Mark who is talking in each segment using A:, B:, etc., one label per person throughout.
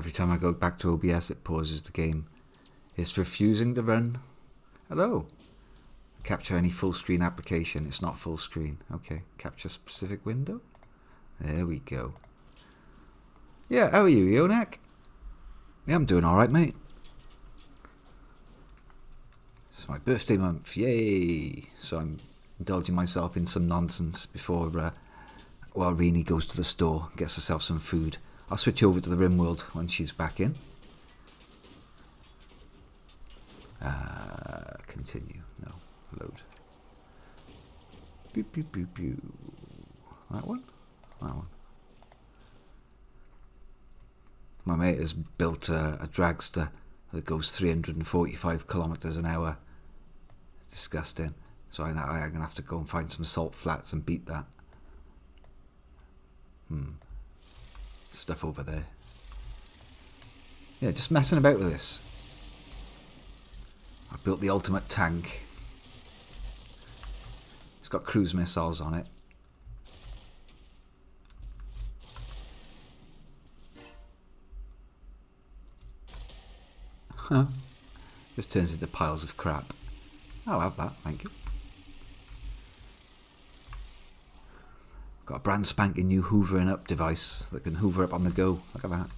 A: Every time I go back to OBS, it pauses the game. It's refusing to run. Hello. Capture any full screen application. It's not full screen. Okay. Capture specific window. There we go. Yeah, how are you, Yonak? Yeah, I'm doing alright, mate. It's my birthday month. Yay. So I'm indulging myself in some nonsense before while Rini goes to the store, gets herself some food. I'll switch over to the RimWorld when she's back in. Continue. No. Load. Boop, boop, boop, boop. That one? That one. My mate has built a dragster that goes 345 kilometers an hour. It's disgusting. So I'm going to have to go and find some salt flats and beat that. Stuff over there. Yeah, just messing about with this. I built the ultimate tank. It's got cruise missiles on it. Huh. Just turns into piles of crap. I'll have that, thank you. Got a brand spanking new hoovering up device that can hoover up on the go. Look at that.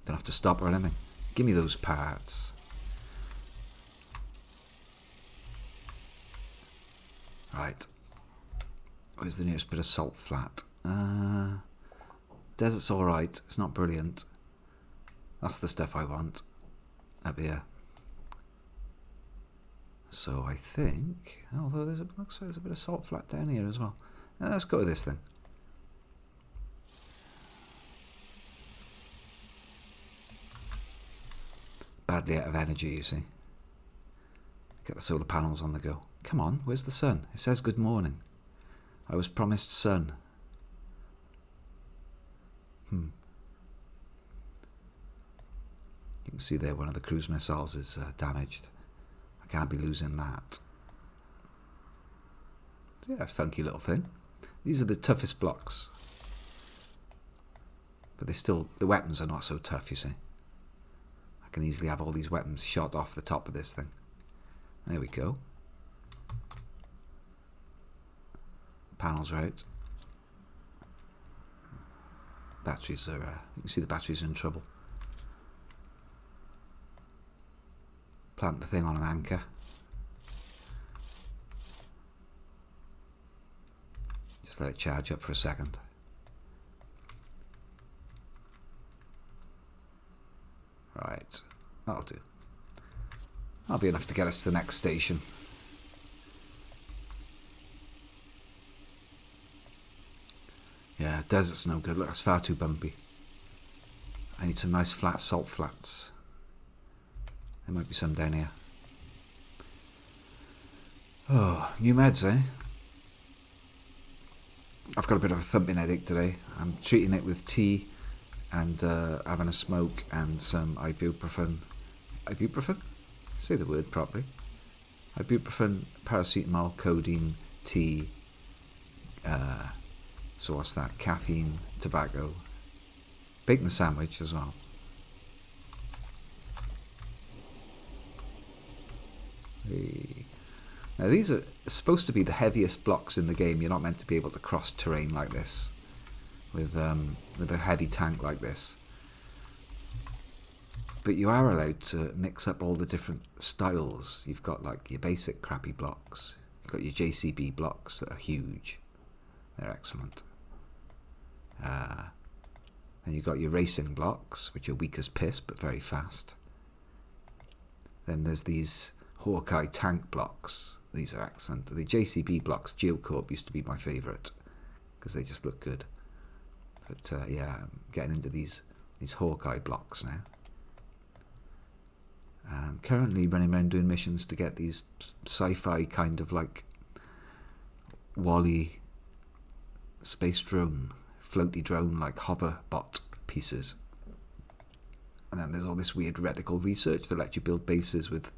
A: Don't have to stop or anything. Give me those parts. Right. Where's the nearest bit of salt flat? Desert's alright. It's not brilliant. That's the stuff I want. Up here. So I think, although looks like there's a bit of salt flat down here as well. Let's go with this thing. Badly out of energy, you see. Get the solar panels on the go. Come on, where's the sun? It says good morning. I was promised sun. You can see there one of the cruise missiles is damaged. I can't be losing that. Yeah, it's a funky little thing. These are the toughest blocks. But the weapons are not so tough, you see. I can easily have all these weapons shot off the top of this thing. There we go. Panels are out. Batteries are, you can see the batteries are in trouble. Plant the thing on an anchor. Just let it charge up for a second. Right, that'll do. That'll be enough to get us to the next station. Yeah, desert's no good. Look, that's far too bumpy. I need some nice flat salt flats. There might be some down here. Oh, new meds, eh? I've got a bit of a thumping headache today. I'm treating it with tea and having a smoke and some ibuprofen. Ibuprofen? Say the word properly. Ibuprofen, paracetamol, codeine, tea. So what's that? Caffeine, tobacco. Bacon sandwich as well. Now these are supposed to be the heaviest blocks in the game. You're not meant to be able to cross terrain like this with a heavy tank like this. But you are allowed to mix up all the different styles. You've got like your basic crappy blocks. You've got your JCB blocks that are huge. They're excellent. Then you've got your racing blocks, which are weak as piss but very fast. Then there's these Hawkeye tank blocks. These are excellent. The JCB blocks, Geocorp, used to be my favourite because they just look good. But yeah, I'm getting into these Hawkeye blocks now. I'm currently running around doing missions to get these sci-fi kind of like Wall-E space drone, floaty drone like hover bot pieces. And then there's all this weird reticle research that lets you build bases with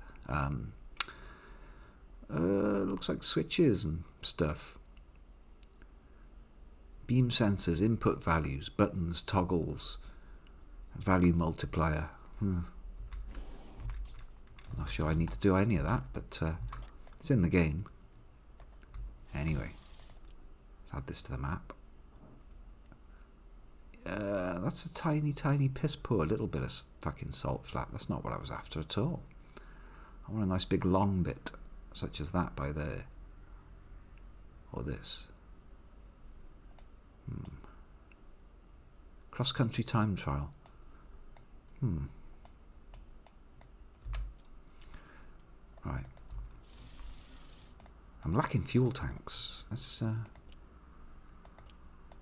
A: looks like switches and stuff. Beam sensors, input values, buttons, toggles, Value multiplier. Not sure I need to do any of that, but it's in the game. Anyway, let's add this to the map. That's a tiny, tiny piss poor little bit of fucking salt flat. That's not what I was after at all. I want a nice big long bit, such as that by there. Or this. Cross-country time trial. Right. I'm lacking fuel tanks. Let's let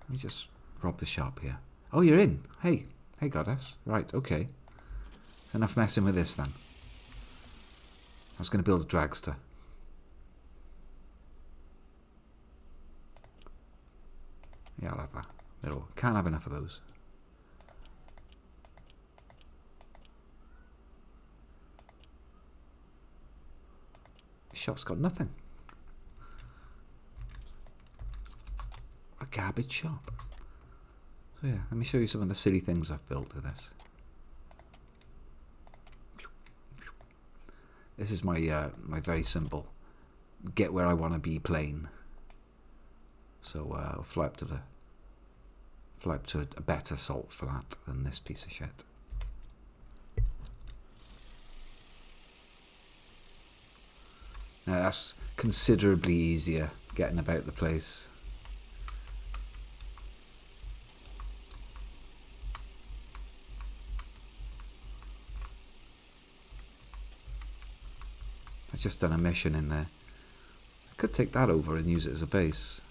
A: me just rob the shop here. Oh, you're in. Hey, goddess. Right, okay. Enough messing with this then. I was going to build a dragster. Yeah, I'll have that. Can't have enough of those. Shop's got nothing. A garbage shop. So yeah, let me show you some of the silly things I've built with this. This is my my very simple get where I want to be plane. So I'll fly up to a better salt flat than this piece of shit. Now that's considerably easier getting about the place. I've just done a mission in there. I could take that over and use it as a base,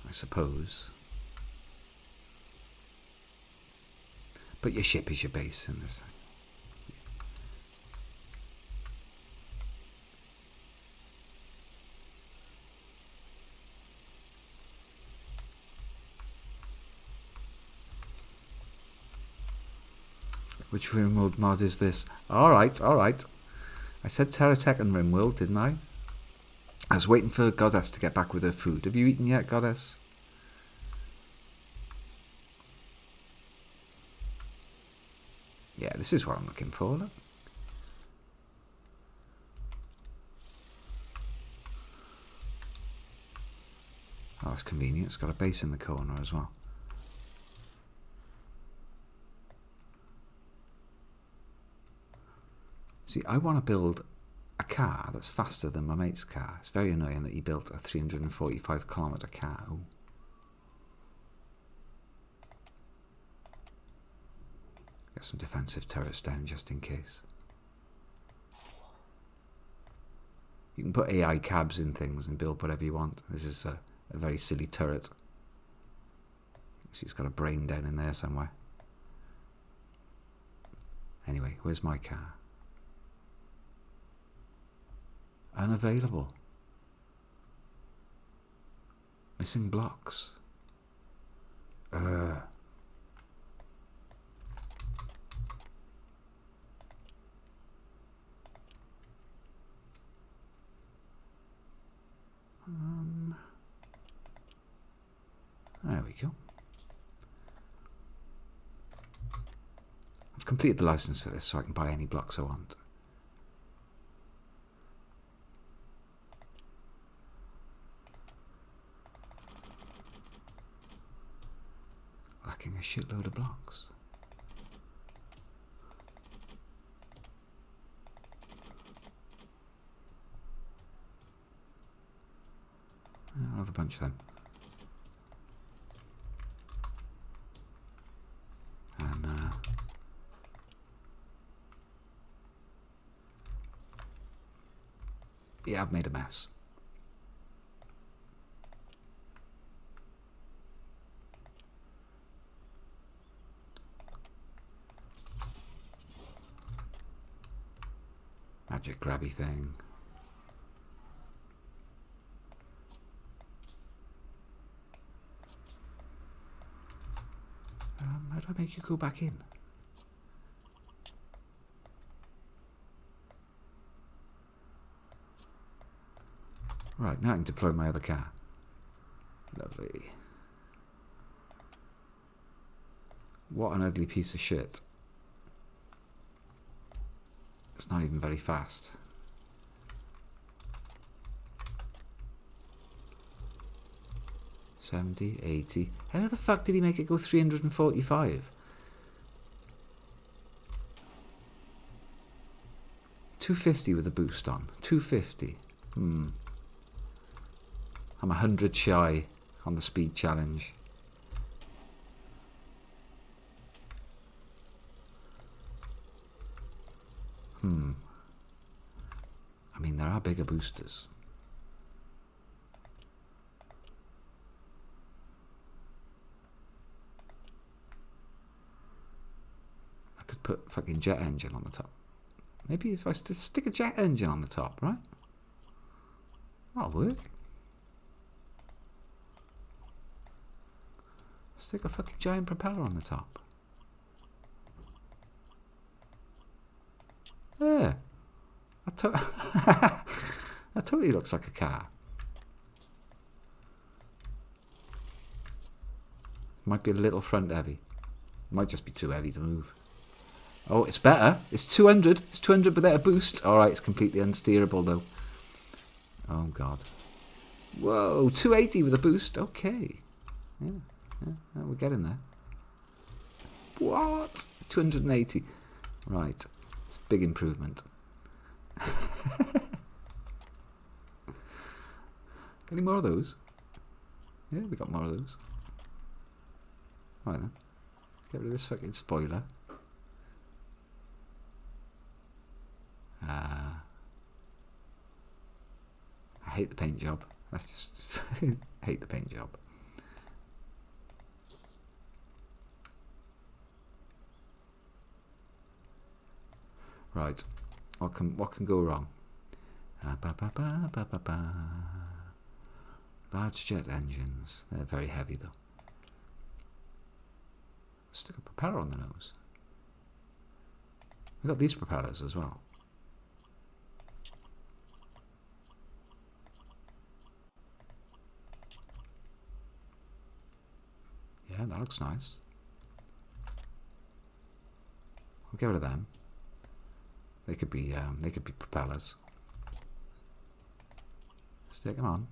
A: I suppose. But your ship is your base in this thing. Which RIMWORLD mod is this? Alright, alright. I said Terratech and RIMWORLD, didn't I? I was waiting for Goddess to get back with her food. Have you eaten yet, Goddess? Yeah, this is what I'm looking for. Look. Oh, that's convenient. It's got a base in the corner as well. See, I want to build a car that's faster than my mate's car. It's very annoying that he built a 345-kilometre car. Ooh. Get some defensive turrets down just in case. You can put AI cabs in things and build whatever you want. This is a very silly turret. See, it's got a brain down in there somewhere. Anyway, where's my car? Unavailable. Missing blocks. There we go. I've completed the license for this so I can buy any blocks I want. Lacking a shitload of blocks. I'll have a bunch of them. And yeah, I've made a mess. Magic grabby thing. How do I make you go back in? Right, now I can deploy my other car. Lovely. What an ugly piece of shit. It's not even very fast. $70, $80. How the fuck did he make it go 345? $250 with a boost on. $250. I'm 100 shy on the speed challenge. I mean, there are bigger boosters. I could put fucking jet engine on the top. Maybe if I stick a jet engine on the top, right? That'll work. Stick a fucking giant propeller on the top. Yeah. That totally looks like a car. Might be a little front heavy. Might just be too heavy to move. Oh, it's better. It's 200. It's 200 without a boost. Alright, it's completely unsteerable though. Oh god. Whoa, 280 with a boost. Okay. Yeah, we're getting there. What? 280. Right. It's a big improvement. Any more of those? Yeah, we got more of those. Alright then. Get rid of this fucking spoiler. I hate the paint job. That's just hate the paint job. Right. What can go wrong? Large jet engines. They're very heavy though. Stick a propeller on the nose. We've got these propellers as well. Yeah, that looks nice. I'll get rid of them. They could be propellers. Stick them on.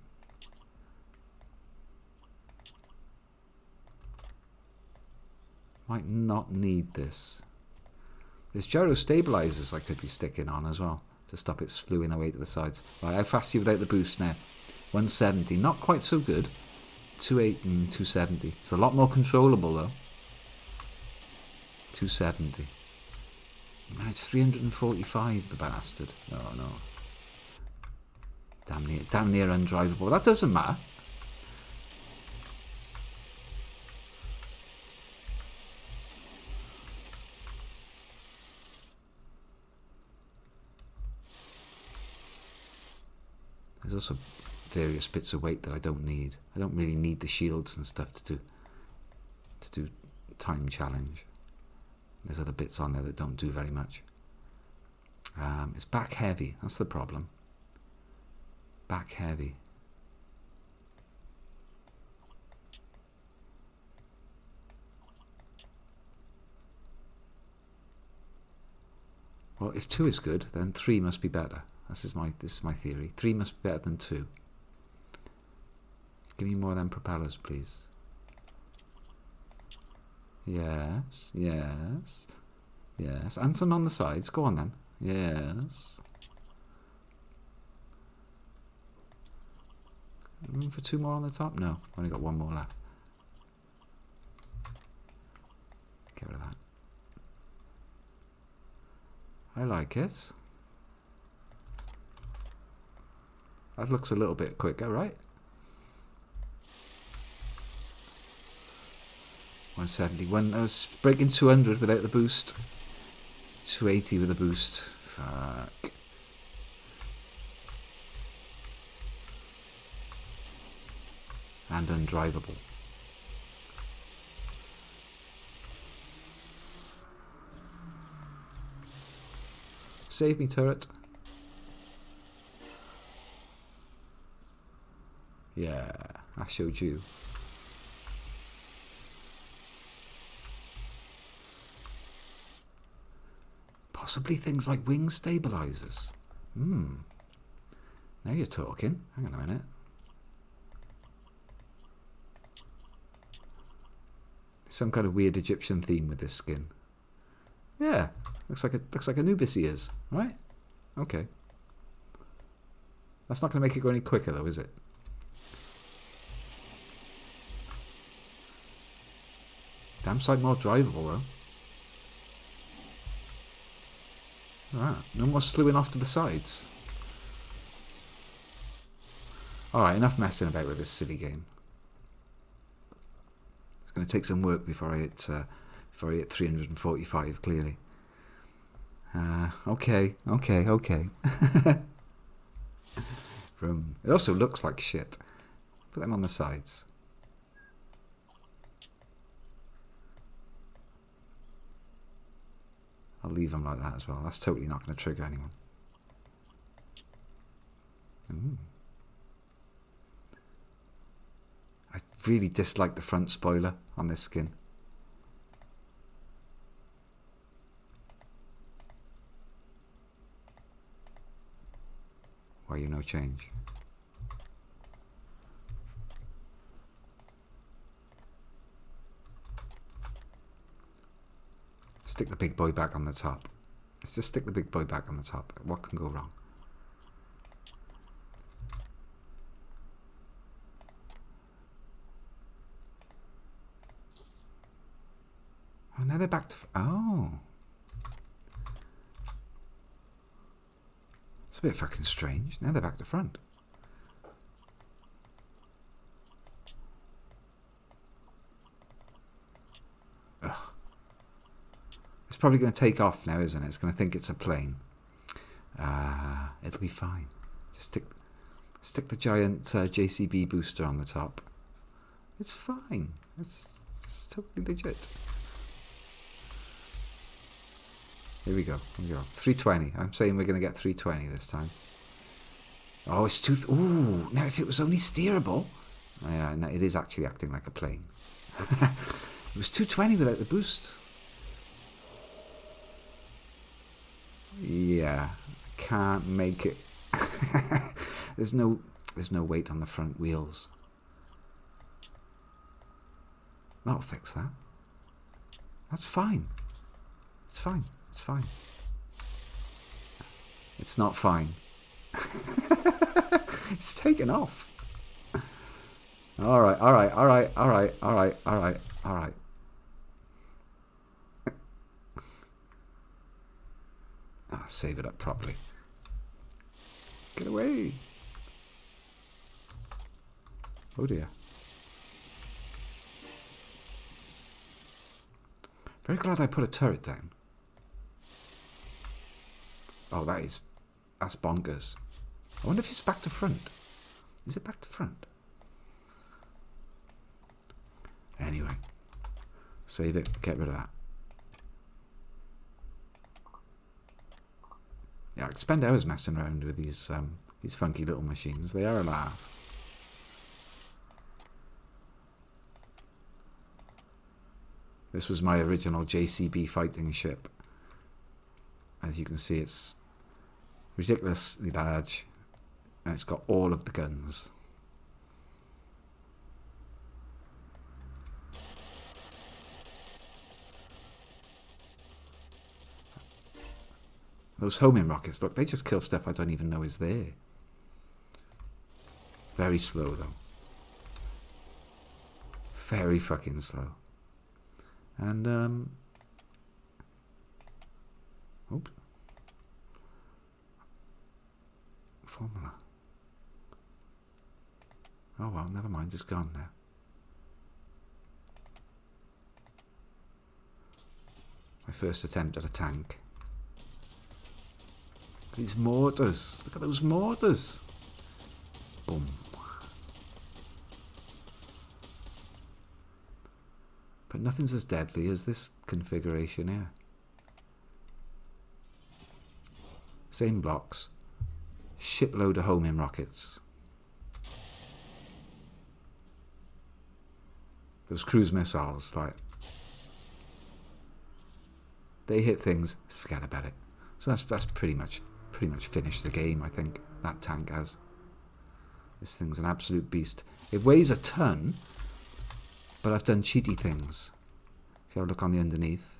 A: Might not need this. There's gyro stabilizers I could be sticking on as well to stop it slewing away to the sides. Right, how fast are you without the boost now? 170, not quite so good. 280 and 270. It's a lot more controllable though. 270. Man, it's 345, the bastard. Oh no. Damn near undrivable. That doesn't matter. There's also various bits of weight that I don't need. I don't really need the shields and stuff to do time challenge. There's other bits on there that don't do very much. It's back heavy. That's the problem. Back heavy. Well, if 2 is good, then 3 must be better. This is my theory. 3 must be better than 2. Give me more of them propellers, please. Yes, yes, yes. And some on the sides. Go on then. Yes. Room for 2 more on the top? No, only got 1 more left. Get rid of that. I like it. That looks a little bit quicker, right? 170. I was breaking 200 without the boost. 280 with a boost. Fuck. And undrivable. Save me, turret. Yeah, I showed you. Possibly things like wing stabilizers. Hmm. Now you're talking. Hang on a minute. Some kind of weird Egyptian theme with this skin. Yeah, looks like Anubis ears, right? Okay. That's not going to make it go any quicker, though, is it? Damn sight more drivable, though. Alright, no more slewing off to the sides. Alright, enough messing about with this silly game. It's going to take some work before I hit 345, clearly. Okay. It also looks like shit. Put them on the sides. I'll leave them like that as well. That's totally not going to trigger anyone. Ooh. I really dislike the front spoiler on this skin. Why you no change? Stick the big boy back on the top. Let's just stick the big boy back on the top. What can go wrong? Oh, now they're back to... Oh. It's a bit fucking strange. Now they're back to front. Ugh. It's probably going to take off now, isn't it? It's going to think it's a plane. It'll be fine. Just stick the giant JCB booster on the top. It's fine. It's totally legit. Here we go. 320. I'm saying we're going to get 320 this time. Oh, it's too... Ooh, now if it was only steerable... Yeah, no, it is actually acting like a plane. It was 220 without the boost. Yeah, I can't make it. There's no weight on the front wheels. That'll fix that. That's fine. It's fine. It's fine. It's not fine. It's taken off. All right. Save it up properly. Get away. Oh dear. Very glad I put a turret down. Oh, that's bonkers. I wonder if it's back to front. Is it back to front? Anyway. Save it. Get rid of that. Yeah, I could spend hours messing around with these funky little machines. They are a laugh. This was my original JCB fighting ship. As you can see, it's ridiculously large, and it's got all of the guns. Those homing rockets, look, they just kill stuff I don't even know is there. Very slow, though. Very fucking slow. And, oops. Formula. Oh well, never mind, it's gone now. My first attempt at a tank. These mortars. Look at those mortars. Boom. But nothing's as deadly as this configuration here. Same blocks. Shitload of homing rockets. Those cruise missiles, like... They hit things, forget about it. So that's pretty much finished the game, I think. That tank has. This thing's an absolute beast. It weighs a ton, but I've done cheaty things. If you have a look on the underneath.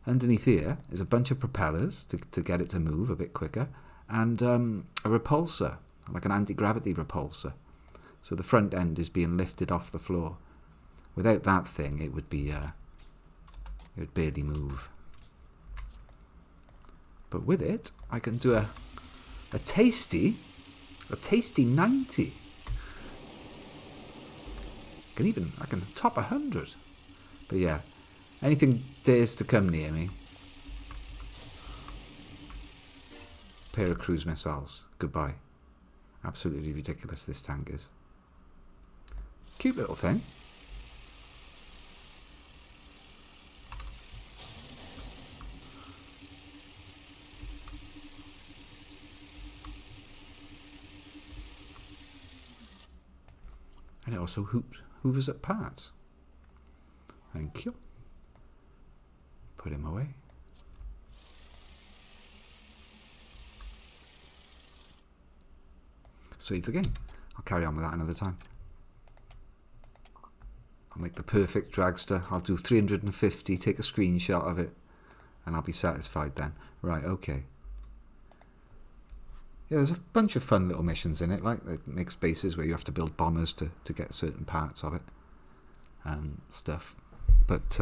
A: Underneath here is a bunch of propellers to get it to move a bit quicker, and a repulsor, like an anti-gravity repulsor. So the front end is being lifted off the floor. Without that thing, it would barely move. But with it, I can do a tasty 90. I can top 100. But yeah, anything dares to come near me. Pair of cruise missiles. Goodbye. Absolutely ridiculous this tank is. Cute little thing. And it also hoovers up parts. Thank you. Put him away. Save the game. I'll carry on with that another time. I'll make the perfect dragster. I'll do 350, take a screenshot of it, and I'll be satisfied then. Right, okay. Yeah, there's a bunch of fun little missions in it, like the mixed bases where you have to build bombers to get certain parts of it and stuff. But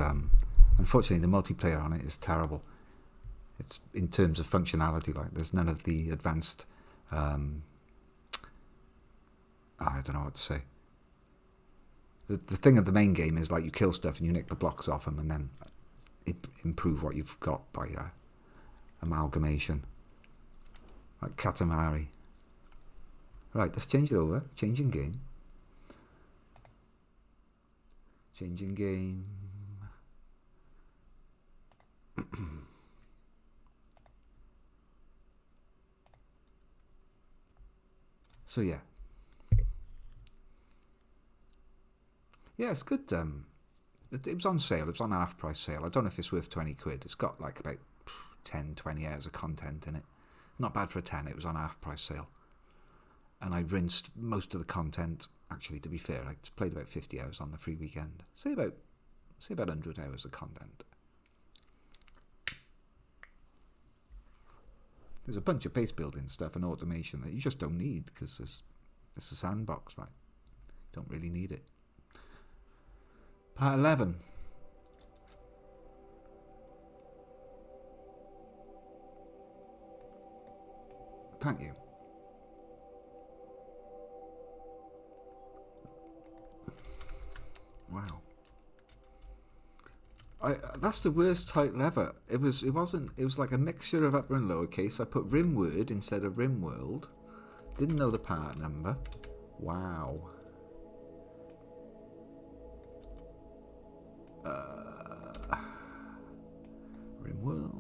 A: unfortunately, the multiplayer on it is terrible. It's in terms of functionality, like there's none of the advanced. I don't know what to say. The thing of the main game is like you kill stuff and you nick the blocks off them and then improve what you've got by amalgamation. Like Katamari. Right, let's change it over. Changing game. Changing game. So yeah. Yeah, it's good. It was on sale. It was on half price sale. I don't know if it's worth 20 quid. It's got like about 10, 20 hours of content in it. Not bad for a 10. It was on half price sale. And I rinsed most of the content. Actually, to be fair, I played about 50 hours on the free weekend. Say about 100 hours of content. There's a bunch of base building stuff and automation that you just don't need because it's a sandbox. Like, don't really need it. Part 11. Thank you. Wow. That's the worst title ever. It was like a mixture of upper and lowercase. I put RIMWORD instead of RIMWORLD. Didn't know the part number. Wow. RIMWORLD.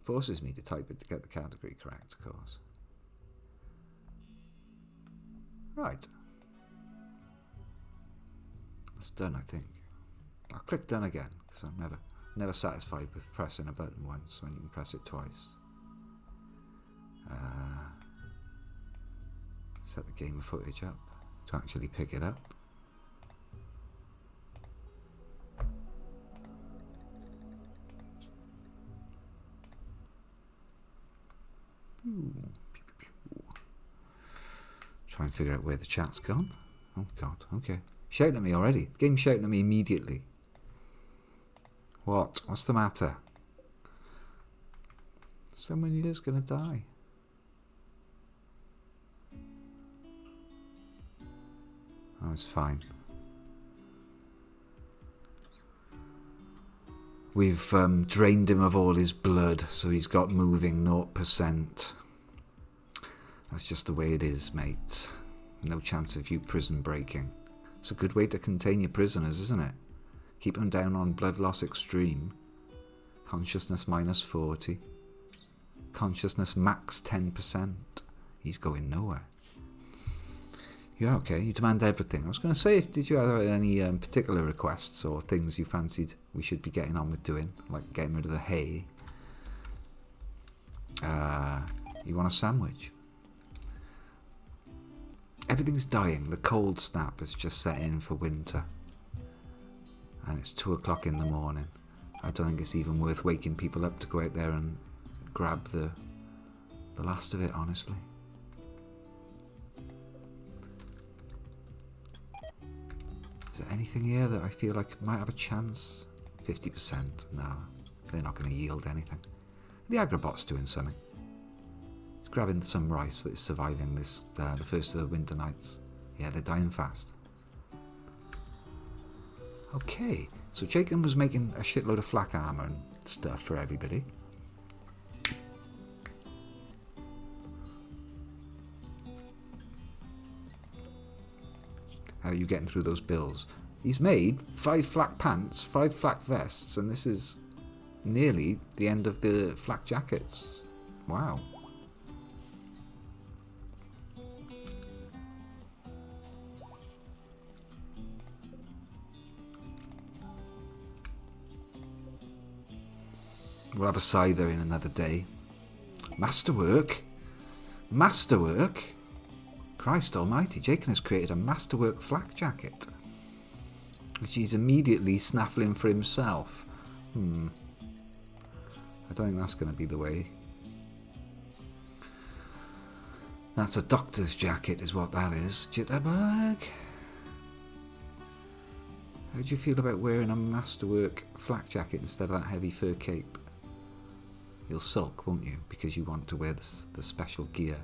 A: Forces me to type it to get the category correct, of course. Right. That's done, I think. I'll click done again, because I'm never satisfied with pressing a button once when you can press it twice. Set the game footage up to actually pick it up. Try and figure out where the chat's gone. Oh god, okay. Shouting at me already. The game's shouting at me immediately. What? What's the matter? Someone here's gonna die. Oh, it's fine. We've drained him of all his blood, so he's got moving 0%. That's just the way it is, mate. No chance of you prison breaking. It's a good way to contain your prisoners, isn't it? Keep them down on blood loss extreme. Consciousness minus 40. Consciousness max 10%. He's going nowhere. Yeah, okay. You demand everything. I was going to say, did you have any particular requests or things you fancied we should be getting on with doing, like getting rid of the hay? You want a sandwich? Everything's dying. The cold snap has just set in for winter. And it's 2 o'clock in the morning. I don't think it's even worth waking people up to go out there and grab the last of it, honestly. Is there anything here that I feel like might have a chance? 50%? No, they're not going to yield anything. The agrobot's doing something. It's grabbing some rice that is surviving this the first of the winter nights. Yeah, they're dying fast. Okay, so Jacob was making a shitload of flak armor and stuff for everybody. How are you getting through those bills? He's made 5 flak pants, 5 flak vests, and this is nearly the end of the flak jackets. Wow. We'll have a scyther in another day. Masterwork? Masterwork? Christ almighty, Jacob has created a masterwork flak jacket, which he's immediately snaffling for himself. I don't think that's going to be the way. That's a doctor's jacket is what that is. Jitterbug. How do you feel about wearing a masterwork flak jacket instead of that heavy fur cape? You'll sulk, won't you? Because you want to wear the special gear.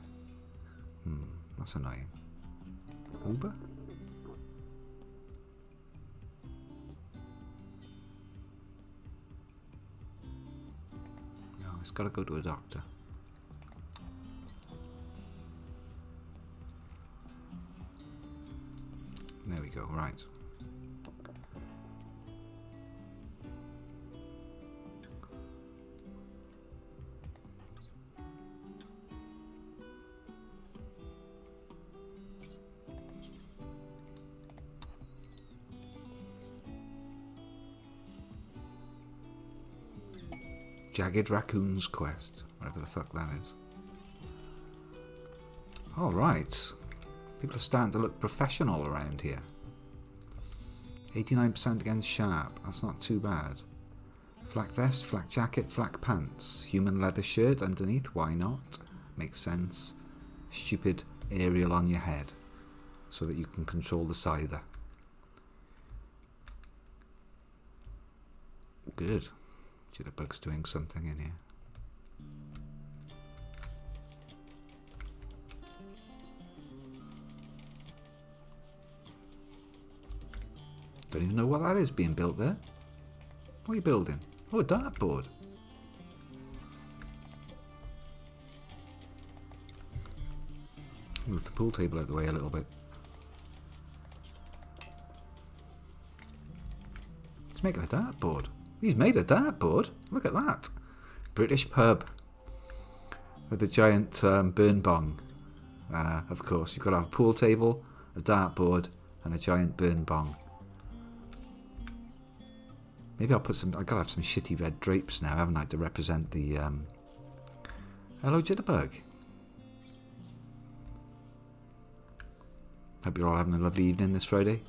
A: That's annoying. Uber? No, it's got to go to a doctor. There we go, right. Jagged Raccoon's Quest, whatever the fuck that is. Alright. People are starting to look professional around here. 89% against sharp, that's not too bad. Flak vest, flak jacket, flak pants. Human leather shirt underneath, why not? Makes sense. Stupid aerial on your head, so that you can control the scyther. Good. Jitterbug's doing something in here. Don't even know what that is being built there. What are you building? Oh, a dartboard. Move the pool table out of the way a little bit. He's making a dartboard. He's made a dartboard. Look at that. British pub. With a giant burn bong. Of course, you've got to have a pool table, a dartboard, and a giant burn bong. Maybe I'll put some... I've got to have some shitty red drapes now, haven't I, to represent the... Hello, Jitterbug. Hope you're all having a lovely evening this Friday.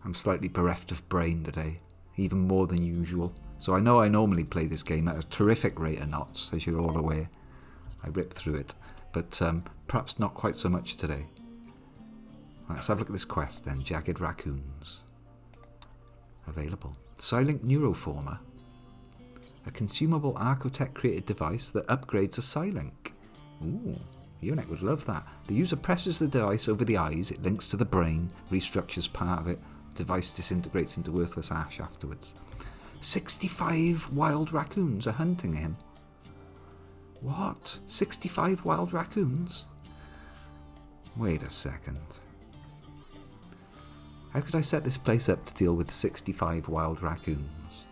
A: I'm slightly bereft of brain today, even more than usual. So I know I normally play this game at a terrific rate of knots, as you're all aware. I rip through it, but perhaps not quite so much today. Let's have a look at this quest then. Jagged Raccoons. Available. Silent Neuroformer. A consumable Archotech created device that upgrades a Silink. Ooh, Unit would love that. The user presses the device over the eyes, it links to the brain, restructures part of it. The device disintegrates into worthless ash afterwards. 65 wild raccoons are hunting him. What? 65 wild raccoons? Wait a second. How could I set this place up to deal with 65 wild raccoons?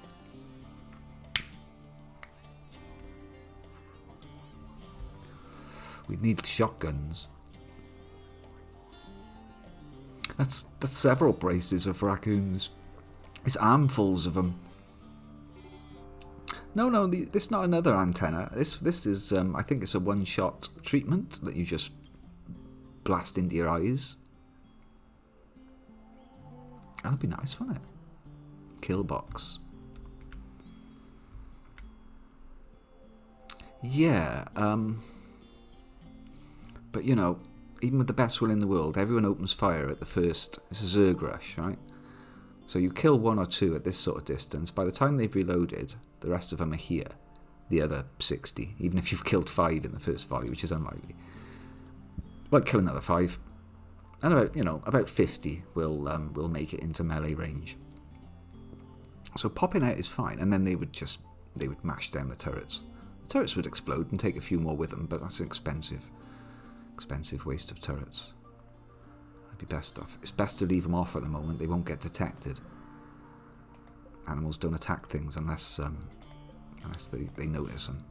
A: We need shotguns. That's several braces of raccoons. It's armfuls of them. No, this is not another antenna. This is, I think it's a one-shot treatment that you just blast into your eyes. That'd be nice, wouldn't it? Kill box. Yeah, but you know, even with the best will in the world, everyone opens fire at the first. It's a Zerg rush, right? So you kill one or two at this sort of distance. By the time they've reloaded, the rest of them are here. The other 60, even if you've killed 5 in the first volley, which is unlikely. Might kill another 5, and about 50 will make it into melee range. So popping out is fine, and then they would mash down the turrets. The turrets would explode and take a few more with them, but that's an expensive waste of turrets. I'd be best off. It's best to leave them off at the moment. They won't get detected. Animals don't attack things unless they notice them,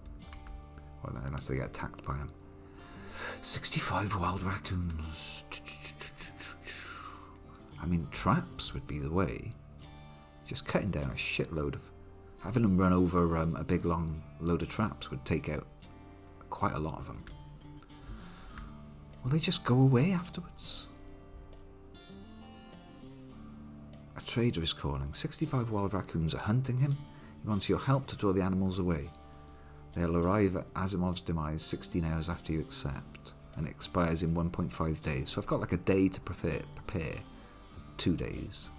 A: or unless they get attacked by them. 65 wild raccoons. I mean, traps would be the way. Just cutting down a shitload of... Having them run over a big long load of traps would take out quite a lot of them. Will they just go away afterwards? A trader is calling. 65 wild raccoons are hunting him. He wants your help to draw the animals away. They'll arrive at Asimov's demise 16 hours after you accept, and it expires in 1.5 days. So I've got like a day to prepare 2 days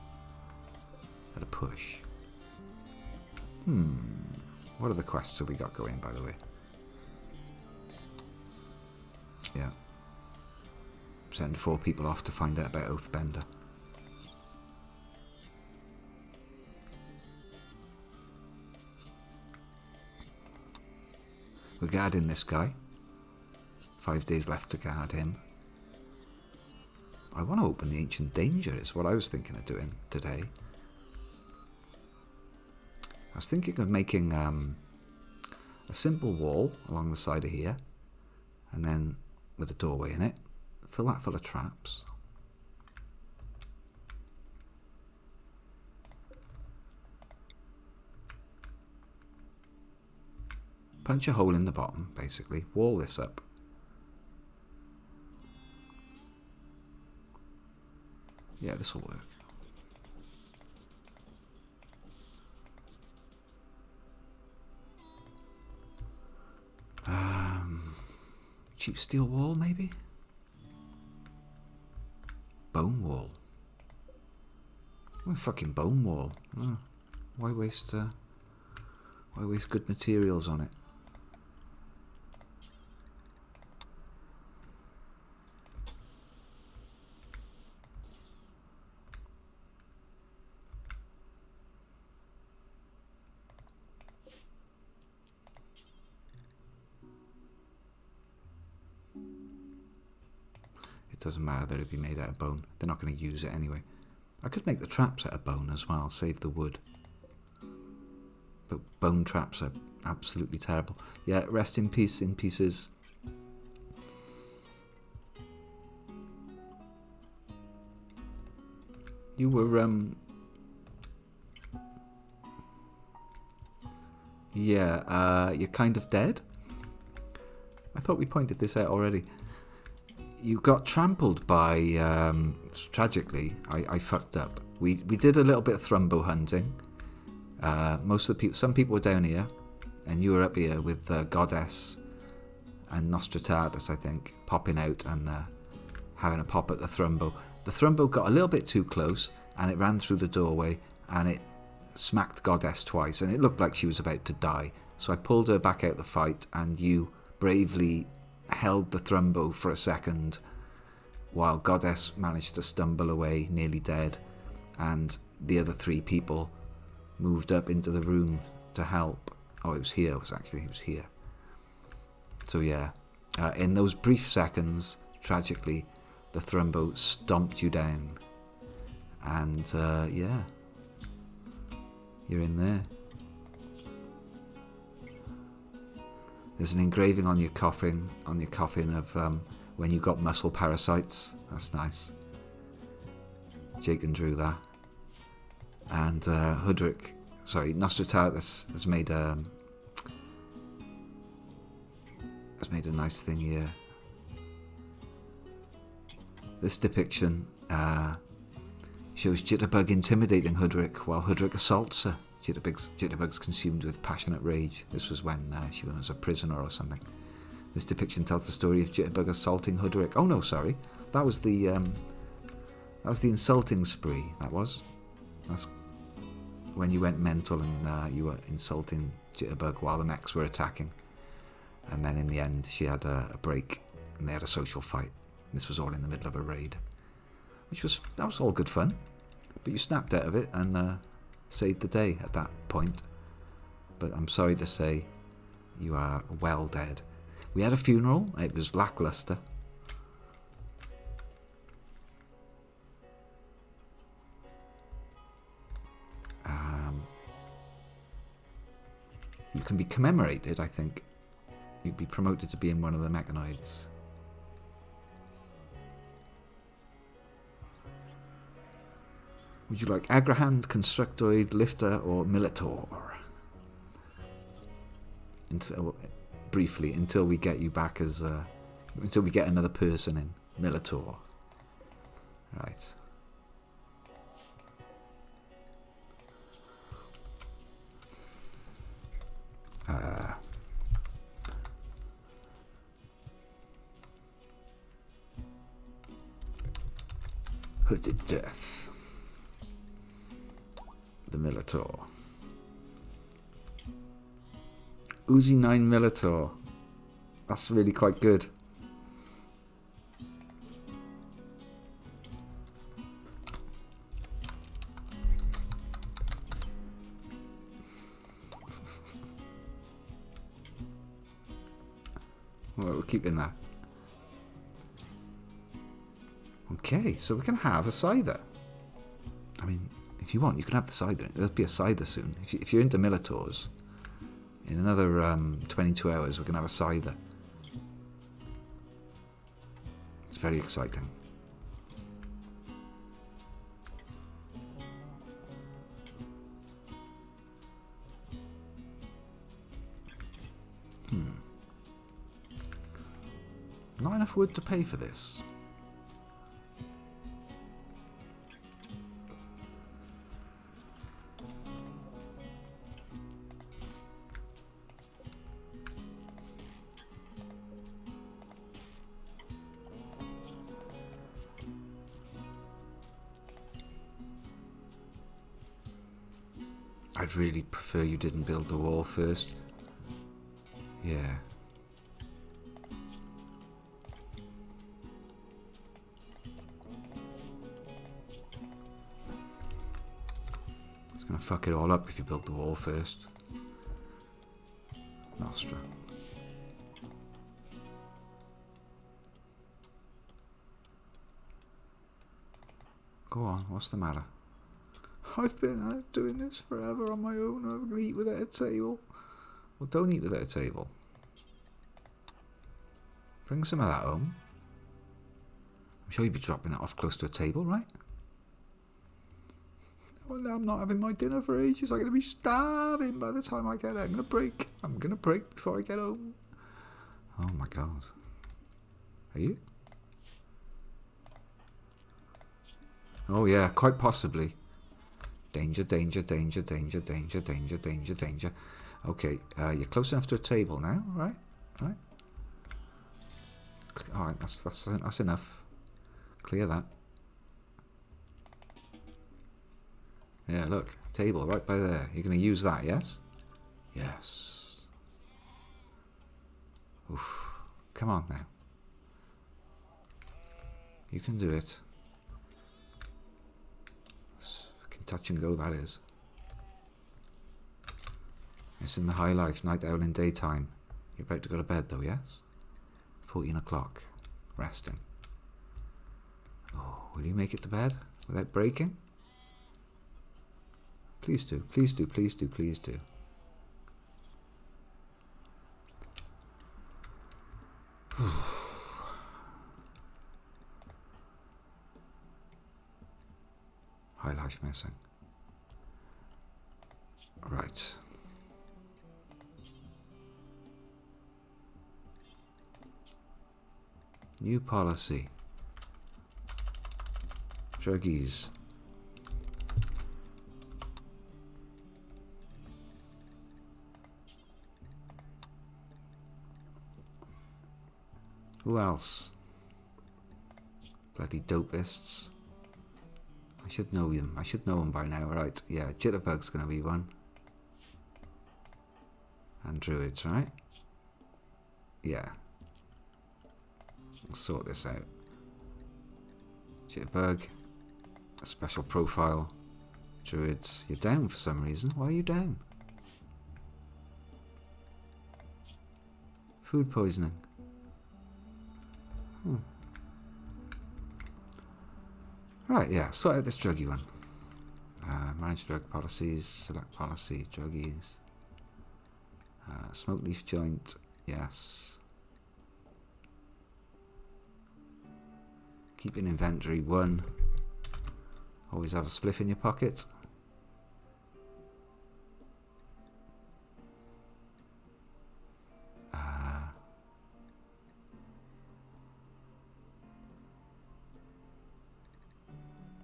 A: at a push. What other quests have we got going, by the way? Yeah. Send 4 people off to find out about Oathbender. We're guarding this guy. 5 days left to guard him. I want to open the Ancient Danger, is what I was thinking of doing today. I was thinking of making a simple wall along the side of here, and then with a doorway in it. Fill that full of traps. Punch a hole in the bottom, basically. Wall this up. Yeah, this will work. Cheap steel wall, maybe? Bone wall. Oh, fucking bone wall. Oh, why waste good materials on it? Doesn't matter that it'd be made out of bone. They're not going to use it anyway. I could make the traps out of bone as well, save the wood. But bone traps are absolutely terrible. Yeah, rest in peace, in pieces. You were, yeah, you're kind of dead? I thought we pointed this out already. You got trampled by, tragically, I fucked up. We did a little bit of thrumbo hunting. Most of the people, some people were down here, and you were up here with Goddess and Nostratatus, I think, popping out and having a pop at the thrumbo. The thrumbo got a little bit too close, and it ran through the doorway, and it smacked Goddess twice, and it looked like she was about to die. So I pulled her back out the fight, and you bravely held the thrumbo for a second while Goddess managed to stumble away, nearly dead, and the other 3 people moved up into the room to help. Oh, it was here. It was here. So yeah, in those brief seconds, tragically, the thrumbo stomped you down, and yeah, you're in there. There's an engraving on your coffin of when you got muscle parasites. That's nice. Jacob drew that. And Nostratus has made a nice thing here. This depiction shows Jitterbug intimidating Hoodrick while Hoodrick assaults her. Jitterbug's consumed with passionate rage. This was when she was a prisoner or something. This depiction tells the story of Jitterbug assaulting Hoodrick. Oh no, sorry, that was the insulting spree. That's when you went mental and you were insulting Jitterbug while the mechs were attacking. And then in the end, she had a break and they had a social fight. This was all in the middle of a raid, that was all good fun. But you snapped out of it and saved the day at that point. But I'm sorry to say, you are well dead. We had a funeral. It was lackluster. You can be commemorated, I think. You'd be promoted to being one of the mechanoids. Would you like Agrahand, Constructoid, Lifter, or Militor? Briefly, until we get you back as... until we get another person in. Militor. Right. Hooded Death. The Militor. Uzi 9 Militor. That's really quite good. Well, we're keeping that. Okay, so we're going to have a Scyther. I mean, if you want, you can have the Scyther. There'll be a Scyther soon. If you're into Militors, in another 22 hours, we're going to have a Scyther. It's very exciting. Not enough wood to pay for this. I'd really prefer you didn't build the wall first. Yeah. It's gonna fuck it all up if you build the wall first. Nostra. Go on, what's the matter? I've been doing this forever on my own. I'm going to eat without a table. Well, don't eat without a table. Bring some of that home. I'm sure you'd be dropping it off close to a table, right? Well, no, I'm not having my dinner for ages. I'm going to be starving by the time I get there. I'm going to break before I get home. Oh my God. Are you? Oh yeah, quite possibly. Danger, danger, danger, danger, danger, danger, danger, danger. Okay, you're close enough to a table now, right? Right. All right, that's enough. Clear that. Yeah, look, table right by there. You're going to use that, yes? Yes. Oof. Come on now. You can do it. Touch and go, that is. It's in the high life, night owl in daytime. You're about to go to bed though, yes? 14 o'clock. Resting. Oh, will you make it to bed without breaking? Please do, please do, please do, please do. life missing. Right. New policy. Druggies. Who else? Bloody dopists. I should know them. I should know them by now, right? Yeah, Jitterbug's going to be one. And druids, right? Yeah. We'll sort this out. Jitterbug. A special profile. Druids. You're down for some reason. Why are you down? Food poisoning. Right, yeah, sort out this druggy one. Manage drug policies, select policy, druggies. Smoke leaf joint, yes. Keep in inventory 1. Always have a spliff in your pocket.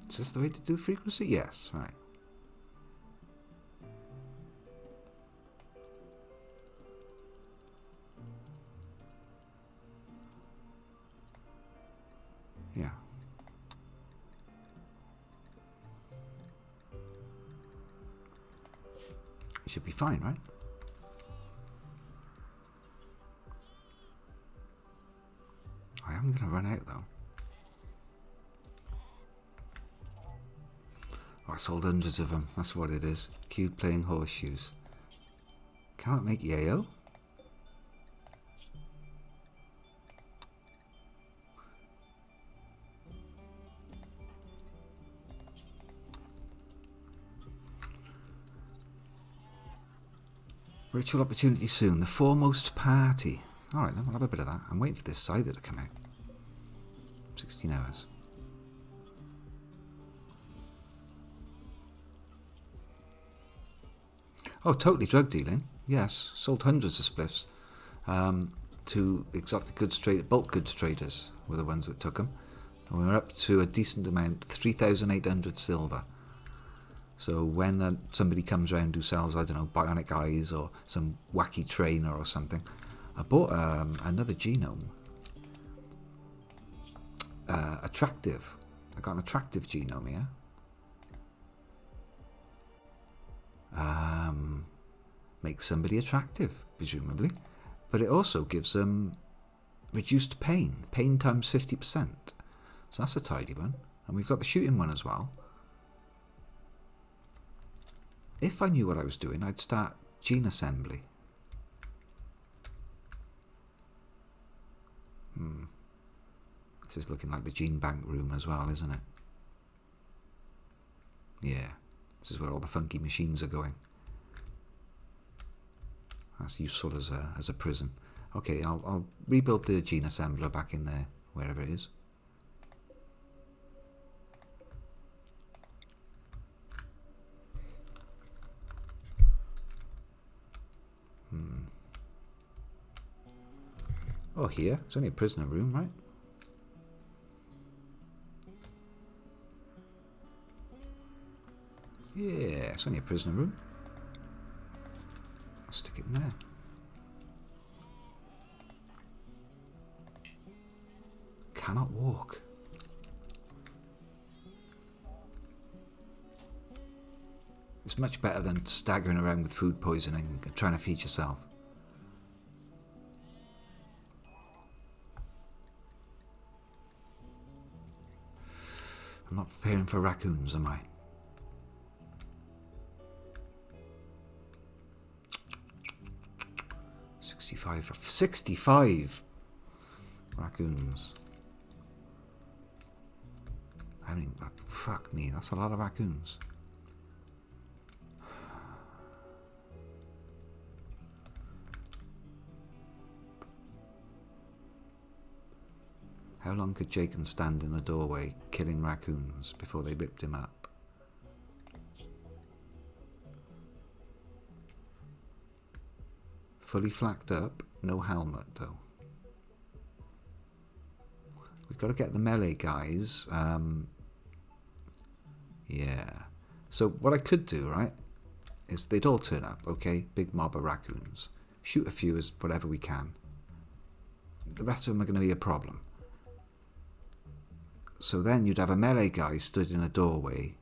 A: Is this the way to do frequency? Yes, right. Yeah. Should be fine, right? I am going to run out though. Oh, I sold hundreds of them. That's what it is. Cute playing horseshoes. Cannot make yayo. Ritual opportunity soon. The foremost party. Alright then, we'll have a bit of that. I'm waiting for this cider to come out. 16 hours. Oh, totally drug dealing. Yes, sold hundreds of spliffs to exotic goods traders, bulk goods traders were the ones that took them. And we were up to a decent amount, 3,800 silver. So when somebody comes around who sells, I don't know, bionic eyes or some wacky trainer or something, I bought another genome. Attractive. I got an attractive genome here. Makes somebody attractive, presumably. But it also gives them reduced pain. Pain times 50%. So that's a tidy one. And we've got the shooting one as well. If I knew what I was doing, I'd start gene assembly. This is looking like the gene bank room as well, isn't it? Yeah. This is where all the funky machines are going. That's useful as a prison. Okay, I'll rebuild the gene assembler back in there, wherever it is. Oh, here. It's only a prisoner room, right? Yeah, it's only a prisoner room. I'll stick it in there. Cannot walk. It's much better than staggering around with food poisoning and trying to feed yourself. I'm not preparing for raccoons, am I? $65 for 65 raccoons. I mean, fuck me, that's a lot of raccoons. How long could Jacob stand in a doorway killing raccoons before they ripped him up? Fully flacked up. No helmet, though. We've got to get the melee guys. Yeah. So what I could do, right, is they'd all turn up, okay? Big mob of raccoons. Shoot a few as whatever we can. The rest of them are going to be a problem. So then you'd have a melee guy stood in a doorway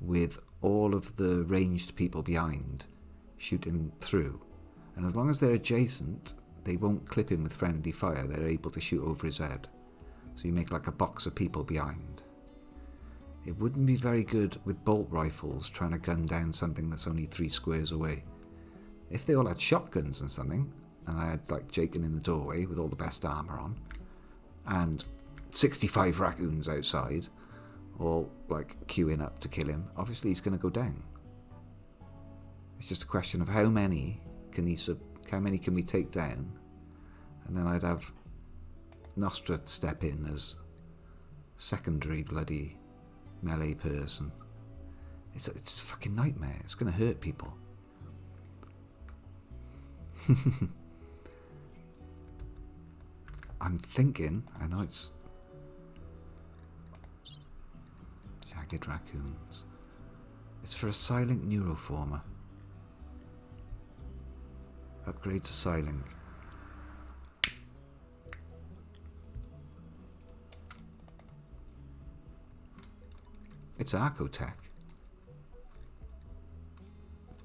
A: with all of the ranged people behind shooting through. And as long as they're adjacent, they won't clip him with friendly fire. They're able to shoot over his head. So you make like a box of people behind. It wouldn't be very good with bolt rifles trying to gun down something that's only 3 squares away. If they all had shotguns and something, and I had like Jaken in the doorway with all the best armor on, and 65 raccoons outside, all like queuing up to kill him, obviously he's going to go down. It's just a question of how many can we take down, and then I'd have Nostra step in as secondary bloody melee person. It's a fucking nightmare. It's going to hurt people. I'm thinking, I know it's jagged raccoons. It's for a silent neuroformer. Upgrade to silent. It's Arcotech.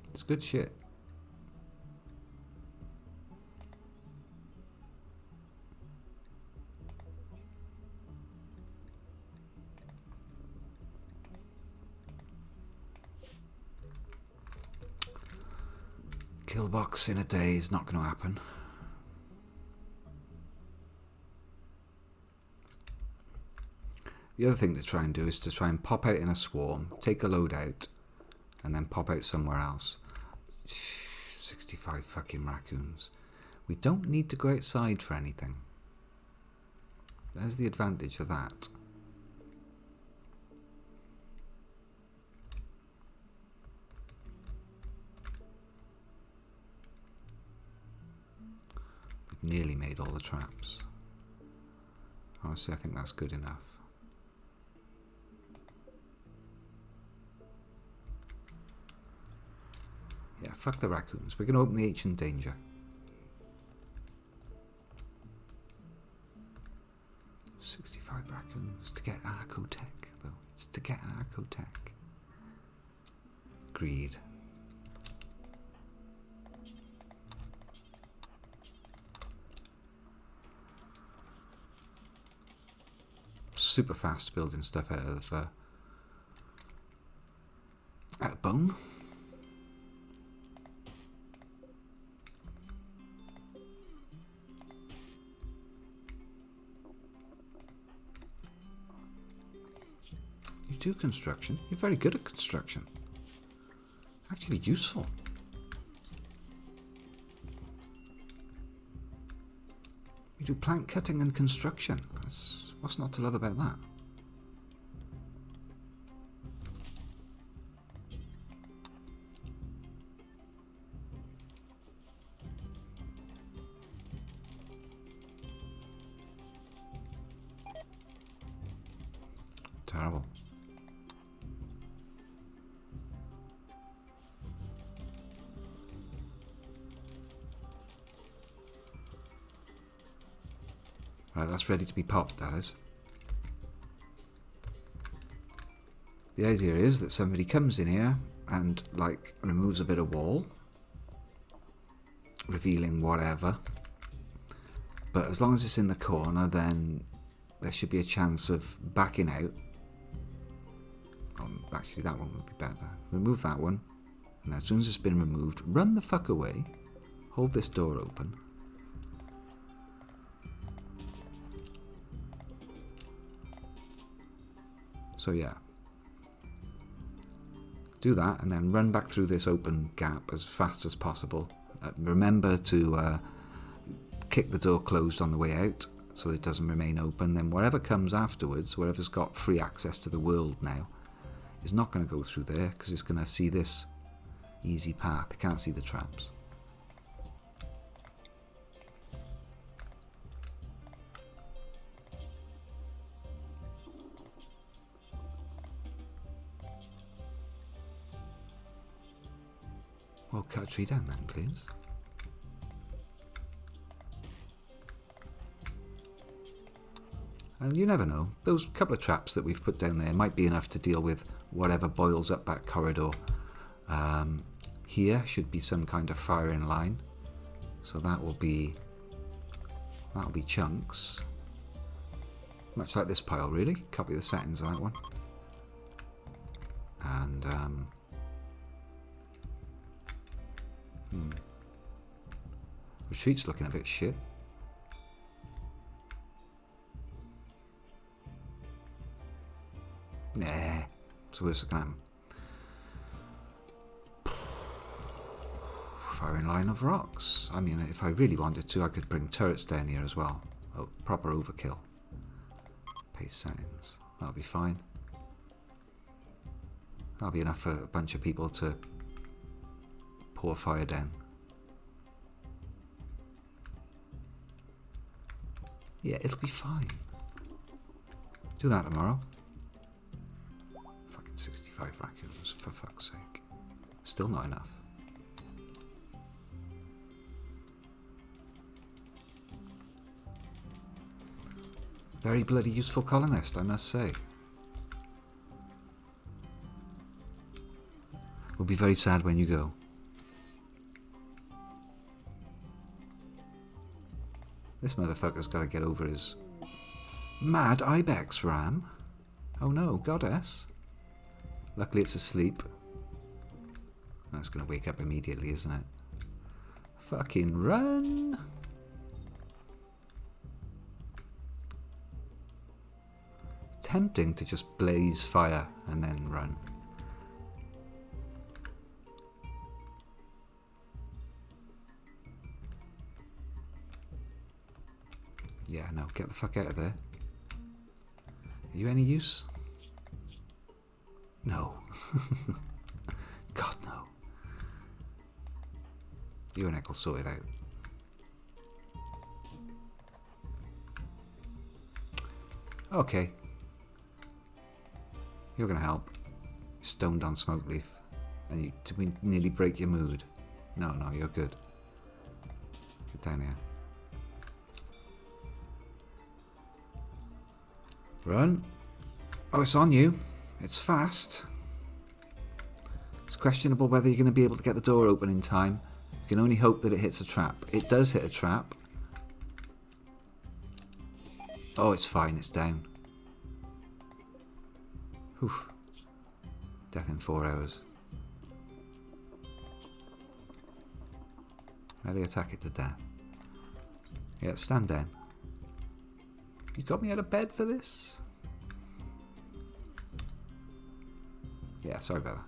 A: It's good shit. Kill box in a day is not going to happen. The other thing to try and do is to try and pop out in a swarm, take a load out, and then pop out somewhere else. 65 fucking raccoons. We don't need to go outside for anything. There's the advantage of that. We've nearly made all the traps. Honestly, I think that's good enough. Yeah, fuck the raccoons. We're going to open the Ancient Danger. $65 raccoons to get Arcotech, though. It's to get Arcotech. Greed. Super fast building stuff out of bone. You do construction. You're very good at construction. Actually useful. You do plant cutting and construction. What's not to love about that? Terrible. Right, that's ready to be popped, that is. The idea is that somebody comes in here and, like, removes a bit of wall, revealing whatever. But as long as it's in the corner, then there should be a chance of backing out. Actually, that one would be better. Remove that one, and as soon as it's been removed, run the fuck away. Hold this door open. So yeah, do that and then run back through this open gap as fast as possible. Remember to kick the door closed on the way out so that it doesn't remain open. Then whatever comes afterwards, whatever's got free access to the world now, is not going to go through there because it's going to see this easy path. It can't see the traps. Well, cut a tree down then, please. And you never know. Those couple of traps that we've put down there might be enough to deal with whatever boils up that corridor. Here should be some kind of firing line. So that'll be chunks. Much like this pile, really. Copy the settings of that one. And retreat's looking a bit shit. Nah, it's the worst I can. Firing line of rocks. I mean, if I really wanted to, I could bring turrets down here as well. Oh, proper overkill. Paste settings. That'll be fine. That'll be enough for a bunch of people to pour fire down. Yeah, it'll be fine. Do that tomorrow. Fucking 65 raccoons, for fuck's sake. Still not enough. Very bloody useful colonist, I must say. We'll be very sad when you go. This motherfucker's got to get over his mad ibex ram. Oh no, goddess. Luckily it's asleep. That's going to wake up immediately, isn't it? Fucking run! Tempting to just blaze fire and then run. Yeah, no, get the fuck out of there. Are you any use? No. God, no. You and Nick will sort it out. Okay. You're going to help. You're stoned on smoke leaf. And you did we nearly break your mood? No, no, you're good. Get down here. Run. Oh, it's on you. It's fast. It's questionable whether you're going to be able to get the door open in time. You can only hope that it hits a trap. It does hit a trap. Oh, it's fine. It's down. Oof. Death in 4 hours. Really attack it to death. Yeah, stand down. You got me out of bed for this? Yeah, sorry about that.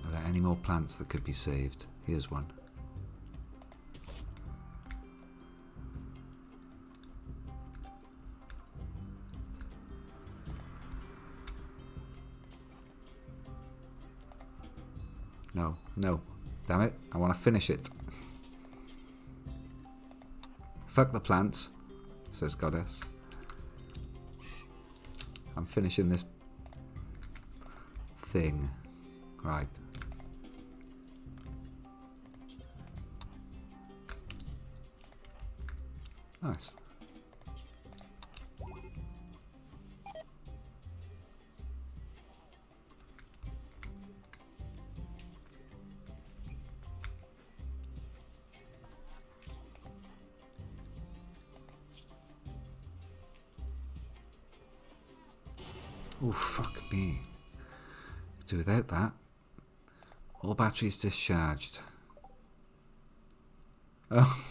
A: Are there any more plants that could be saved? Here's one. No, no. Damn it. I want to finish it. Fuck the plants, says Goddess. I'm finishing this thing. Right. Nice. Oh, fuck me. Do without that. All batteries discharged. Oh,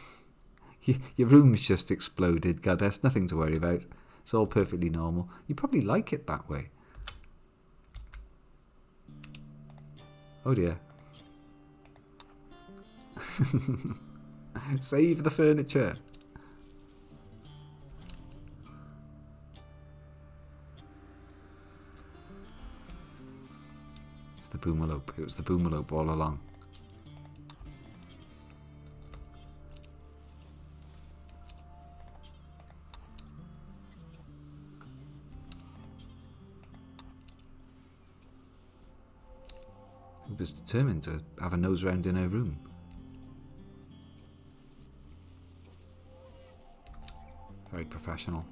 A: your room's just exploded, Goddess. Nothing to worry about. It's all perfectly normal. You probably like it that way. Oh dear. Save the furniture. It's the boomalope. It was the boomalope all along. was determined to have a nose round in her room. Very professional.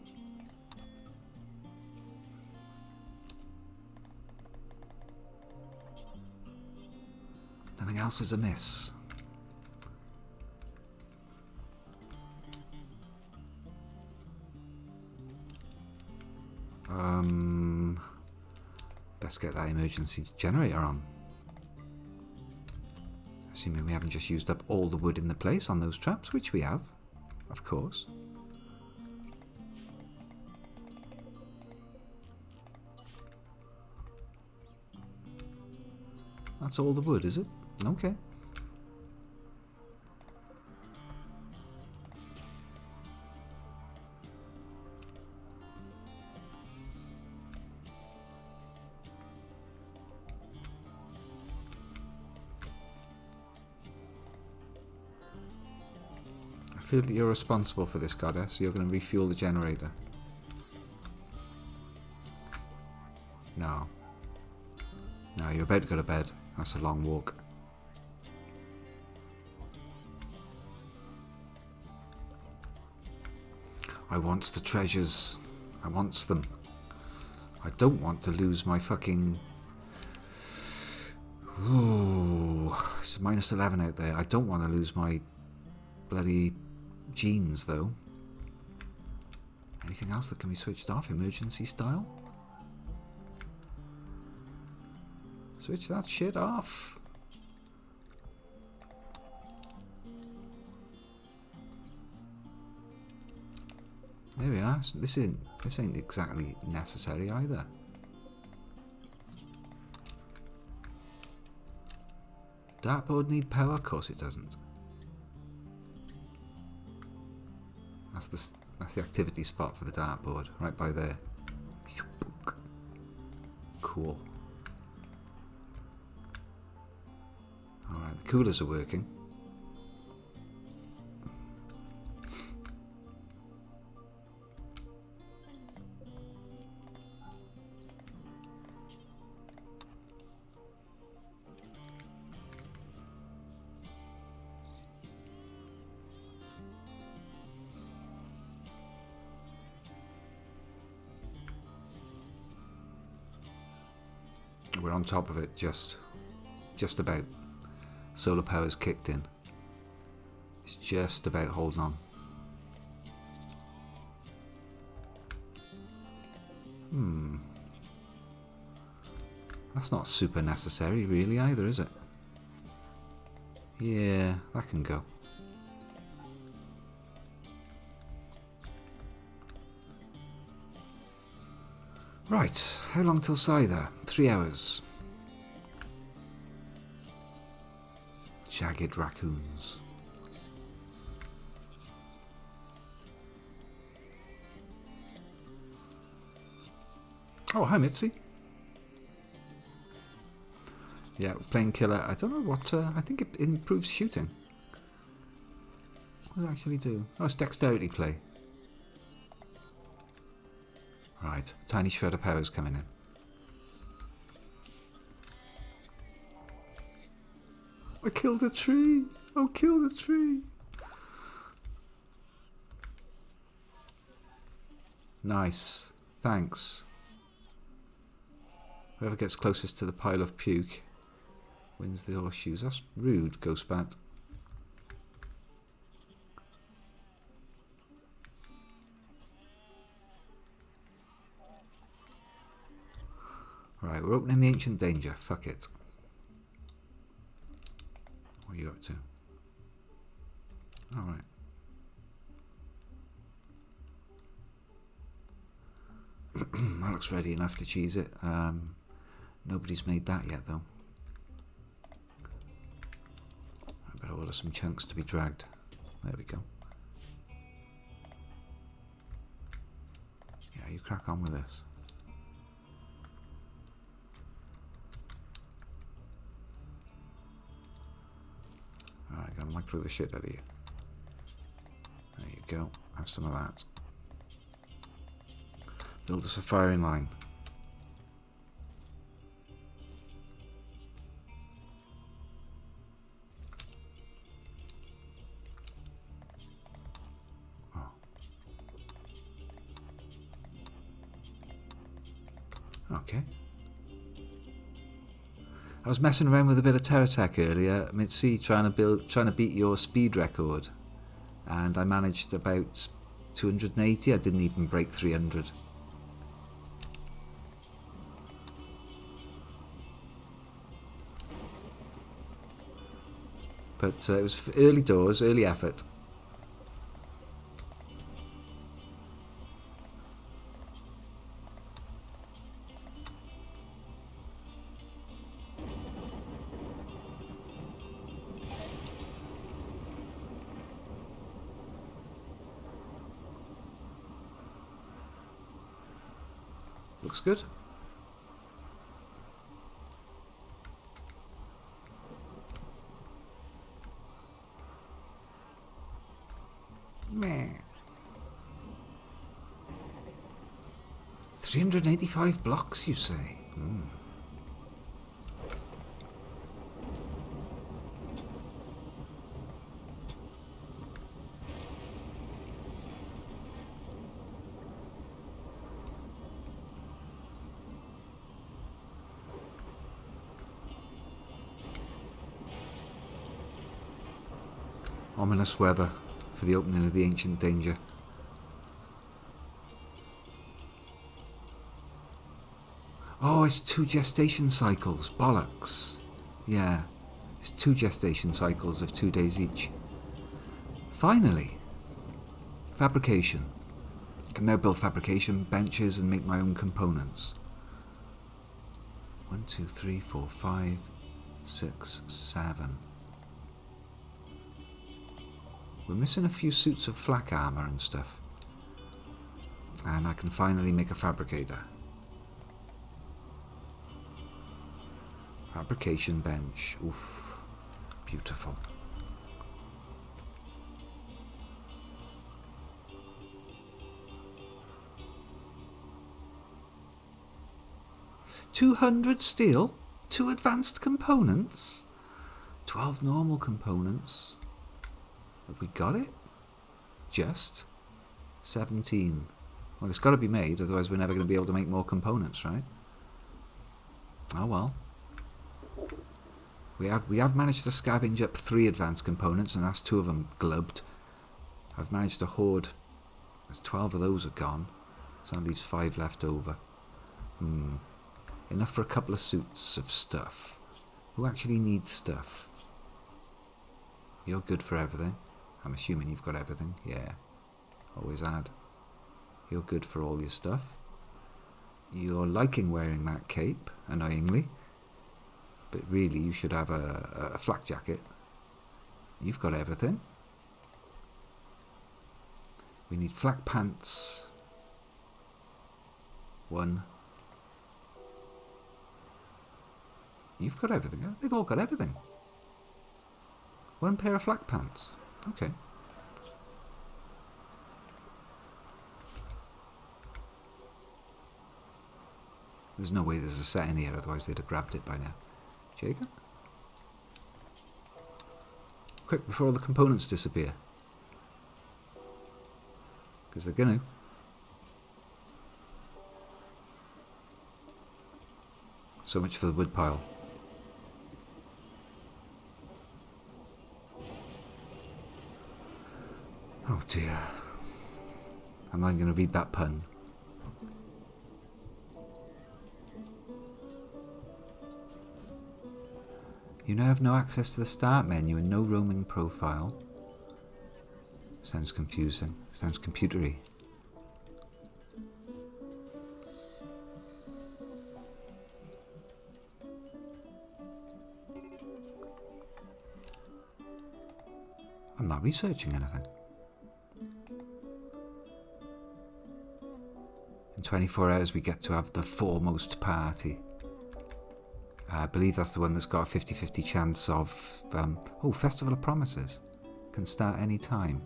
A: Nothing else is amiss. Best get that emergency generator on. Assuming we haven't just used up all the wood in the place on those traps, which we have, of course. That's all the wood, is it? Okay. I feel that you're responsible for this, Goddess. You're going to refuel the generator. No. No, you're about to go to bed. That's a long walk. I wants the treasures. I wants them. I don't want to lose my fucking... Ooh, it's -11 out there. I don't want to lose my bloody genes, though. Anything else that can be switched off? Emergency style? Switch that shit off. There we are. So this ain't exactly necessary either. Dartboard need power? Of course it doesn't. That's the activity spot for the dartboard, right by there. Cool. Alright, the coolers are working. We're on top of it, just about. Solar power's kicked in. It's just about holding on. That's not super necessary really either, is it? Yeah, that can go. Right, how long till cider? 3 hours. Jagged raccoons. Oh, hi Mitzi. Yeah, playing killer. I don't know what, I think it improves shooting. What does it actually do? Oh, it's dexterity play. Right, tiny shred of power's coming in. I killed a tree! Oh, killed a tree! Nice. Thanks. Whoever gets closest to the pile of puke wins the horseshoes. That's rude, Ghostbat. Right, we're opening the Ancient Danger. Fuck it. What are you up to? Alright. That looks ready enough to cheese it. Nobody's made that yet, though. I better order some chunks to be dragged. There we go. Yeah, you crack on with this. Alright, gotta micro the shit out of you. There you go. Have some of that. Build us a firing line. Okay. I was messing around with a bit of Terratech earlier, mid-sea, trying to beat your speed record, and I managed about 280. I didn't even break 300. But it was early doors, early effort. Looks good. Meh. 385 blocks, you say? Ominous weather for the opening of the Ancient Danger. Oh, it's 2 gestation cycles. Bollocks. Yeah, it's 2 gestation cycles of 2 days each. Finally. Fabrication. I can now build fabrication benches and make my own components. 1, 2, 3, 4, 5, 6, 7. We're missing a few suits of flak armor and stuff. And I can finally make a fabricator. Fabrication bench. Oof. Beautiful. $200 steel, 2 advanced components, 12 normal components. Have we got it? Just 17. Well, it's got to be made, otherwise we're never going to be able to make more components, right? Oh well. We have managed to scavenge up 3 advanced components, and that's 2 of them glubbed. I've managed to hoard. There's 12 of those are gone, so that leaves 5 left over. Enough for a couple of suits of stuff. Who actually needs stuff? You're good for everything. I'm assuming you've got everything. Yeah. Always add. You're good for all your stuff. You're liking wearing that cape, annoyingly. But really, you should have a flak jacket. You've got everything. We need flak pants. 1. You've got everything. They've all got everything. 1 pair of flak pants. Okay. There's no way there's a set in here, otherwise they'd have grabbed it by now. Jacob? Quick, before all the components disappear. Because they're gonna. So much for the wood pile. Oh dear. Am I going to read that pun? You now have no access to the start menu and no roaming profile. Sounds confusing. Sounds computery. I'm not researching anything. In 24 hours we get to have the foremost party. I believe that's the one that's got a 50-50 chance of... Festival of Promises. Can start any time.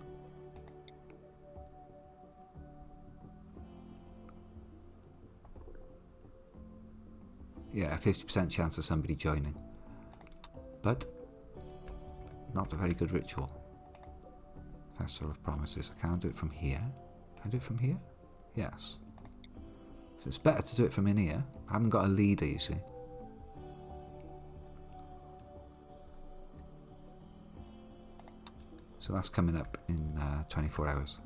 A: Yeah, a 50% chance of somebody joining. But not a very good ritual. Festival of Promises. I can't do it from here. Can I do it from here? Yes. So it's better to do it from in here. I haven't got a leader, you see. So that's coming up in 24 hours.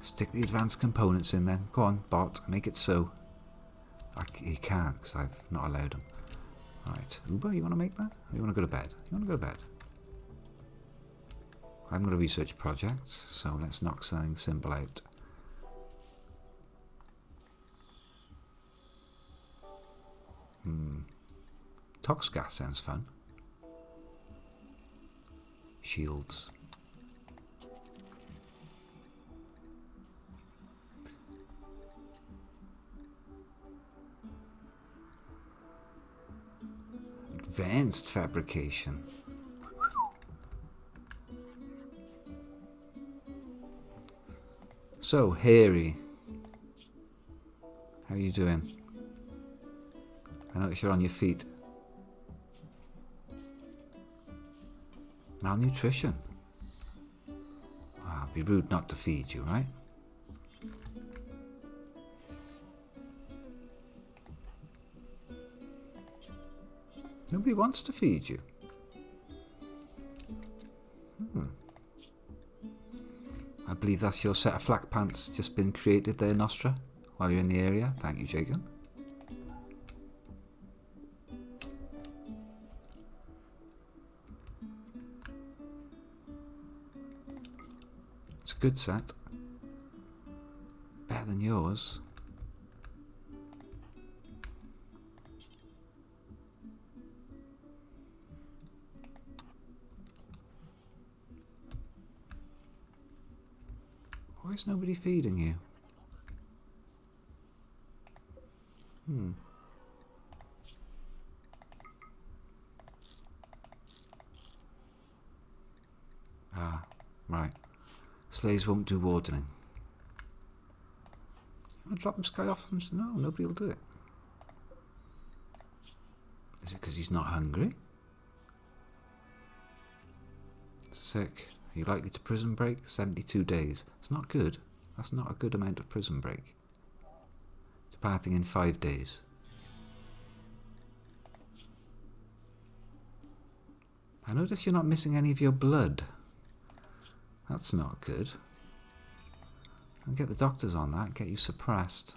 A: Stick the advanced components in then. Go on, bot, make it so. You can't, because I've not allowed them. Right, Uber, you want to make that? Or you want to go to bed? You want to go to bed? I'm going to research projects, so let's knock something simple out. Tox gas sounds fun. Shields. Advanced fabrication. So, Hairy, how are you doing? I notice you're on your feet. Malnutrition. It'd be rude not to feed you, right? Nobody wants to feed you. I believe that's your set of flak pants just been created there, Nostra, while you're in the area. Thank you, Jacob. It's a good set. Better than yours. Why is nobody feeding you? Ah, right. Slaves won't do wardening. I'll drop this guy off and no, nobody will do it. Is it because he's not hungry? Sick. Are you likely to prison break? 72 days. It's not good. That's not a good amount of prison break. Departing in 5 days. I notice you're not missing any of your blood. That's not good. I'll get the doctors on that, get you suppressed.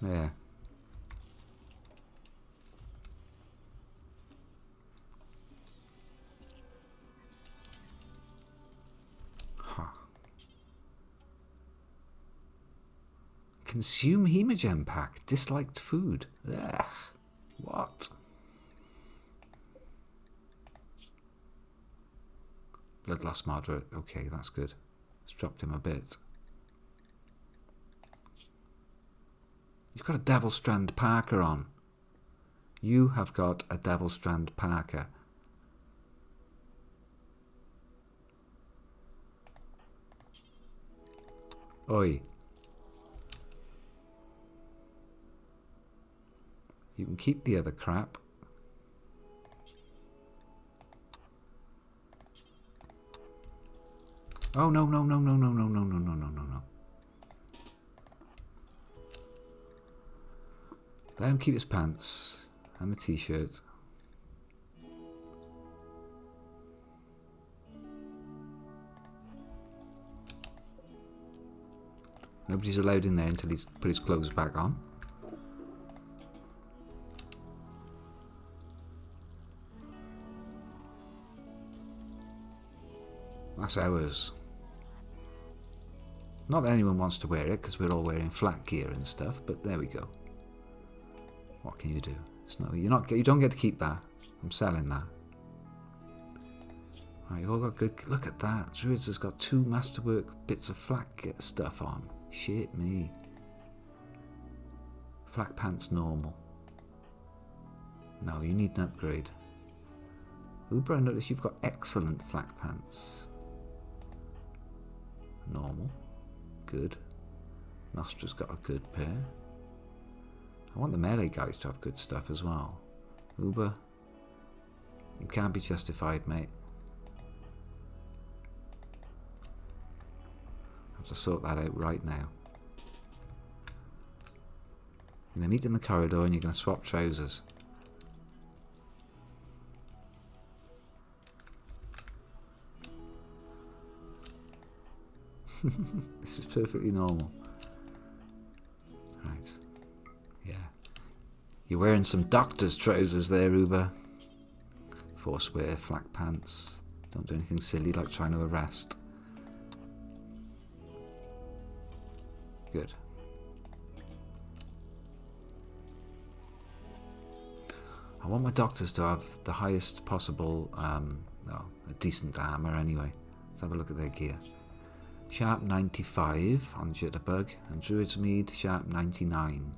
A: There. Consume hemogen pack. Disliked food. Ugh. What? Blood loss moderate. Okay, that's good. It's dropped him a bit. You've got a Devil Strand Parker on. You have got a Devil Strand Parker. Oi. You can keep the other crap. Oh, no, no, no, no, no, no, no, no, no, no, no, no. Let him keep his pants and the t-shirt. Nobody's allowed in there until he's put his clothes back on. That's ours. Not that anyone wants to wear it because we're all wearing flat gear and stuff, but there we go. What can you do? It's no, you don't get to keep that. I'm selling that. Right, you all got good. Look at that. Druids has got 2 masterwork bits of flak stuff on. Shit me. Flak pants normal. No, you need an upgrade. Uber, I notice you've got excellent flak pants. Normal. Good. Nostra's got a good pair. I want the melee guys to have good stuff as well. Uber. It can't be justified, mate. I have to sort that out right now. You're going to meet in the corridor and you're going to swap trousers. This is perfectly normal. Right. Yeah. You're wearing some doctor's trousers there, Uber. Force wear, flak pants. Don't do anything silly like trying to arrest. Good. I want my doctors to have the highest possible, a decent armour anyway. Let's have a look at their gear. Sharp 95 on Jitterbug, and Druid's Mead Sharp 99.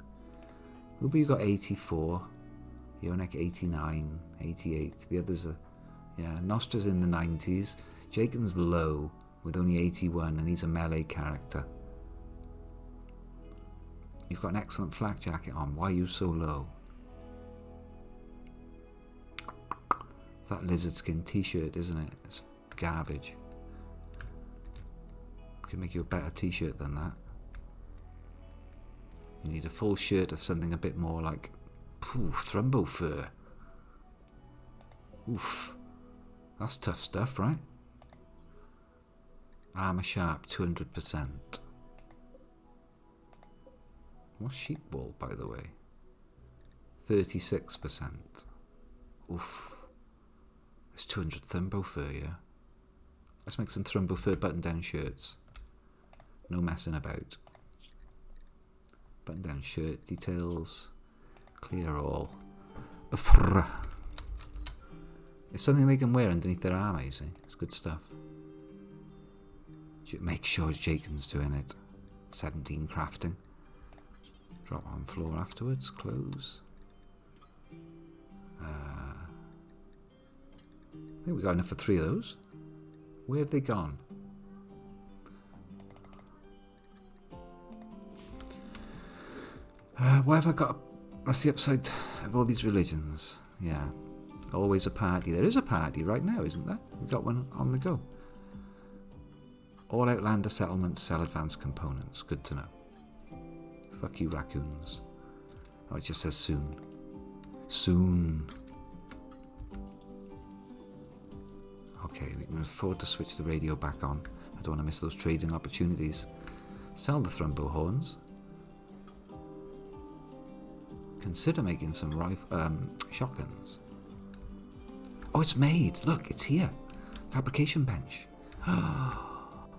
A: Uber, you got 84. Yonek 89, 88. The others are, yeah, Nostra's in the 90s. Jaken's low with only 81, and he's a melee character. You've got an excellent flak jacket on. Why are you so low? It's that lizard skin t-shirt, isn't it? It's garbage. Could make you a better t-shirt than that. You need a full shirt of something a bit more like Thrumbo fur. Oof. That's tough stuff, right? Armour sharp, 200%. What's sheep wool, by the way? 36%. Oof. There's 200 Thrumbo fur, yeah? Let's make some Thrumbo fur button-down shirts. No messing about. Button-down shirt details. Clear all. It's something they can wear underneath their armour, you see. It's good stuff. Make sure Jaken's doing it. 17 crafting. Drop on floor afterwards. Close. I think we got enough for 3 of those. Where have they gone? Why have I got... That's the upside of all these religions. Yeah. Always a party. There is a party right now, isn't there? We've got one on the go. All Outlander settlements sell advanced components. Good to know. Fuck you, raccoons. Oh, it just says soon. Soon. Okay, we can afford to switch the radio back on. I don't want to miss those trading opportunities. Sell the Thrumbo horns. Consider making some shotguns. Oh, it's made. Look, it's here. Fabrication bench.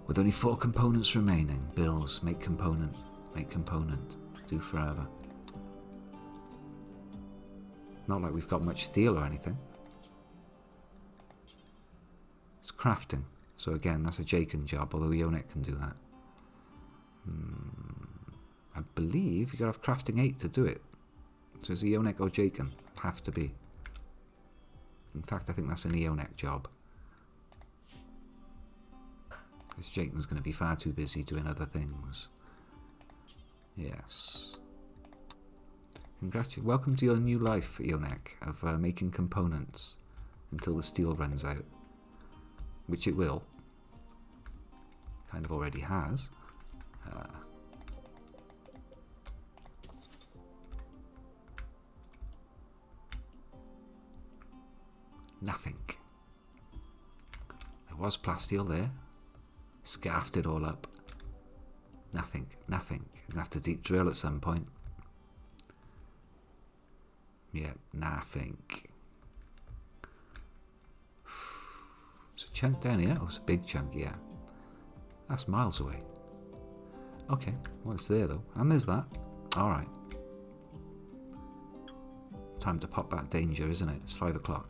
A: With only 4 components remaining. Bills. Make component. Make component. Do forever. Not like we've got much steel or anything. It's crafting. So again, that's a Jaken job, although Yonek can do that. I believe you got to have crafting 8 to do it. So is it Yonek or Jaken? Have to be. In fact, I think that's an Eonek job. Because Jaken's going to be far too busy doing other things. Yes. Congratulations. Welcome to your new life, Eonek, of making components until the steel runs out. Which it will. Kind of already has. Nothing. There was plasteel there. Scarfed it all up. Nothing. Nothing. I'm going to have to deep drill at some point. Yeah, nothing. It's a chunk down here. Oh, it's a big chunk, yeah. That's miles away. Okay, well, it's there though. And there's that. Alright. Time to pop that danger, isn't it? It's 5 o'clock.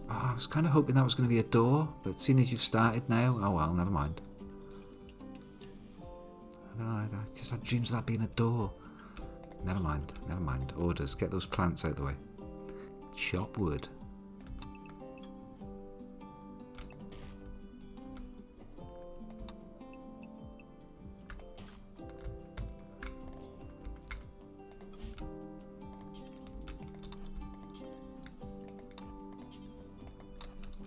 A: Oh, I was kind of hoping that was going to be a door, but seeing as you've started now, oh well, never mind. I don't know, I just had dreams of that being a door. Never mind, never mind. Orders, get those plants out of the way. Chop wood.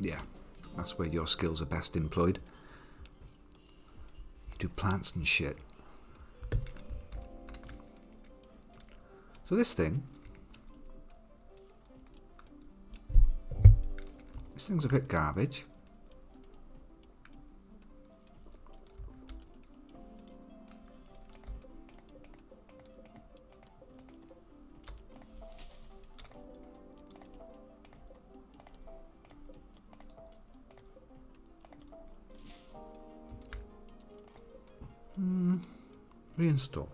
A: Yeah, that's where your skills are best employed. You do plants and shit. So this thing's a bit garbage. Reinstall.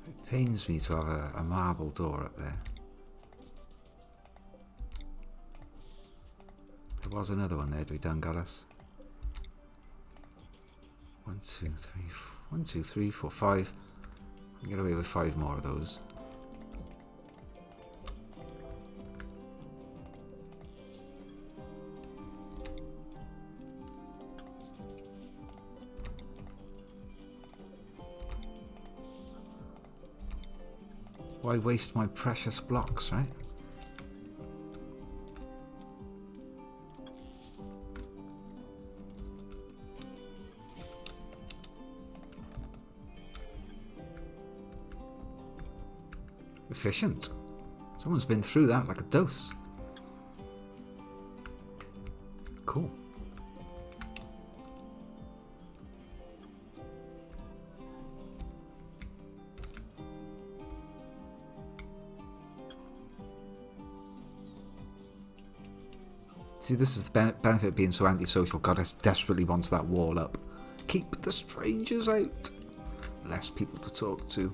A: It pains me to have a marble door up there. There was another one there. We done got us. 1, 2, 3, 1, 2, 3, 4, 5. I can get away with 5 more of those. Why waste my precious blocks, right? Efficient. Someone's been through that like a dose. Cool. See, this is the benefit of being so antisocial. Goddess desperately wants that wall up. Keep the strangers out. Less people to talk to.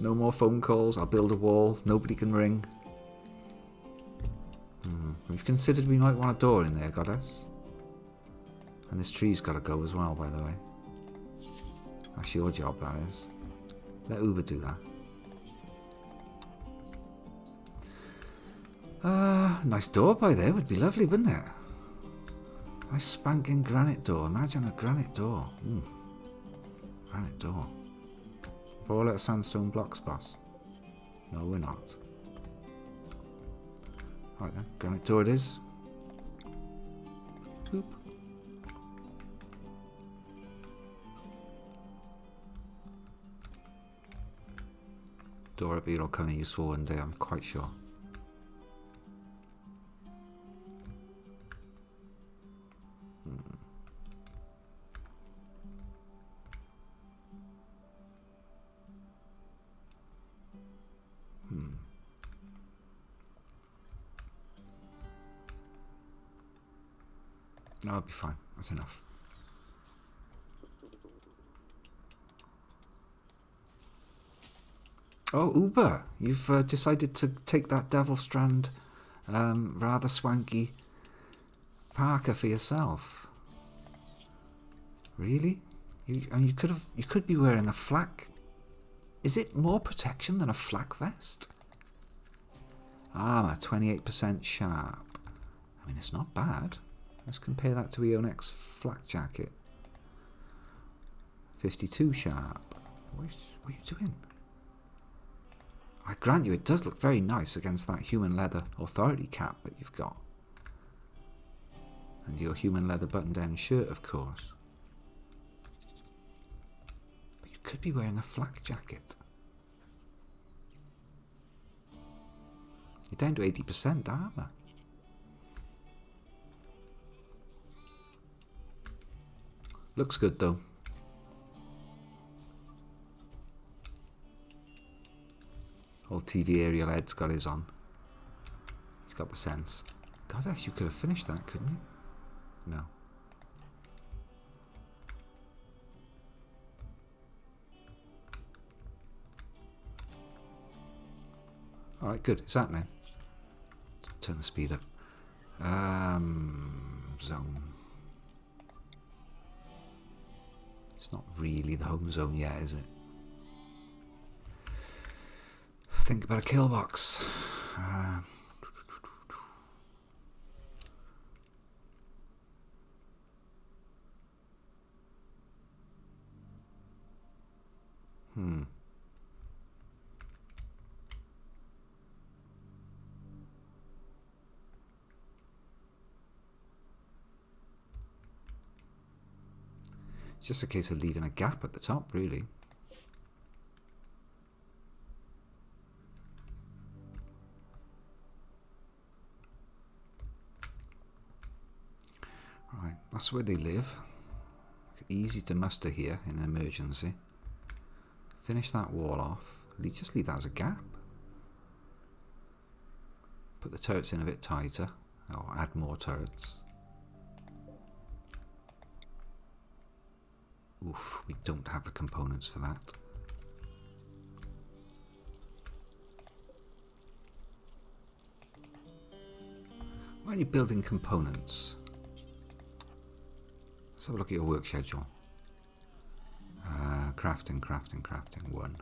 A: No more phone calls. I'll build a wall. Nobody can ring. We've considered we might want a door in there, Goddess. And this tree's got to go as well, by the way. That's your job, that is. Let Uber do that. Nice door by there would be lovely, wouldn't it? Nice spanking granite door. Imagine a granite door. Granite door. We're all out of sandstone blocks, boss. No, we're not. Right then, granite door it is. Boop. Door will be all kind of useful one day, I'm quite sure. No, I'll be fine. That's enough. Oh, Uber, you've decided to take that Devil Strand rather swanky parka for yourself. Really? You could be wearing a flak. Is it more protection than a flak vest? Armour, 28% sharp. I mean, it's not bad. Let's compare that to Eonex's flak jacket. 52 sharp. What are you doing? I grant you, it does look very nice against that human leather authority cap that you've got. And your human leather button-down shirt, of course. But you could be wearing a flak jacket. You're down to 80% armour. Looks good though. Old TV aerial head's got his on. He's got the sense. Goddess, you could have finished that, couldn't you? No. Alright, good. It's happening. Turn the speed up. Zone. It's not really the home zone yet, is it? Think about a kill box. It's just a case of leaving a gap at the top, really. Right, that's where they live. Easy to muster here in an emergency. Finish that wall off. Just leave that as a gap. Put the turrets in a bit tighter, or add more turrets. Oof, we don't have the components for that. Why are you building components? Let's have a look at your work schedule. Crafting, 1.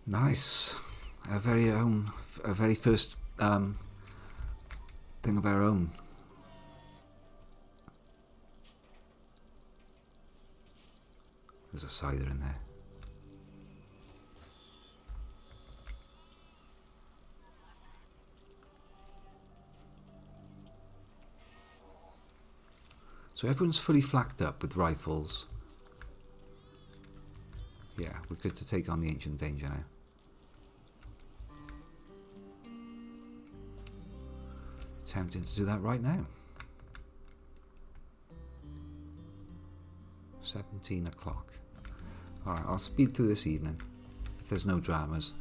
A: Nice. Our very first thing of our own. There's a scyther in there. So everyone's fully flacked up with rifles. Yeah, we're good to take on the ancient danger now. Tempting to do that right now. 17 o'clock. Alright, I'll speed through this evening, if there's no dramas.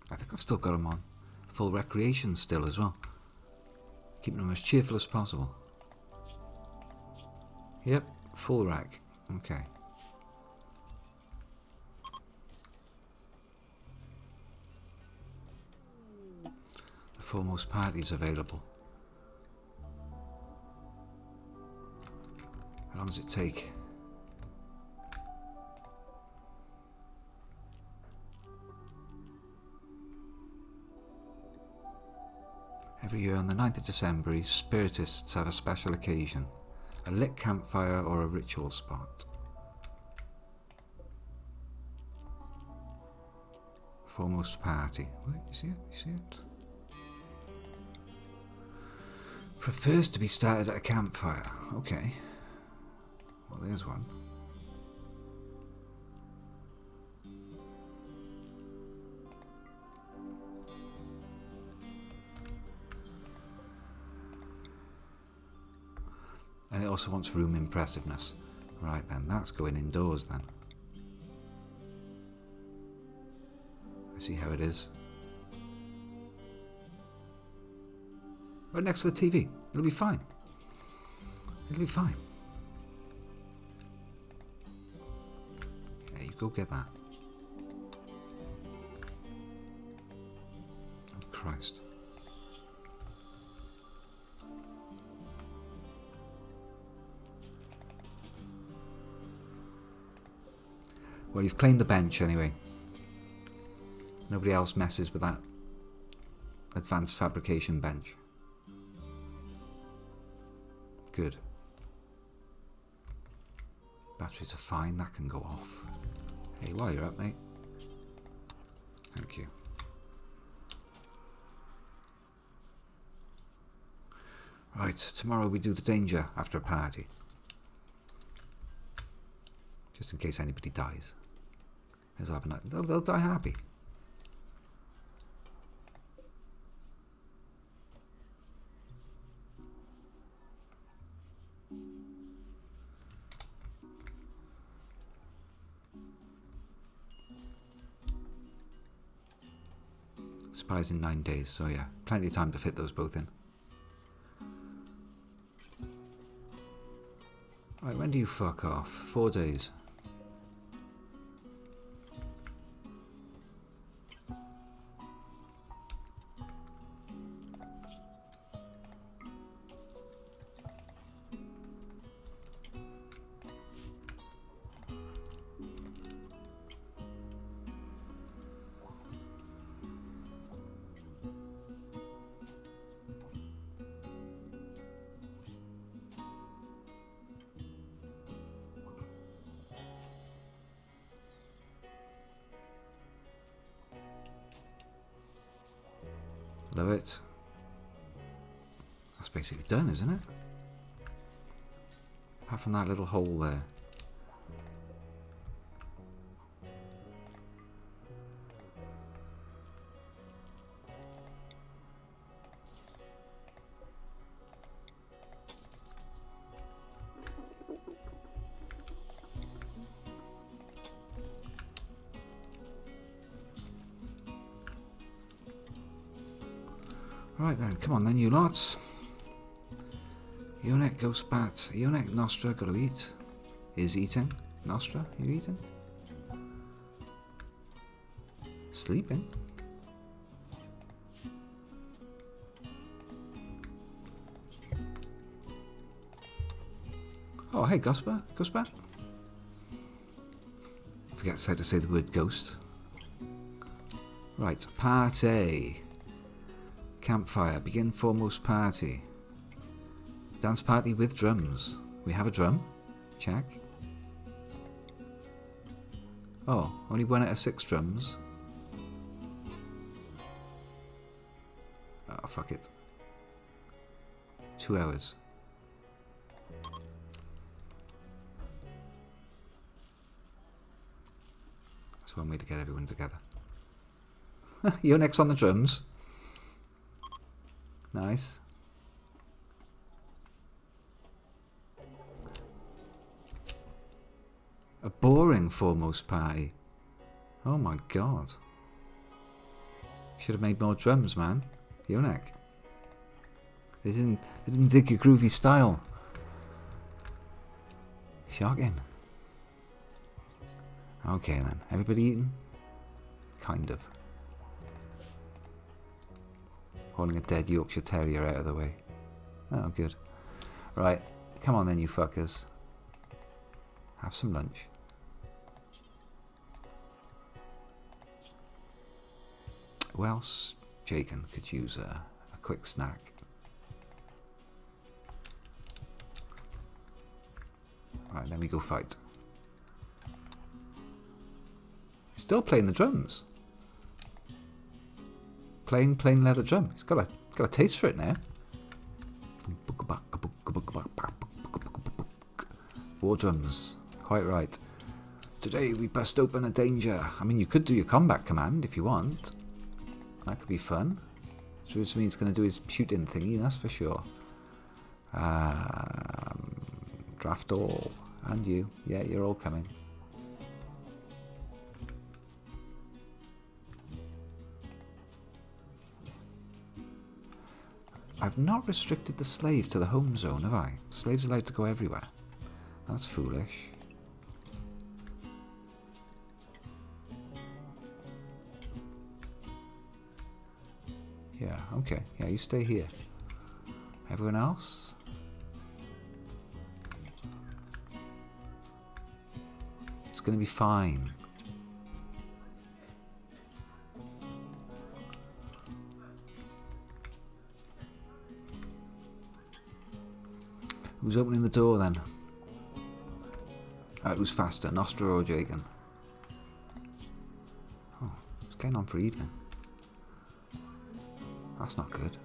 A: I think I've still got them on full recreation still as well. Keeping them as cheerful as possible. Yep, full rack. Okay. The foremost party's available. How long does it take? Every year on the 9th of December, spiritists have a special occasion. A lit campfire or a ritual spot. Foremost party. Wait, you see it? You see it? Prefers to be started at a campfire. Okay. Well, there's one. And it also wants room impressiveness. Right then, that's going indoors then. I see how it is. Right next to the TV. It'll be fine. It'll be fine. Yeah, you go get that. Oh, Christ. Well, you've claimed the bench anyway. Nobody else messes with that advanced fabrication bench. Good. Batteries are fine, that can go off. Hey, while you're up, mate. Thank you. Right, tomorrow we do the danger after a party. Just in case anybody dies. They'll die happy. Expires in 9 days, so yeah, plenty of time to fit those both in. Right, when do you fuck off? 4 days. Love it. That's basically done, isn't it? Apart from that little hole there. Right then, come on then, you lots. Yonek, Ghost Bat. Yonek, Nostra, gotta eat. Is eating. Nostra, you eating? Sleeping? Oh, hey, Ghost Bat. Ghost Bat. Forget how to say the word ghost. Right, party. Campfire. Begin foremost party. Dance party with drums. We have a drum. Check. Oh, only 1 out of 6 drums. Oh, fuck it. 2 hours. That's one way to get everyone together. You're next on the drums. Nice. A boring foremost party. Oh my god. Should have made more drums, man. Yonek. They didn't dig your groovy style. Shocking. Okay then. Everybody eating? Kind of. Holding a dead Yorkshire Terrier out of the way. Oh, good. Right. Come on then, you fuckers. Have some lunch. Who else, Jagan, could use a quick snack? Right, let me go fight. Still playing the drums. Playing plain leather drum. He's got a taste for it now. War drums. Quite right. Today we bust open a danger. I mean, you could do your combat command if you want. That could be fun. Which means he's going to do his shooting thingy, that's for sure. Draft all. And you. Yeah, you're all coming. I've not restricted the slave to the home zone, have I? Slave's allowed to go everywhere. That's foolish. Yeah, okay. Yeah, you stay here. Everyone else? It's gonna be fine. Who's opening the door then? Who's faster, Nostra or Jagan? Oh, it's getting on for evening. That's not good.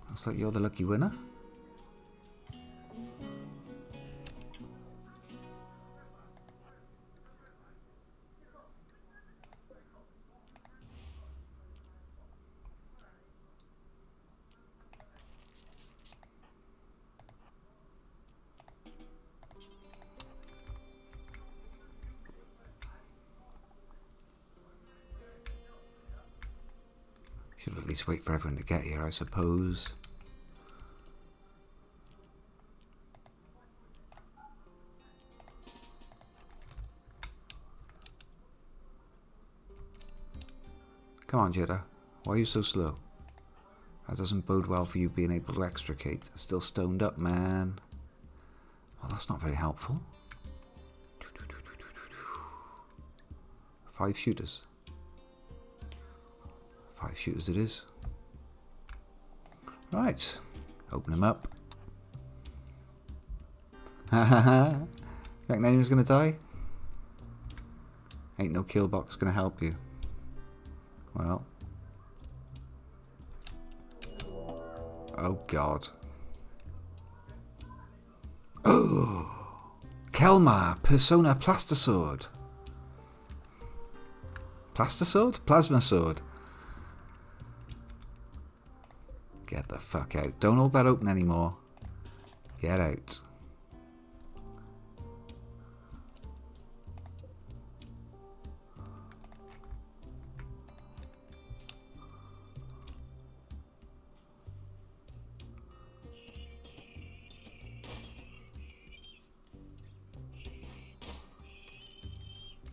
A: Looks like you're the lucky winner. Should at least wait for everyone to get here, I suppose. Come on, Jetta. Why are you so slow? That doesn't bode well for you being able to extricate. Still stoned up, man. Well, that's not very helpful. 5 shooters. 5 shooters it is. Right. Open them up. Ha ha ha. Reckon anyone's gonna die? Ain't no kill box gonna help you. Well. Oh god. Oh! Kelmar, Persona Plaster Sword. Plaster Sword? Plasma Sword. Get the fuck out. Don't hold that open anymore. Get out.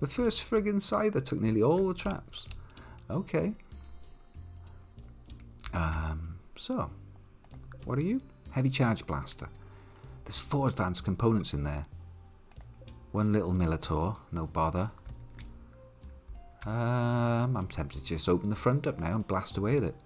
A: The first friggin' scyther took nearly all the traps. Okay. So, what are you? Heavy charge blaster. There's 4 advanced components in there. 1 little Militor, no bother. I'm tempted to just open the front up now and blast away at it.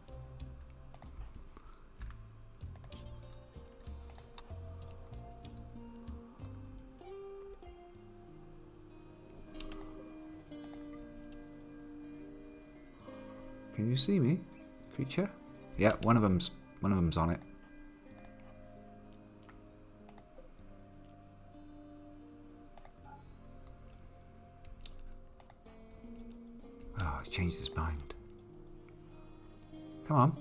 A: Can you see me, creature? Yeah, one of them's on it. Oh, he's changed his mind. Come on.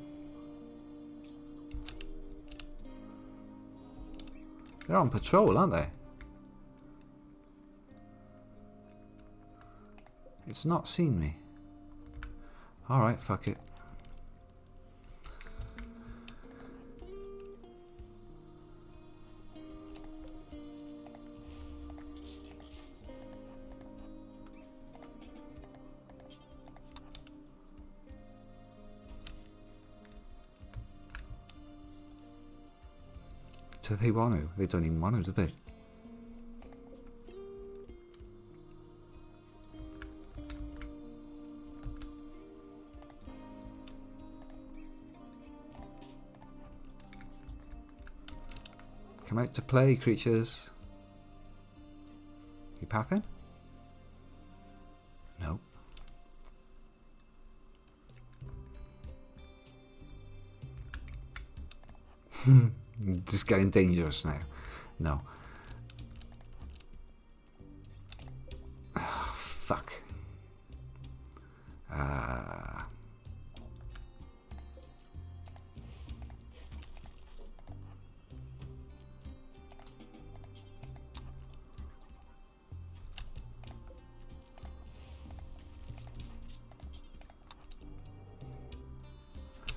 A: They're on patrol, aren't they? It's not seen me. Alright, fuck it. Do they want to? They don't even want to, do they? Come out to play, creatures. You pathing? Nope. This is getting dangerous now. No. Oh, fuck.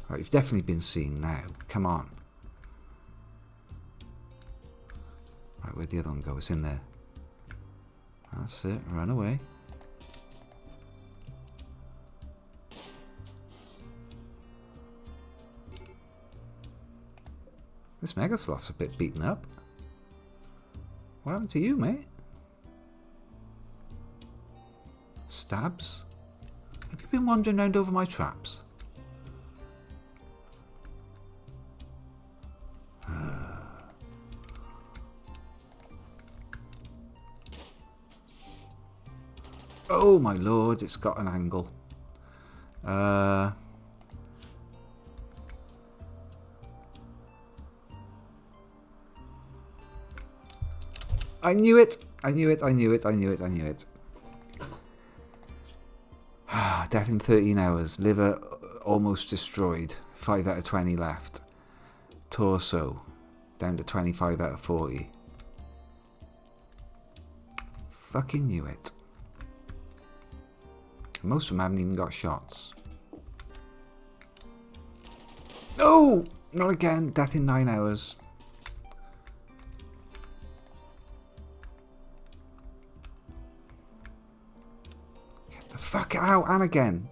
A: Right, you've definitely been seen now. Come on. Right, where'd the other one go? It's in there. That's it. Run away. This Megasloth's a bit beaten up. What happened to you, mate? Stabs? Have you been wandering round over my traps? Oh my lord, it's got an angle. I knew it! I knew it, I knew it, I knew it, I knew it. Death in 13 hours. Liver almost destroyed. 5 out of 20 left. Torso down to 25 out of 40. Fucking knew it. Most of them haven't even got shots. No! Not again. Death in 9 hours. Get the fuck out. And again.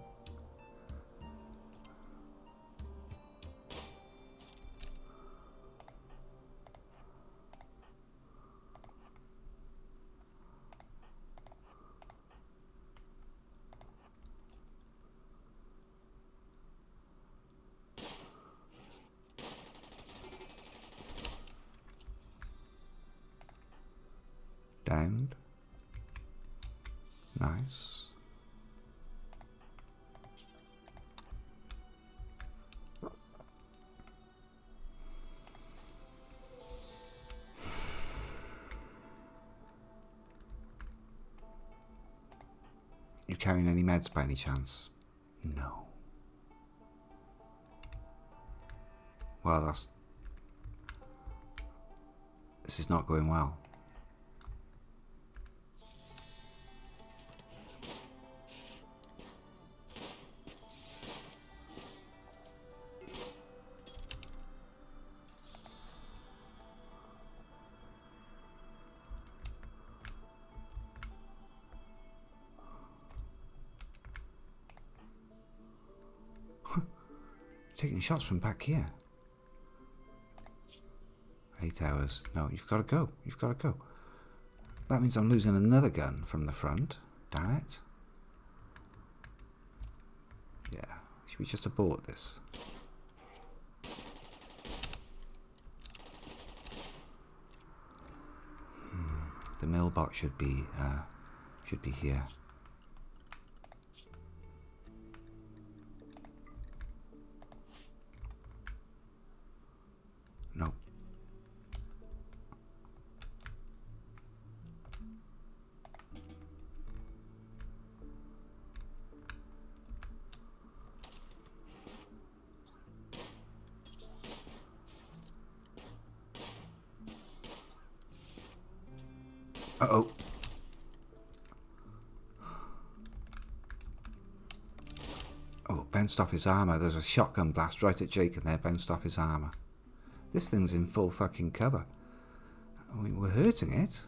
A: Downed. Nice. You carrying any meds by any chance? No. Well, this is not going well. Taking shots from back here. 8 hours. No, you've got to go. You've got to go. That means I'm losing another gun from the front. Damn it. Yeah. Should we just abort this? The mailbox should be here. Nope. Uh-oh. Oh, bounced off his armor. There's a shotgun blast right at Jake and there, bounced off his armor. This thing's in full fucking cover. I mean, we're hurting it.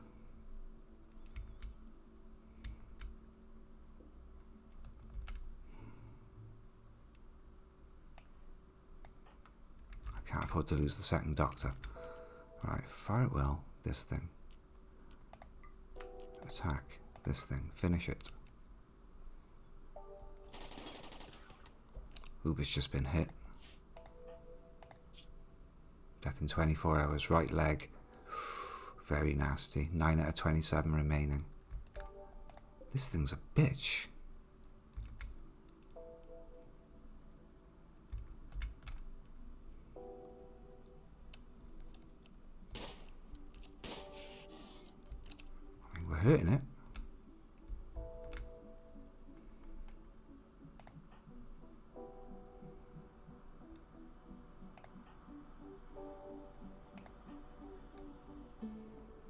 A: I can't afford to lose the second doctor. Right, fire at will. This thing. Attack. This thing. Finish it. Uber's just been hit. Death in 24 hours. Right leg. Very nasty. 9 out of 27 remaining. This thing's a bitch. I mean, we're hurting it.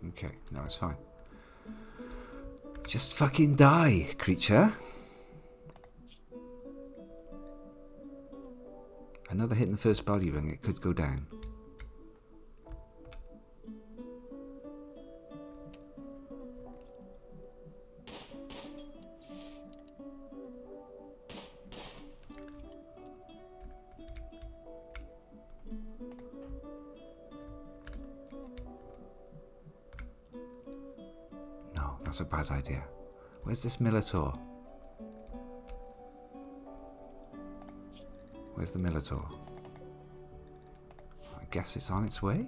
A: Okay, no, it's fine. Just fucking die, creature. Another hit in the first body ring, it could go down. That's a bad idea. Where's this Militor? Where's the Militor? I guess it's on its way?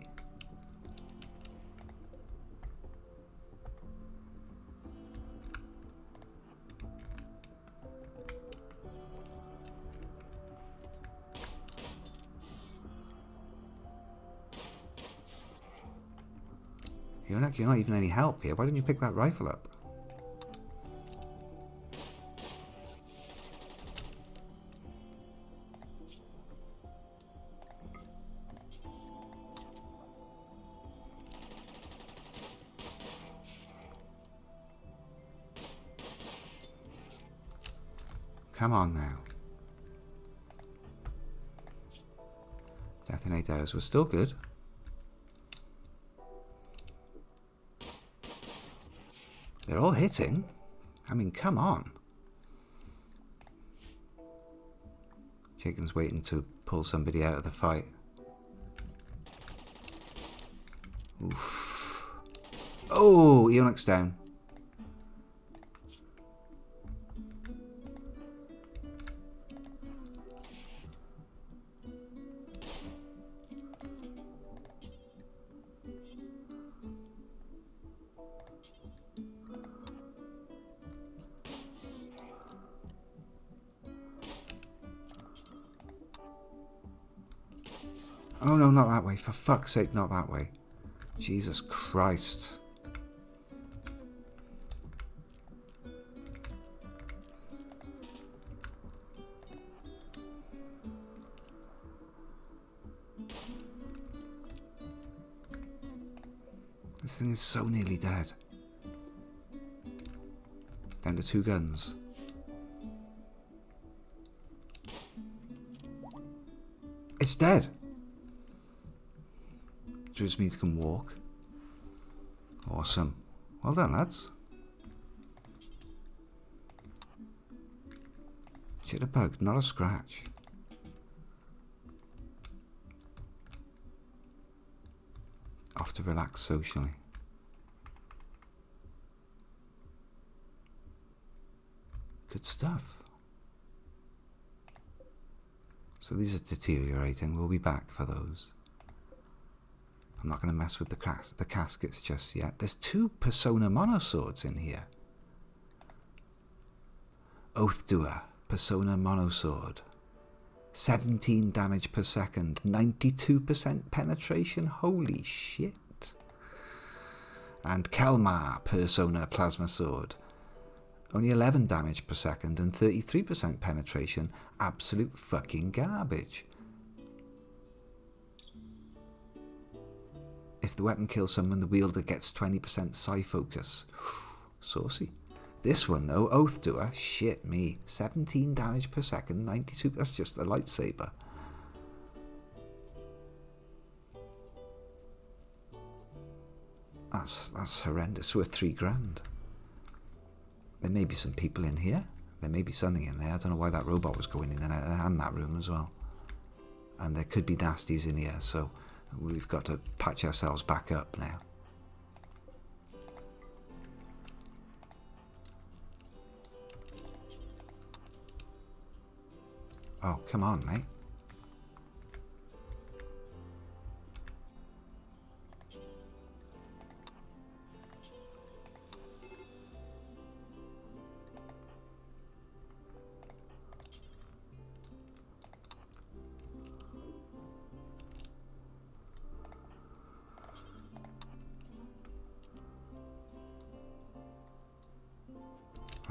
A: You're not even any help here. Why didn't you pick that rifle up? Come on now. Death in 8 hours was still good. They're all hitting. I mean, come on. Chicken's waiting to pull somebody out of the fight. Oof. Oh, Eonix down. Oh no, not that way. For fuck's sake, not that way. Jesus Christ. This thing is so nearly dead. Down to 2 guns. It's dead. Just means can walk. Awesome. Well done, lads. Jitterbug, not a scratch. Off to relax socially. Good stuff. So these are deteriorating. We'll be back for those. I'm not going to mess with the caskets just yet. There's 2 Persona Monoswords in here. Oath Doer, Persona Monosword. 17 damage per second, 92% penetration. Holy shit. And Kelmar, Persona Plasma Sword. Only 11 damage per second and 33% penetration. Absolute fucking garbage. If the weapon kills someone, the wielder gets 20% psi focus. Saucy. This one though, Oath Doer, shit me. 17 damage per second, 92, that's just a lightsaber. That's horrendous, worth 3 grand. There may be some people in here. There may be something in there. I don't know why that robot was going in and out of there, and that room as well. And there could be nasties in here, so we've got to patch ourselves back up now. Oh, come on, mate.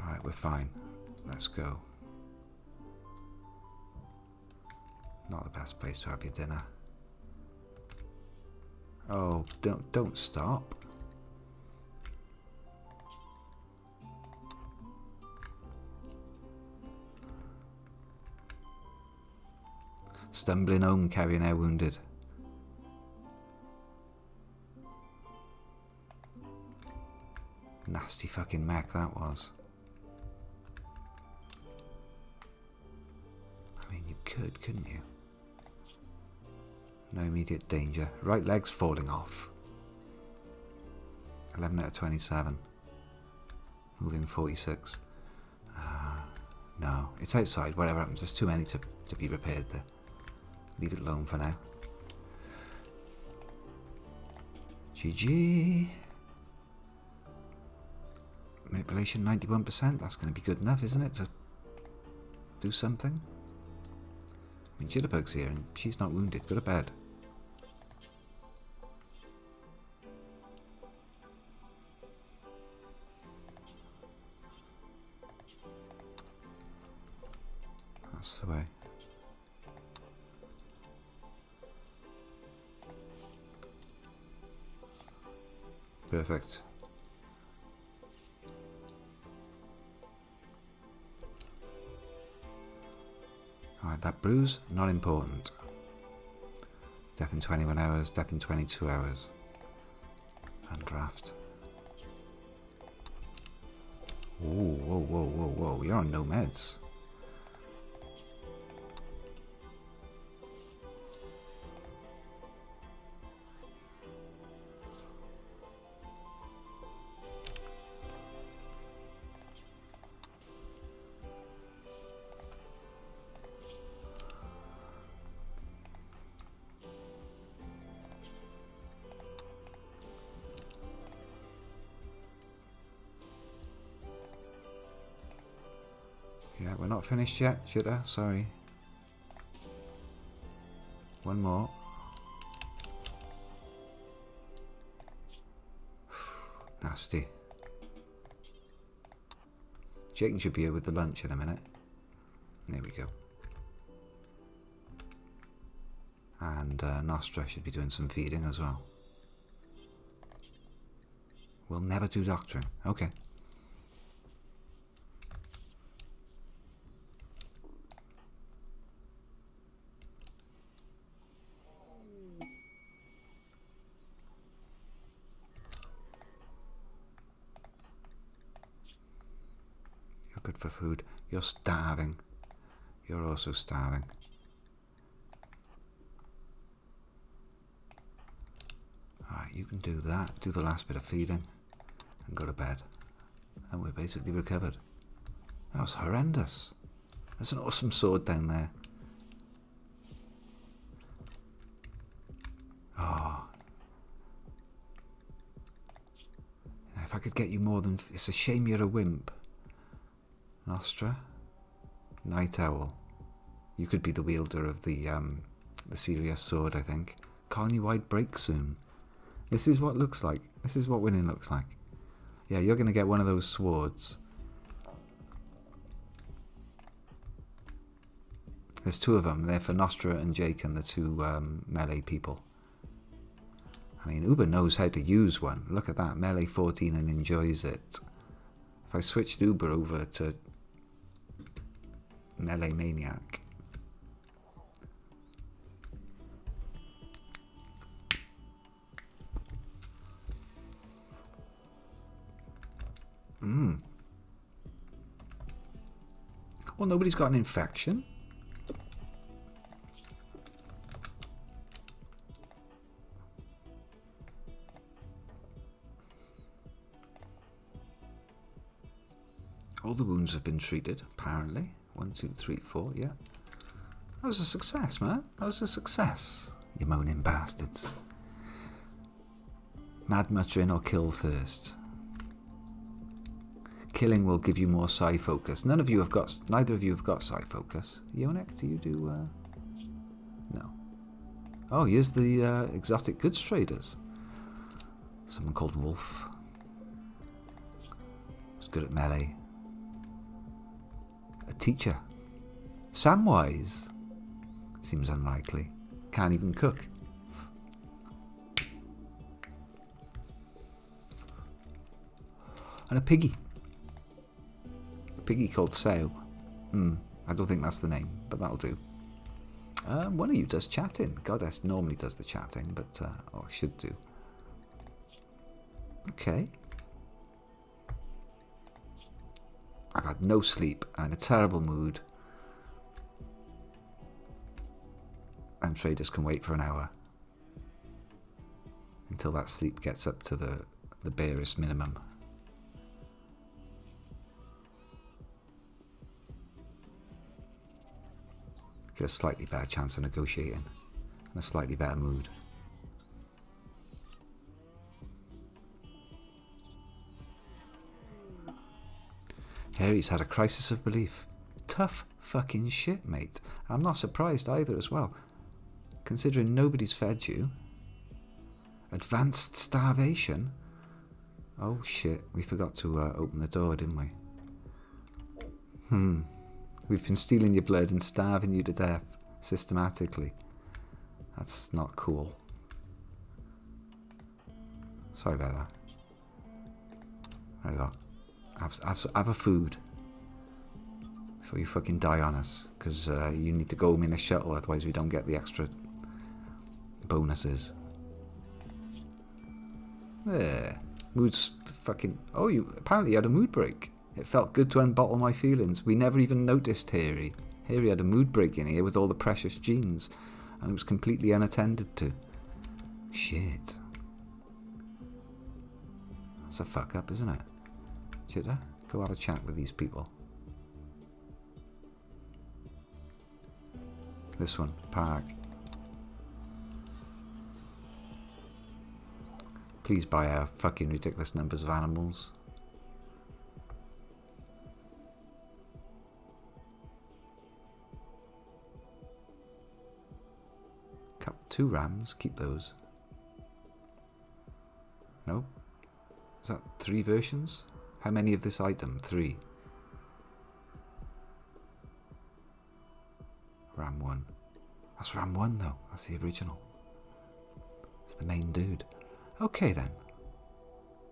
A: Alright, we're fine. Let's go. Not the best place to have your dinner. Oh, don't stop. Stumbling home, carrying our wounded. Nasty fucking mech that was. I mean, you couldn't you? No immediate danger. Right leg's falling off. 11 out of 27. Moving 46. No, it's outside. Whatever happens, there's too many to be repaired there. Leave it alone for now. GG. Manipulation 91%. That's going to be good enough, isn't it, to do something? I mean, Jitterbug's here and she's not wounded. Go to bed. That's the way. Perfect. Alright, that bruise, not important. Death in 21 hours. Death in 22 hours. And draft. Ooh, whoa, whoa, whoa, whoa. You're on no meds. Yeah, we're not finished yet, Jitter. Sorry. One more. Nasty. Jake should be here with the lunch in a minute. There we go. And Nostra should be doing some feeding as well. We'll never do doctoring. Okay. You're good for food. You're starving. You're also starving. Alright, you can do that. Do the last bit of feeding. And go to bed. And we're basically recovered. That was horrendous. There's an awesome sword down there. Oh. If I could get you more than... It's a shame you're a wimp. Nostra. Night Owl. You could be the wielder of the serious sword, I think. Colony-wide break soon. This is what it looks like. This is what winning looks like. Yeah, you're going to get one of those swords. There's two of them. They're for Nostra and Jake and the two melee people. I mean, Uber knows how to use one. Look at that. Melee 14 and enjoys it. If I switched Uber over to Melee Maniac. Well, nobody's got an infection. All the wounds have been treated, apparently. 1, 2, 3, 4, yeah. That was a success, man. That was a success. You moaning bastards. Mad muttering or kill thirst. Killing will give you more psi focus. Neither of you have got psi focus. Yonek, do you do, no. Oh, here's the exotic goods traders. Someone called Wolf. Was good at melee. A teacher. Samwise. Seems unlikely. Can't even cook. And a piggy. A piggy called Sao. I don't think that's the name, but that'll do. One of you does chatting. Goddess normally does the chatting, but or should do. Okay. I've had no sleep. I'm in a terrible mood. And traders can wait for an hour. Until that sleep gets up to the barest minimum. Get a slightly better chance of negotiating. And a slightly better mood. Harry's had a crisis of belief. Tough fucking shit, mate. I'm not surprised either as well. Considering nobody's fed you. Advanced starvation? Oh shit, we forgot to open the door, didn't we? We've been stealing your blood and starving you to death. Systematically. That's not cool. Sorry about that. There you go. Have a food before you fucking die on us, because you need to go home in a shuttle, otherwise we don't get the extra bonuses. There. Mood's fucking... Oh, you apparently had a mood break. It felt good to unbottle my feelings. We never even noticed Harry. Harry had a mood break in here with all the precious genes, and it was completely unattended to. Shit. That's a fuck up, isn't it? Should I go have a chat with these people? This one, park. Please buy our fucking ridiculous numbers of animals. Two rams, keep those. No? Is that 3 versions? How many of this item? 3. Ram 1. That's Ram 1 though. That's the original. It's the main dude. Okay then.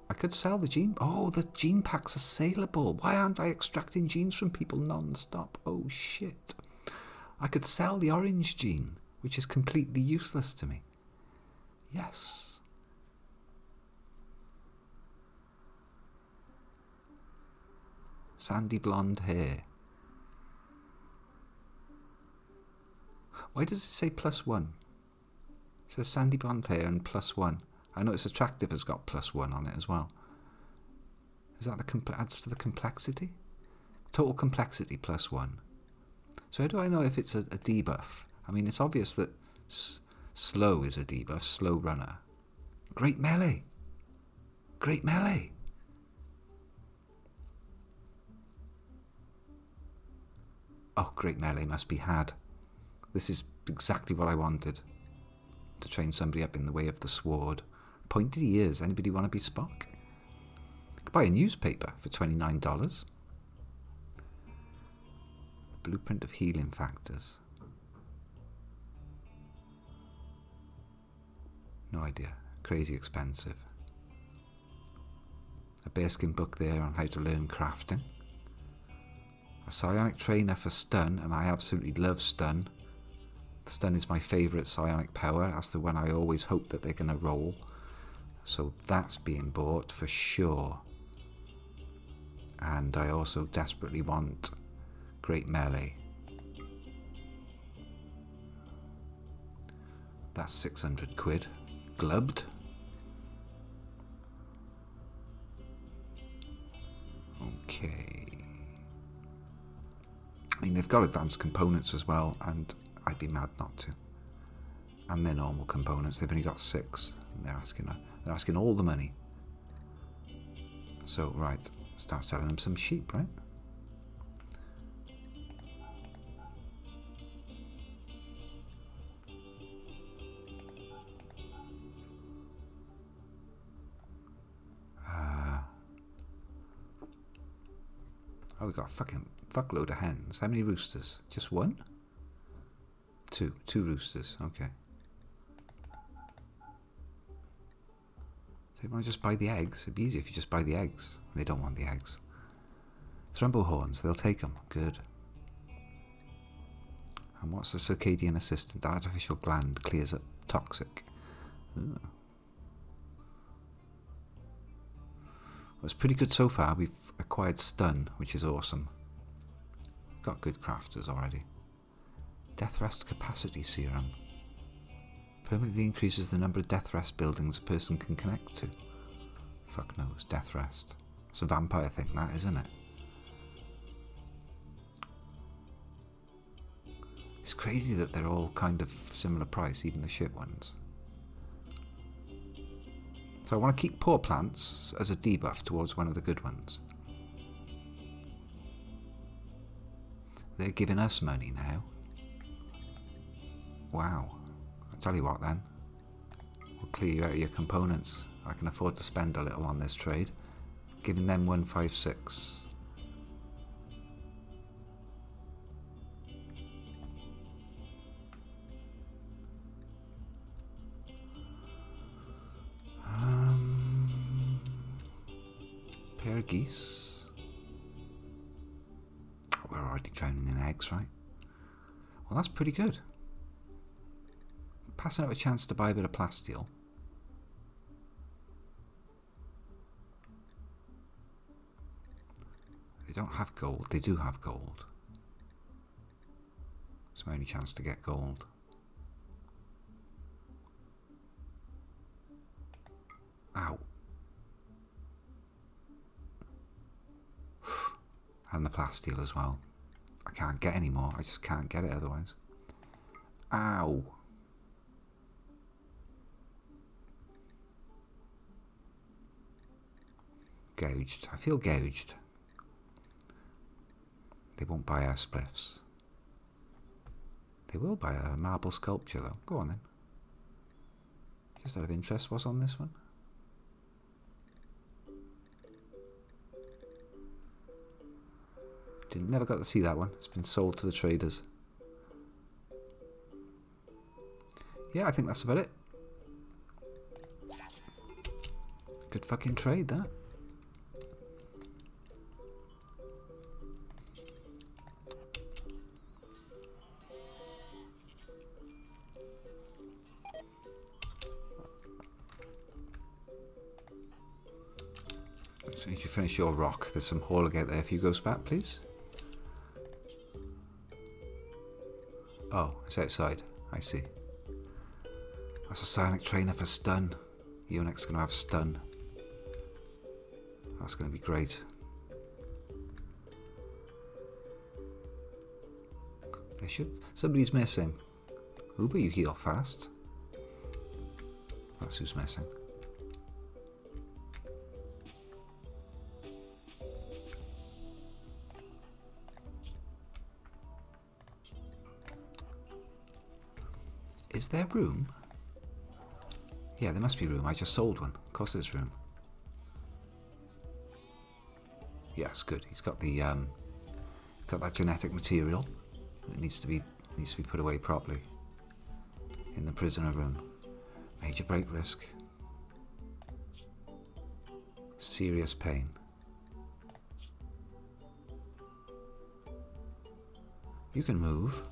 A: I could sell the gene... Oh, the gene packs are saleable. Why aren't I extracting genes from people non-stop? Oh shit. I could sell the orange gene, which is completely useless to me. Yes. Sandy blonde hair. Why does it say +1? It says sandy blonde hair and +1. I know it's attractive has got +1 on it as well. Is that adds to the complexity? Total complexity +1. So how do I know if it's a debuff? I mean, it's obvious that slow is a debuff, slow runner. Great melee. Great melee. Oh, great melee must be had. This is exactly what I wanted. To train somebody up in the way of the sword. Pointed ears. Anybody want to be Spock? Could buy a newspaper for $29. Blueprint of healing factors. No idea. Crazy expensive. A bearskin book there on how to learn crafting. A psionic trainer for stun, and I absolutely love stun. Stun is my favourite psionic power. That's the one I always hope that they're going to roll. So that's being bought for sure. And I also desperately want great melee. That's 600 quid. Glubbed. Okay. I mean, they've got advanced components as well, and I'd be mad not to. And their normal components, they've only got 6. And they're asking all the money. So, right, start selling them some sheep, right? Oh, we got a fucking fuckload of hens. How many roosters? Just 1? 2. 2 roosters. Okay. So you want to just buy the eggs? It'd be easier if you just buy the eggs. They don't want the eggs. Thrumbo horns. They'll take them. Good. And what's the circadian assistant? Artificial gland clears up toxic. Ooh. Well, it's pretty good so far. We've acquired stun, which is awesome. Got good crafters already. Death rest capacity serum. Permanently increases the number of death rest buildings a person can connect to. Fuck knows. Death rest. It's a vampire thing, that, isn't it? It's crazy that they're all kind of similar price, even the shit ones. So I want to keep poor plants as a debuff towards one of the good ones. They're giving us money now. Wow. I'll tell you what then. We'll clear you out of your components. I can afford to spend a little on this trade. Giving them 156. Pair of geese. We're already drowning in eggs, right? Well, that's pretty good. Passing up a chance to buy a bit of plasteel. They don't have gold. They do have gold. It's my only chance to get gold. Ow. And the plasteel as well. I can't get any more. I just can't get it otherwise. Ow. Gouged. I feel gouged. They won't buy our spliffs. They will buy a marble sculpture though. Go on then. Just out of interest, what's on this one? Never got to see that one. It's been sold to the traders. Yeah, I think that's about it. Good fucking trade, that. So you finish your rock. There's some haul out there if you go back, please. Oh, it's outside. I see. That's a psionic trainer for stun. Unix going to have stun. That's going to be great. They should. Somebody's missing. Uber, you heal fast. That's who's missing. Is there room? Yeah, there must be room. I just sold one. Of course there's room. Yes, good. He's got the got that genetic material that needs to be put away properly in the prisoner room. Major break risk. Serious pain. You can move.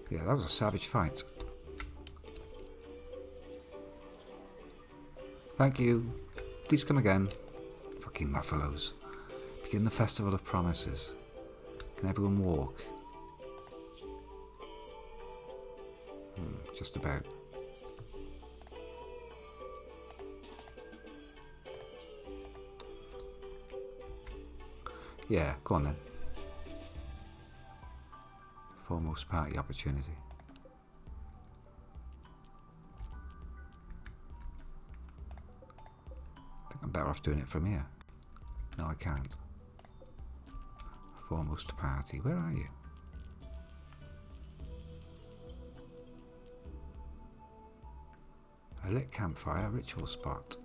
A: Yeah, that was a savage fight. Thank you. Please come again. Fucking muffalos. Begin the festival of promises. Can everyone walk? Just about. Yeah, go on then. Foremost party opportunity. I think I'm better off doing it from here. No, I can't. Foremost party. Where are you? A lit campfire, ritual spot.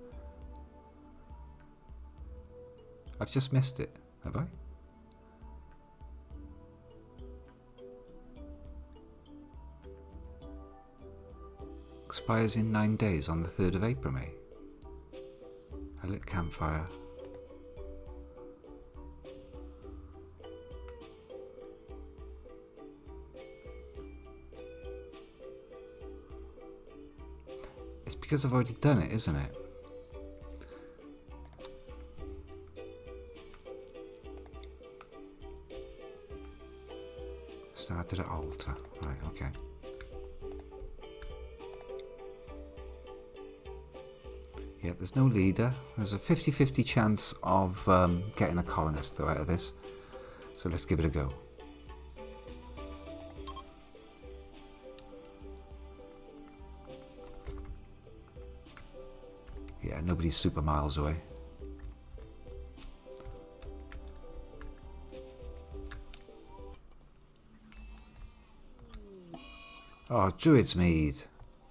A: I've just missed it, have I? Expires in 9 days on the 3rd of April, May. A lit campfire. It's because I've already done it, isn't it? Started at altar. Right, okay. Yeah, there's no leader. There's a 50-50 chance of getting a colonist though out of this. So let's give it a go. Yeah, nobody's super miles away. Oh, Druid's Mead.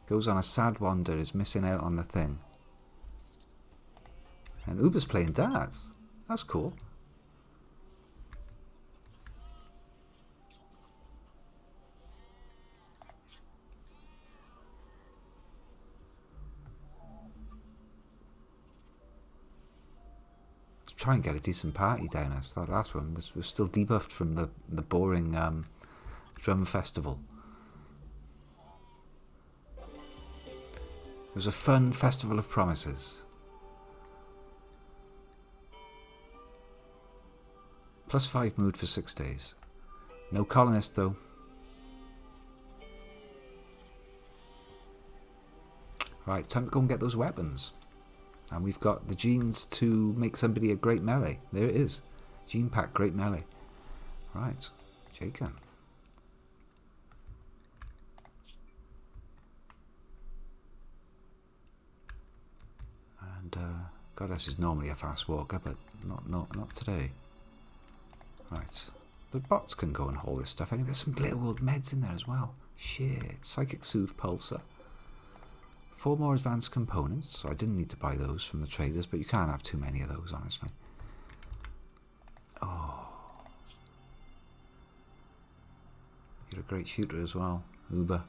A: Goes on a sad wander, is missing out on the thing. And Uber's playing darts. That's cool. try and get a decent party down us. That last one was still debuffed from the boring drum festival. It was a fun festival of promises. +5 mood for 6 days. No colonist though. Right, time to go and get those weapons. And we've got the genes to make somebody a great melee. There it is. Gene pack, great melee. Right, Jacob. And Goddess is normally a fast walker, but not today. Right, the bots can go and haul this stuff. Anyway, there's some Glitter World meds in there as well. Shit, Psychic Soothe Pulsar. 4 more advanced components, so I didn't need to buy those from the traders, but you can't have too many of those, honestly. Oh. You're a great shooter as well, Uber.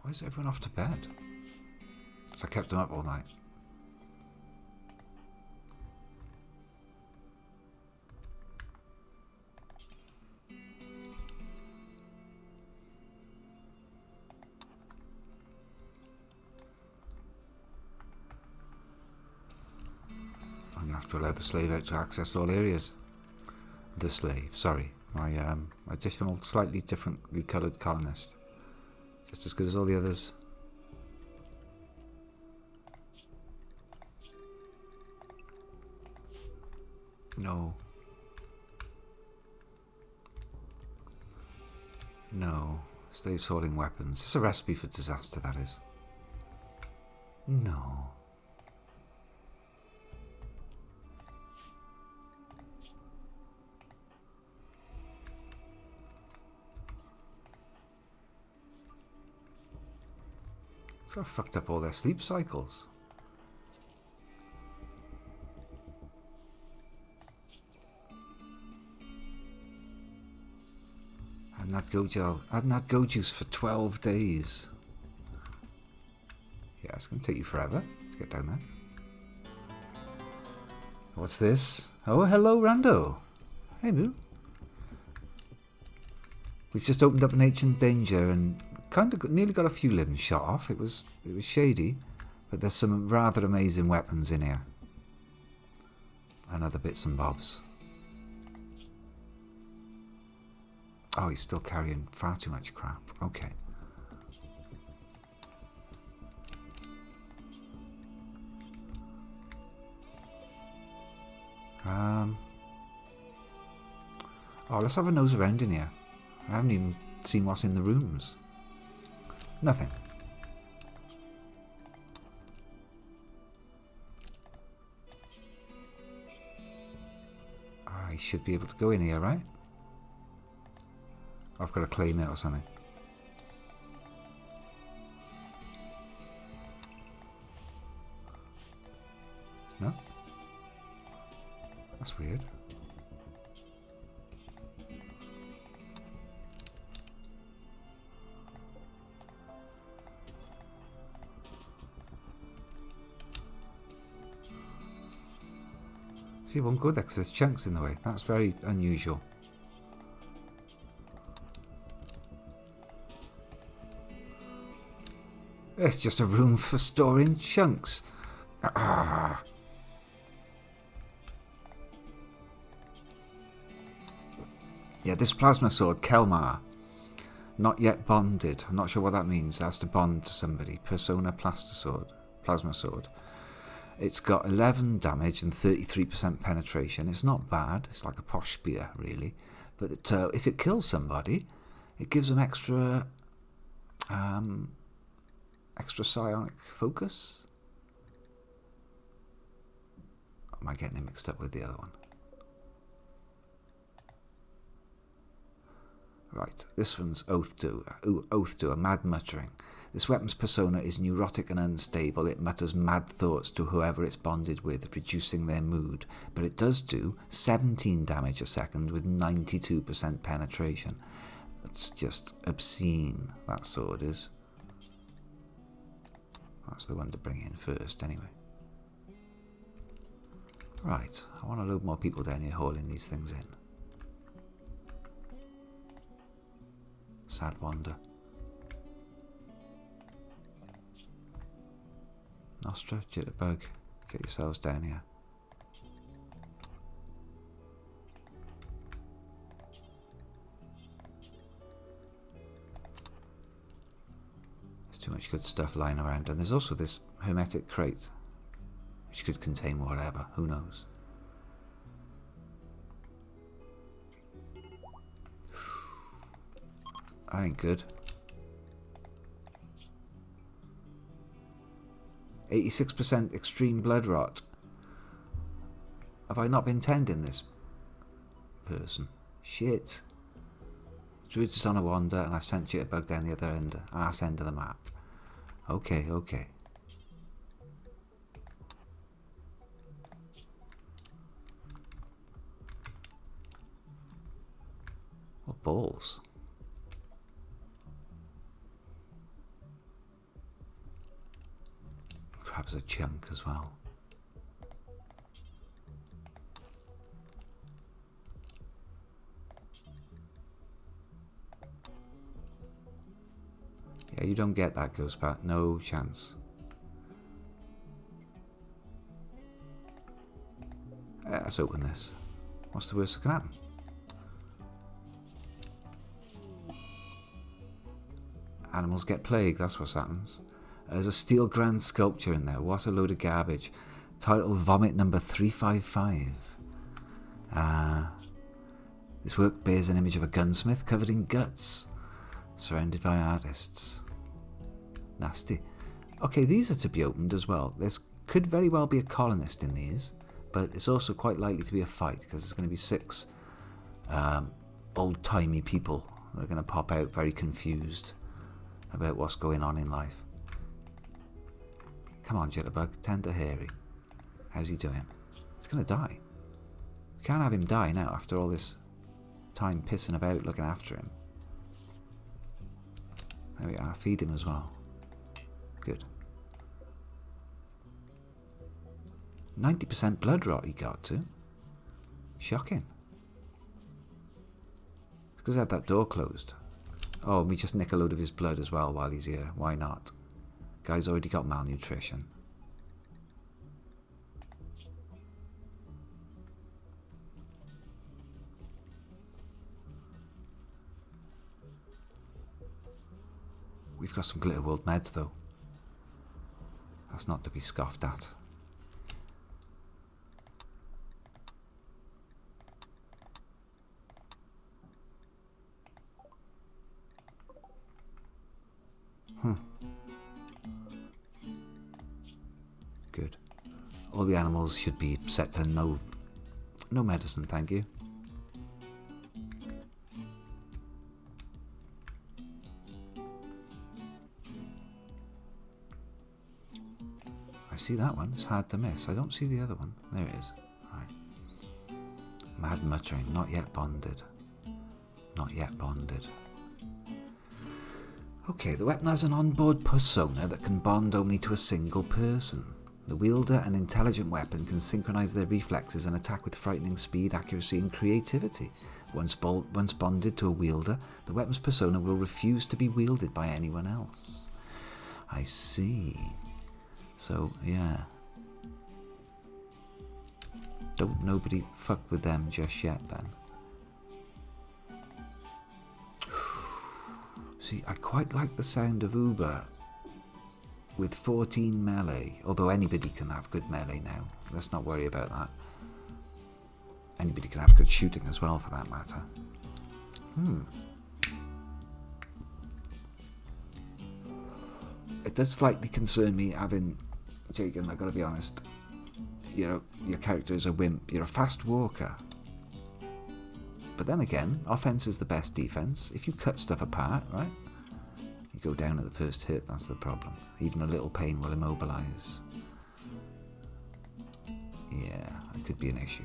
A: Why is everyone off to bed? So I kept them up all night. I'm going to have to allow the slave out to access all areas. The slave, sorry. My additional, slightly differently coloured colonist. Just as good as all the others. No. No. Slaves holding weapons. It's a recipe for disaster, that is. No. So I fucked up all their sleep cycles. I've not go juice for 12 days. Yeah, it's going to take you forever to get down there. What's this? Oh, hello, Rando. Hey, boo. We've just opened up an ancient danger and kind of nearly got a few limbs shot off. It was shady, but there's some rather amazing weapons in here and other bits and bobs. Oh, he's still carrying far too much crap. Okay. Oh, let's have a nose around in here. I haven't even seen what's in the rooms. Nothing. I should be able to go in here, right? I've got to claim it or something. No? That's weird. See, it won't go there because there's chunks in the way. That's very unusual. It's just a room for storing chunks. Ah. Yeah, this plasma sword, Kelmar, not yet bonded. I'm not sure what that means. It has to bond to somebody. Persona plasma sword. It's got 11 damage and 33% penetration. It's not bad. It's like a posh spear, really. But if it kills somebody, it gives them extra psionic focus. Or am I getting it mixed up with the other one? Right, this one's Oath to a Mad Muttering. This weapon's persona is neurotic and unstable. It mutters mad thoughts to whoever it's bonded with, reducing their mood. But it does do 17 damage a second with 92% penetration. It's just obscene, that sword is. That's the one to bring in first, anyway. Right, I want to load more people down here hauling these things in. Sad wander. Nostra, Jitterbug, get yourselves down here. There's too much good stuff lying around, and there's also this hermetic crate, which could contain whatever, who knows. That ain't good. 86% extreme blood rot. Have I not been tending this person? Shit. Druid's just on a wander and I've sent Jitterbug down the other end, arse end of the map. Okay, okay. What balls? Grabs a chunk as well. Yeah, you don't get that, Ghost Bat. No chance. Let's open this. What's the worst that can happen? Animals get plague, that's what happens. There's a steel grand sculpture in there. What a load of garbage. Title Vomit number 355. This work bears an image of a gunsmith covered in guts, surrounded by artists. Nasty. Okay, these are to be opened as well. There could very well be a colonist in these, but it's also quite likely to be a fight, because there's going to be 6 old-timey people that are going to pop out very confused about what's going on in life. Come on, Jitterbug, tend to Hairy. How's he doing? He's going to die. We can't have him die now after all this time pissing about looking after him. There we are, feed him as well. Good. 90% blood rot he got to. Shocking. It's because I had that door closed. Oh, and we just nick a load of his blood as well while he's here. Why not? Guy's already got malnutrition. We've got some Glitter World meds though. That's not to be scoffed at. Good. All the animals should be set to no medicine, thank you. I see that one, it's hard to miss. I don't see the other one. There it is. Right. Mad muttering, not yet bonded. Not yet bonded. Okay, the weapon has an onboard persona that can bond only to a single person. The wielder, an intelligent weapon, can synchronize their reflexes and attack with frightening speed, accuracy, and creativity. Once bonded to a wielder, the weapon's persona will refuse to be wielded by anyone else. I see. So, yeah. Don't nobody fuck with them just yet, then. See, I quite like the sound of Uber with 14 melee, although anybody can have good melee now. Let's not worry about that. Anybody can have good shooting as well, for that matter. It does slightly concern me having Jagan, I've got to be honest. You know, your character is a wimp. You're a fast walker. But then again, offense is the best defense. If you cut stuff apart, right? You You go down at the first hit, that's the problem. Even a little pain will immobilize. Yeah, that could be an issue.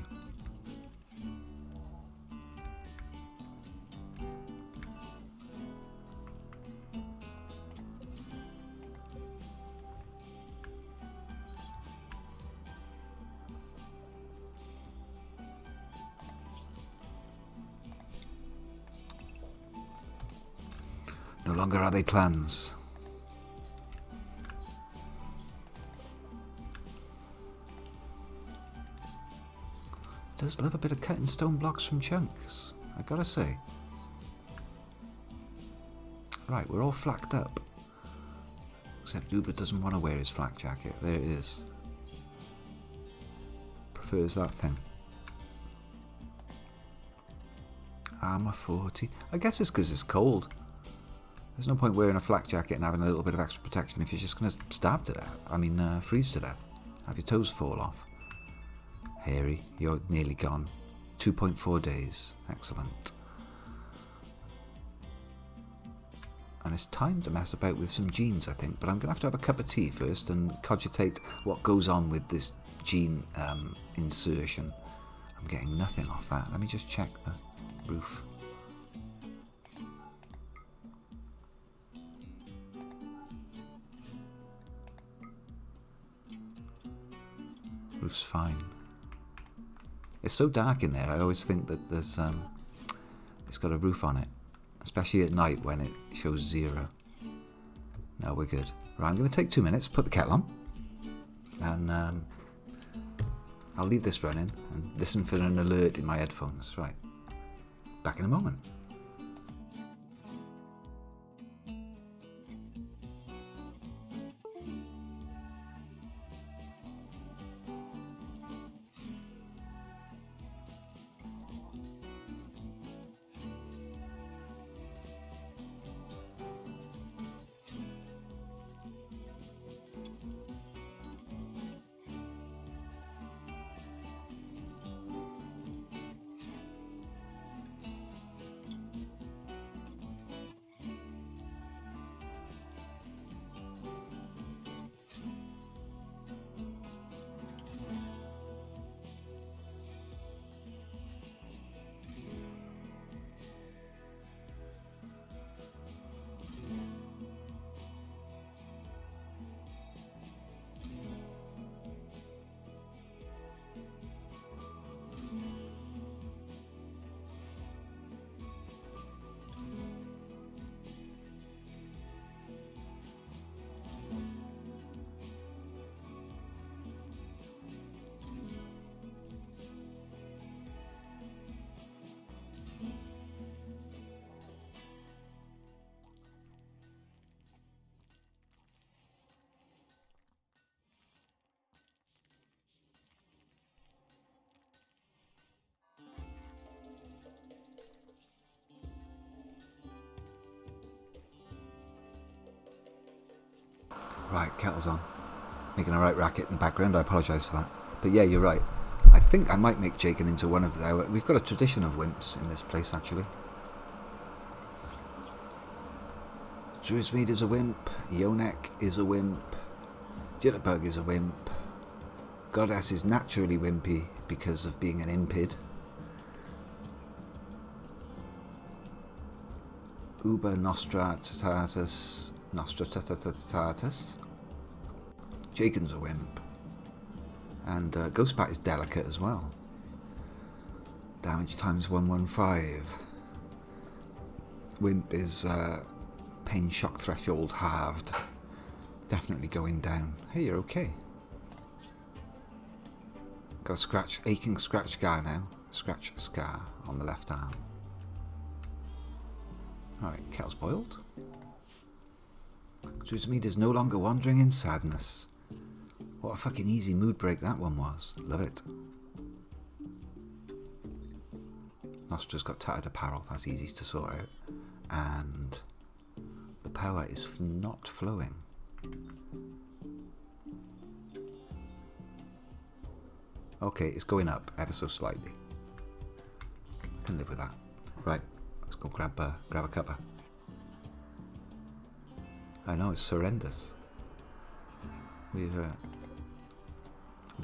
A: No longer are they plans. Does love a bit of cutting stone blocks from chunks, I gotta say. Right, we're all flacked up. Except Uber doesn't want to wear his flak jacket. There it is. Prefers that thing. Armor 40. I guess it's because it's cold. There's no point wearing a flak jacket and having a little bit of extra protection if you're just going to starve to death. I mean, freeze to death. Have your toes fall off. Hairy, you're nearly gone. 2.4 days. Excellent. And it's time to mess about with some genes, I think. But I'm going to have a cup of tea first and cogitate what goes on with this gene insertion. I'm getting nothing off that. Let me just check the roof. Roof's fine. It's so dark in there, I always think that there's it's got a roof on it. Especially at night when it shows 0. No, we're good. Right, I'm going to take 2 minutes, put the kettle on. And I'll leave this running and listen for an alert in my headphones. Right, back in a moment. Right, kettle's on. Making a right racket in the background, I apologise for that. But yeah, you're right. I think I might make Jacob into one of our... We've got a tradition of wimps in this place, actually. Druidsmead is a wimp. Yonek is a wimp. Jitterbug is a wimp. Goddess is naturally wimpy because of being an impid. Uber Nostratatus... Nostratatus. Jacob's a wimp. And Ghostbat is delicate as well. Damage times 115. Wimp is pain shock threshold halved. Definitely going down. Hey, you're okay. Got a scratch, aching scratch scar now. Scratch scar on the left arm. Alright, kettle's boiled. Druidsmead is no longer wandering in sadness. What a fucking easy mood break that one was. Love it. Nostra's got tattered apparel. That's easy to sort out. And the power is not flowing. Okay, it's going up ever so slightly. I can live with that. Right, let's go grab a cuppa. I know, it's horrendous. We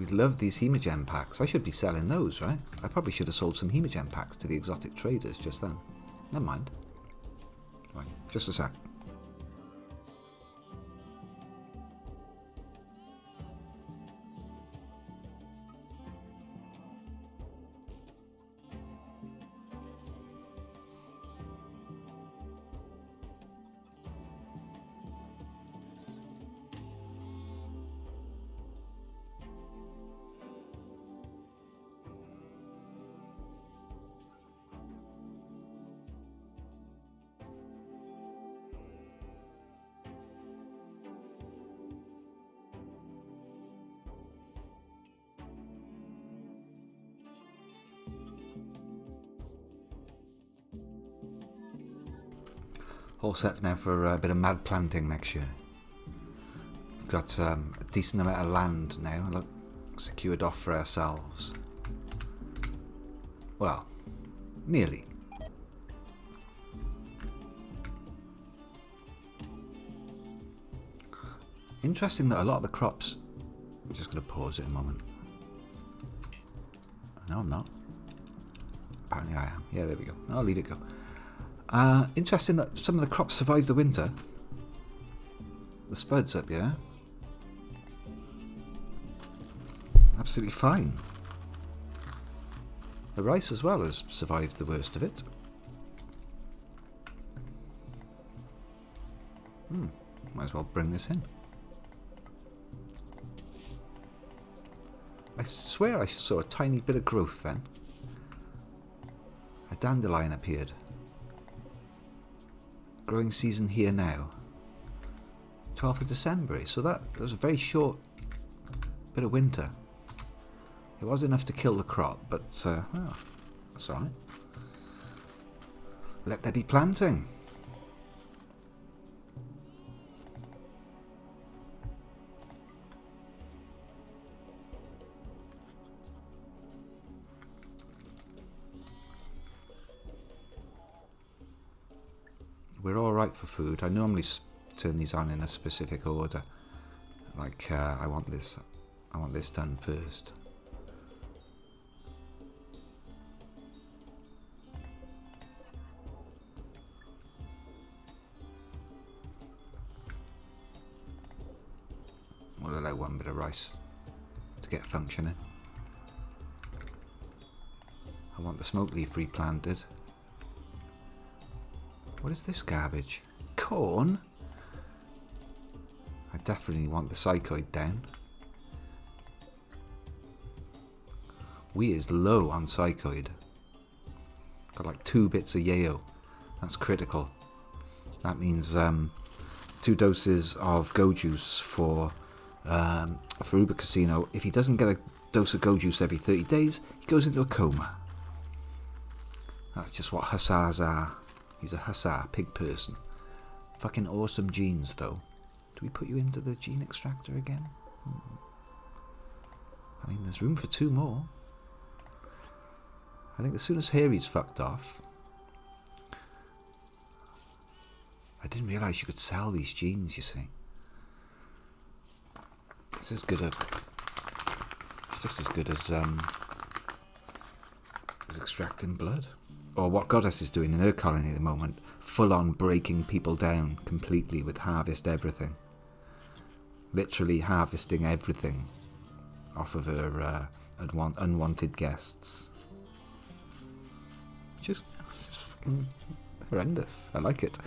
A: love these Hemogen packs. I should be selling those, right? I probably should have sold some Hemogen packs to the exotic traders just then. Never mind. Right, just a sec. All set now for a bit of mad planting next year. We've got a decent amount of land now, look, secured off for ourselves. Well, nearly. Interesting that a lot of the crops... I'm just going to pause it a moment. No, I'm not. Apparently I am. Yeah, there we go. I'll leave it go. Interesting that some of the crops survived the winter. The spuds up here. Absolutely fine. The rice as well has survived the worst of it. Might as well bring this in. I swear I saw a tiny bit of growth then. A dandelion appeared. Growing season here now. 12th of December, so that was a very short bit of winter. It was enough to kill the crop, but well, that's alright. Let there be planting. We're all right for food. I normally turn these on in a specific order. Like, I want this done first. We'll allow one bit of rice to get functioning. I want the smoke leaf replanted. What is this garbage? Corn? I definitely want the psychoid down. We is low on psychoid. Got like 2 bits of yayo. That's critical. That means 2 doses of go juice for Uber Casino. If he doesn't get a dose of go juice every 30 days, he goes into a coma. That's just what hussars are. He's a hussar, pig person. Fucking awesome genes, though. Do we put you into the gene extractor again? I mean, there's room for 2 more. I think as soon as Harry's fucked off... I didn't realise you could sell these genes, you see. It's as good a... It's just as good as extracting blood. Or what Goddess is doing in her colony at the moment, full on breaking people down completely with harvest everything. Literally harvesting everything off of her unwanted guests. Just fucking horrendous. I like it.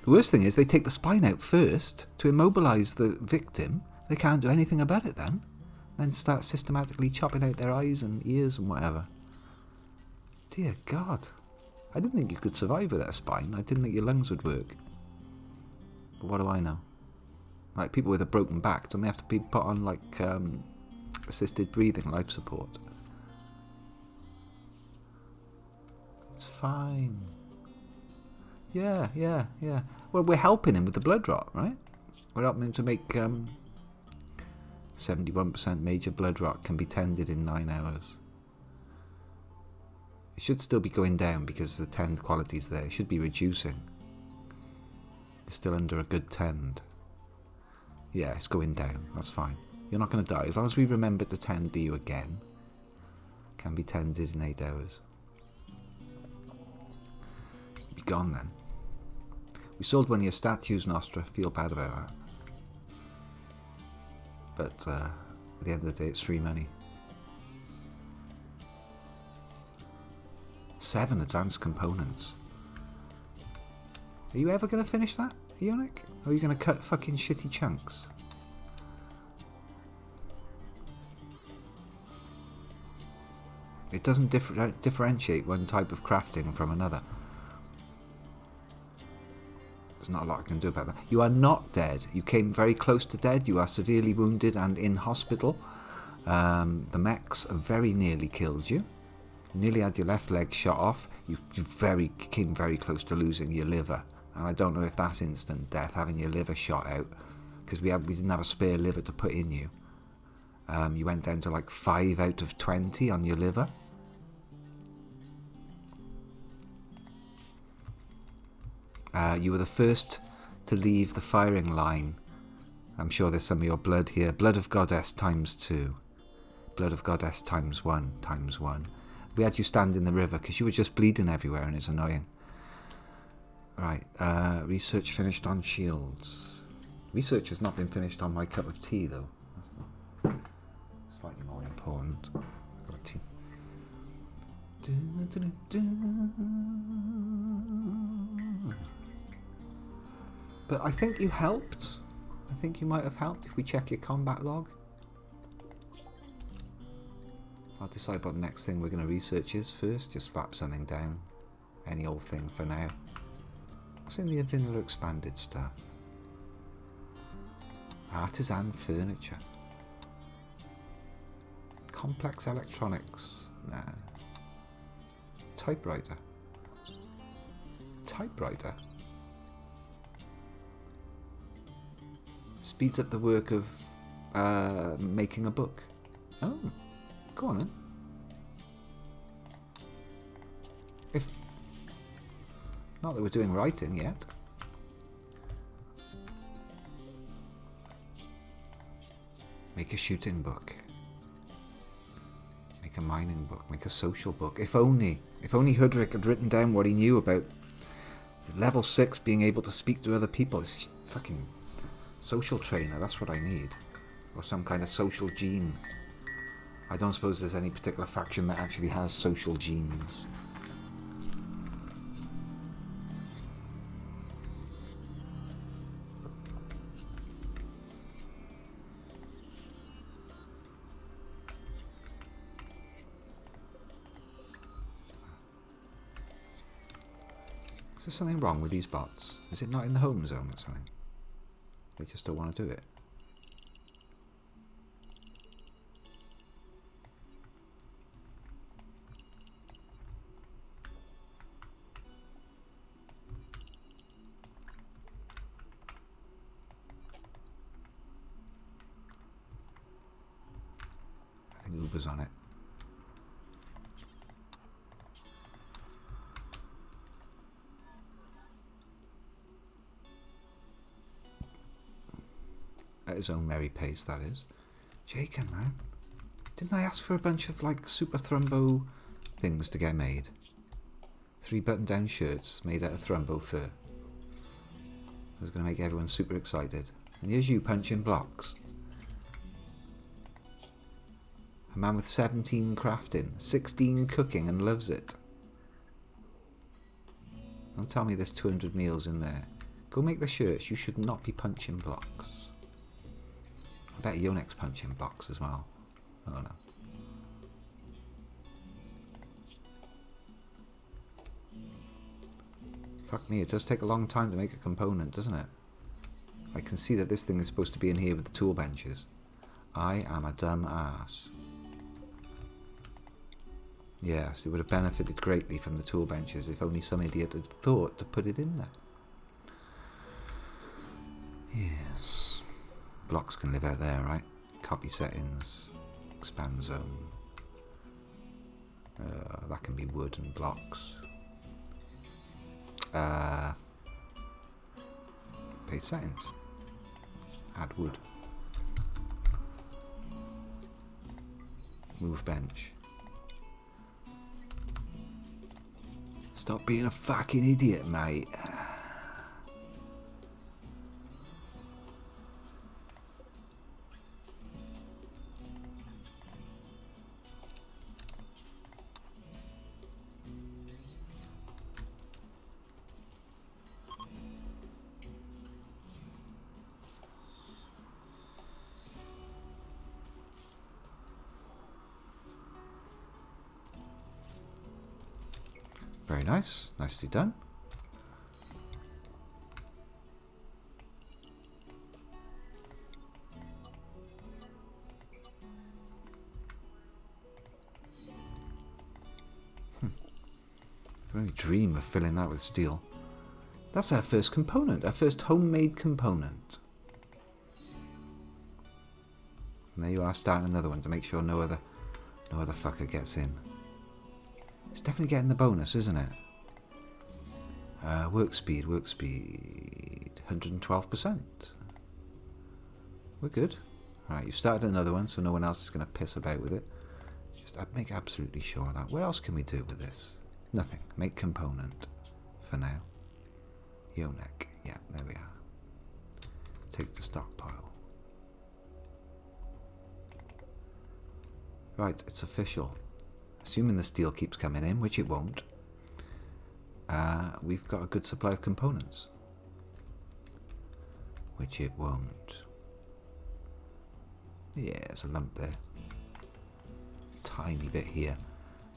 A: The worst thing is they take the spine out first to immobilise the victim. They can't do anything about it then. Then start systematically chopping out their eyes and ears and whatever. Dear God. I didn't think you could survive without a spine. I didn't think your lungs would work. But what do I know? Like, people with a broken back, don't they have to be put on, like, assisted breathing, life support? It's fine. Yeah. Well, we're helping him with the blood rot, right? We're helping him to make 71% major blood rot can be tended in 9 hours. It should still be going down because the tend quality's there. It should be reducing. It's still under a good tend. Yeah, it's going down. That's fine. You're not going to die. As long as we remember to tend to you again. Can be tended in 8 hours. Be gone then. We sold one of your statues, Nostra. Feel bad about that. But at the end of the day, it's free money. 7 advanced components. Are you ever going to finish that, Ionic? Or are you going to cut fucking shitty chunks? It doesn't differentiate one type of crafting from another. There's not a lot I can do about that. You are not dead. You came very close to dead. You are severely wounded and in hospital. The mechs have very nearly killed you. Nearly had your left leg shot off. You came very close to losing your liver. And I don't know if that's instant death, having your liver shot out. Because we didn't have a spare liver to put in you. You went down to like 5 out of 20 on your liver. You were the first to leave the firing line. I'm sure there's some of your blood here. Blood of Goddess times 2. Blood of Goddess times 1 times 1. We had you stand in the river because you were just bleeding everywhere and it's annoying. Right, research finished on shields. Research has not been finished on my cup of tea though. That's slightly more important. I've got a tea. But I think you helped. I think you might have helped if we check your combat log. I'll decide what the next thing we're going to research is first. Just slap something down. Any old thing for now. What's in the vanilla expanded stuff? Artisan furniture. Complex electronics. Nah. Typewriter. Typewriter. Speeds up the work of making a book. Oh, go on then. If not that we're doing writing yet. Make a shooting book. Make a mining book. Make a social book. If only Hudrick had written down what he knew about level 6 being able to speak to other people. It's fucking social trainer, that's what I need. Or some kind of social gene. I don't suppose there's any particular faction that actually has social genes. Is there something wrong with these bots? Is it not in the home zone or something? They just don't want to do it. I think Uber's on it. At his own merry pace, that is. Jacob, man. Didn't I ask for a bunch of, like, super thrumbo things to get made? 3 button-down shirts made out of thrumbo fur. I was going to make everyone super excited. And here's you punching blocks. A man with 17 crafting, 16 cooking and loves it. Don't tell me there's 200 meals in there. Go make the shirts. You should not be punching blocks. I bet Yonex punching blocks as well. Oh no. Fuck me, it does take a long time to make a component, doesn't it? I can see that this thing is supposed to be in here with the tool benches. I am a dumb ass. Yes, it would have benefited greatly from the tool benches if only some idiot had thought to put it in there. Yes. Blocks can live out there, right? Copy settings. Expand zone. That can be wood and blocks. Page settings. Add wood. Move bench. Stop being a fucking idiot, mate. Very nice. Nicely done. I really dream of filling that with steel. That's our first component, our first homemade component. And there you are, starting another one to make sure no other fucker gets in. It's definitely getting the bonus, isn't it? Work speed, 112%. We're good. Right, you've started another one, so no one else is going to piss about with it. Just make absolutely sure of that. What else can we do with this? Nothing. Make component for now. Yonek. Yeah, there we are. Take the stockpile. Right, it's official. Assuming the steel keeps coming in, which it won't, we've got a good supply of components. Which it won't. Yeah, there's a lump there. Tiny bit here.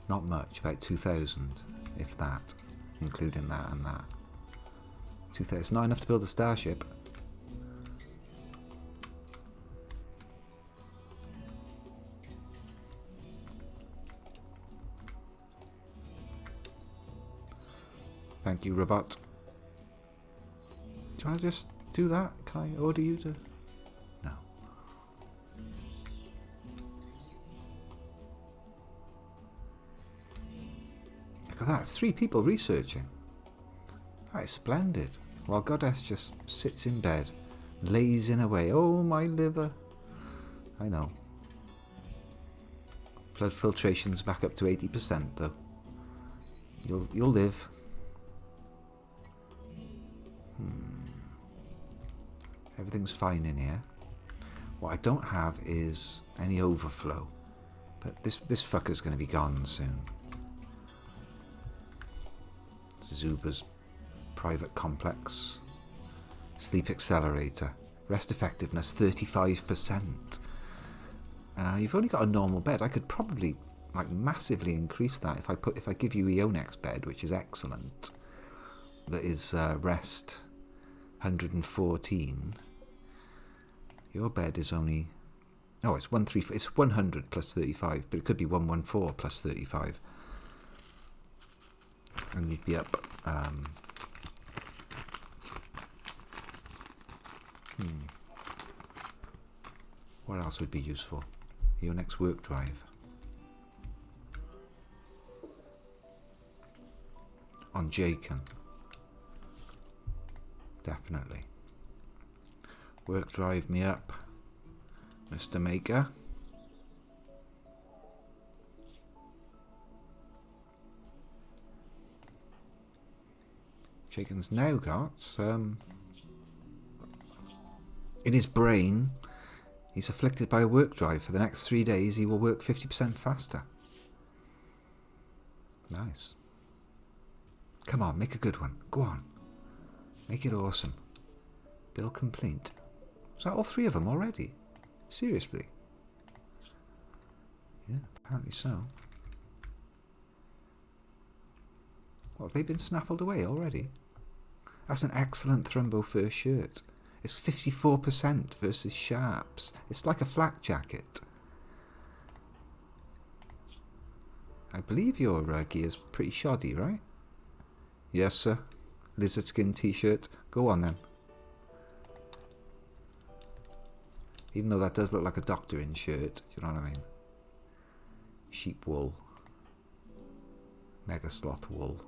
A: Not much, about 2,000, if that, including that and that. 2,000, it's not enough to build a starship. Thank you, robot. Do you want to just do that? Can I order you to... No. Look at that, it's 3 people researching. That is splendid. While Goddess just sits in bed, lazing away. Oh, my liver. I know. Blood filtration's back up to 80% though. You'll live. Everything's fine in here. What I don't have is any overflow. But this fucker's going to be gone soon. Zuba's private complex. Sleep accelerator. Rest effectiveness 35%. You've only got a normal bed. I could probably like massively increase that if I give you Eonex's bed, which is excellent. That is rest 114. Your bed is only... Oh, it's 134. It's 100 plus 35, but it could be 114 plus 35. And you'd be up... What else would be useful? Your next work drive. On Jaken. Definitely. Work drive me up, Mr. Maker. Jaken's now got in his brain, he's afflicted by a work drive. For the next 3 days, he will work 50% faster. Nice. Come on, make a good one. Go on. Make it awesome. Bill complete. Is that all 3 of them already? Seriously? Yeah, apparently so. What, have they been snaffled away already? That's an excellent Thrumbo fur shirt. It's 54% versus Sharps. It's like a flak jacket. I believe your gear's pretty shoddy, right? Yes, sir. Lizard skin t-shirt. Go on then. Even though that does look like a doctor in shirt. Do you know what I mean? Sheep wool. Mega sloth wool.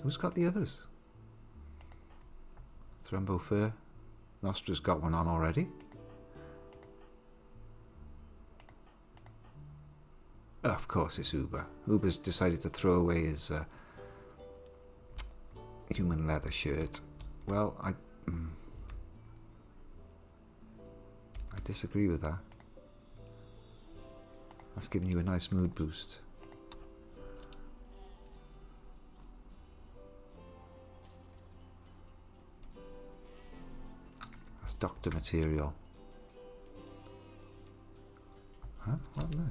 A: Who's got the others? Thrumbo fur. Nostra's got one on already. Oh, of course it's Uber. Uber's decided to throw away his human leather shirt. Well, I disagree with that. That's giving you a nice mood boost. That's doctor material. Huh? What no?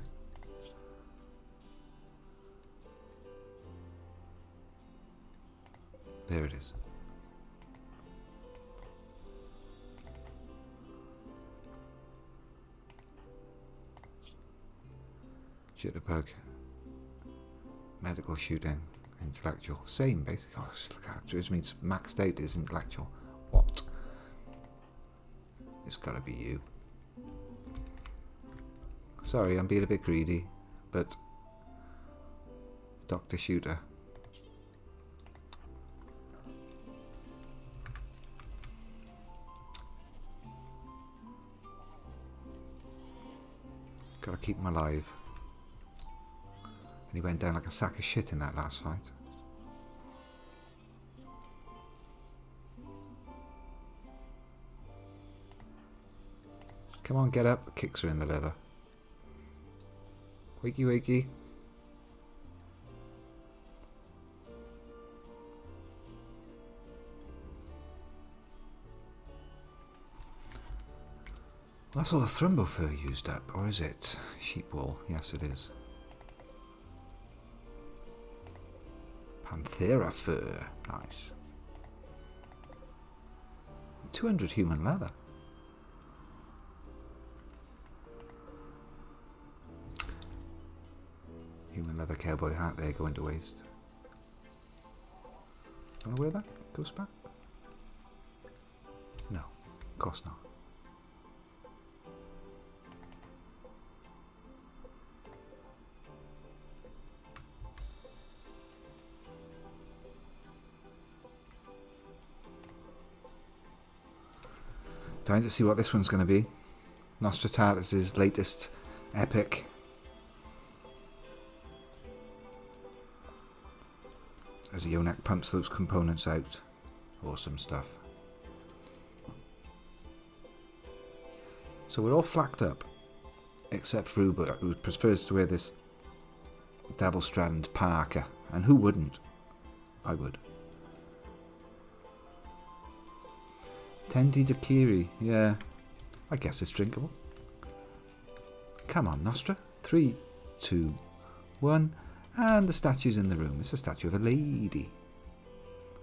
A: There it is. Jitterbug. Medical shooting. Intellectual. Same, basically. Oh, it means maxed out is intellectual. What? It's gotta be you. Sorry, I'm being a bit greedy, but Dr. Shooter. Gotta keep him alive. And he went down like a sack of shit in that last fight. Come on, get up. Kicks her in the liver. Wakey, wakey. That's all the Thrumbo fur used up, or is it? Sheep wool, yes it is. Panthera fur, nice. 200 human leather. Human leather cowboy hat there going to waste. Wanna wear that? Ghost bat? No, of course not. Time to see what this one's going to be. Nostratus' latest epic. As Yonak pumps those components out. Awesome stuff. So we're all flacked up. Except for Uber, who prefers to wear this Devil Strand parka. And who wouldn't? I would. Tendi Dakiri, yeah. I guess it's drinkable. Come on, Nostra. 3, 2, 1. And the statue's in the room. It's a statue of a lady.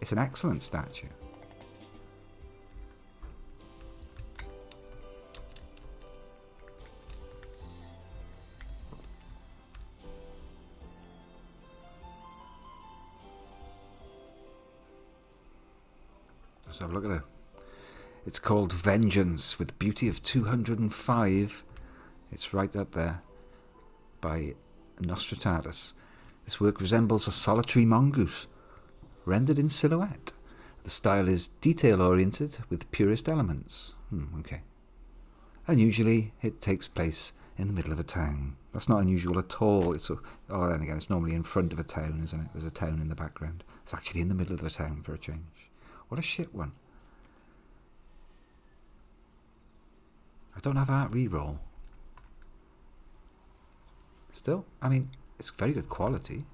A: It's an excellent statue. Let's have a look at her. It's called Vengeance, with beauty of 205. It's right up there by Nostratatus. This work resembles a solitary mongoose, rendered in silhouette. The style is detail-oriented with purest elements. Okay. Unusually, it takes place in the middle of a town. That's not unusual at all. Oh, then again, it's normally in front of a town, isn't it? There's a town in the background. It's actually in the middle of the town for a change. What a shit one. I don't have art reroll. Still, I mean, it's very good quality.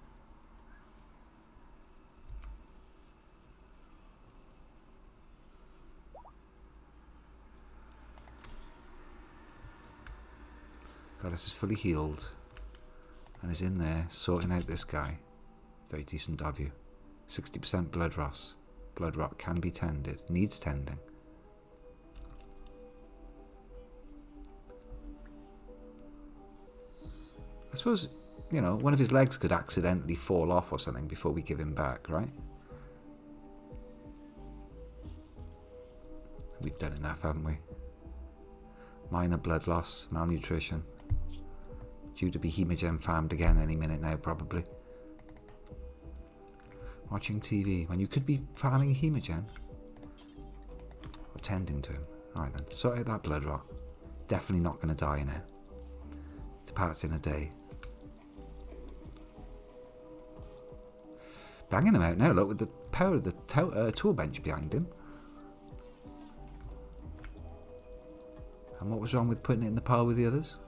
A: Goddess is fully healed and is in there sorting out this guy. Very decent of you. 60% blood rot. Blood rot can be tended, needs tending. I suppose, you know, one of his legs could accidentally fall off or something before we give him back, right? We've done enough, haven't we? Minor blood loss, malnutrition. Due to be hemogen farmed again any minute now, probably. Watching TV when you could be farming hemogen. tending to him. Alright then, sort out that blood rot. Definitely not going to die now. Departs in a day. Banging him out now, look, with the power of the tool bench behind him. And what was wrong with putting it in the pile with the others?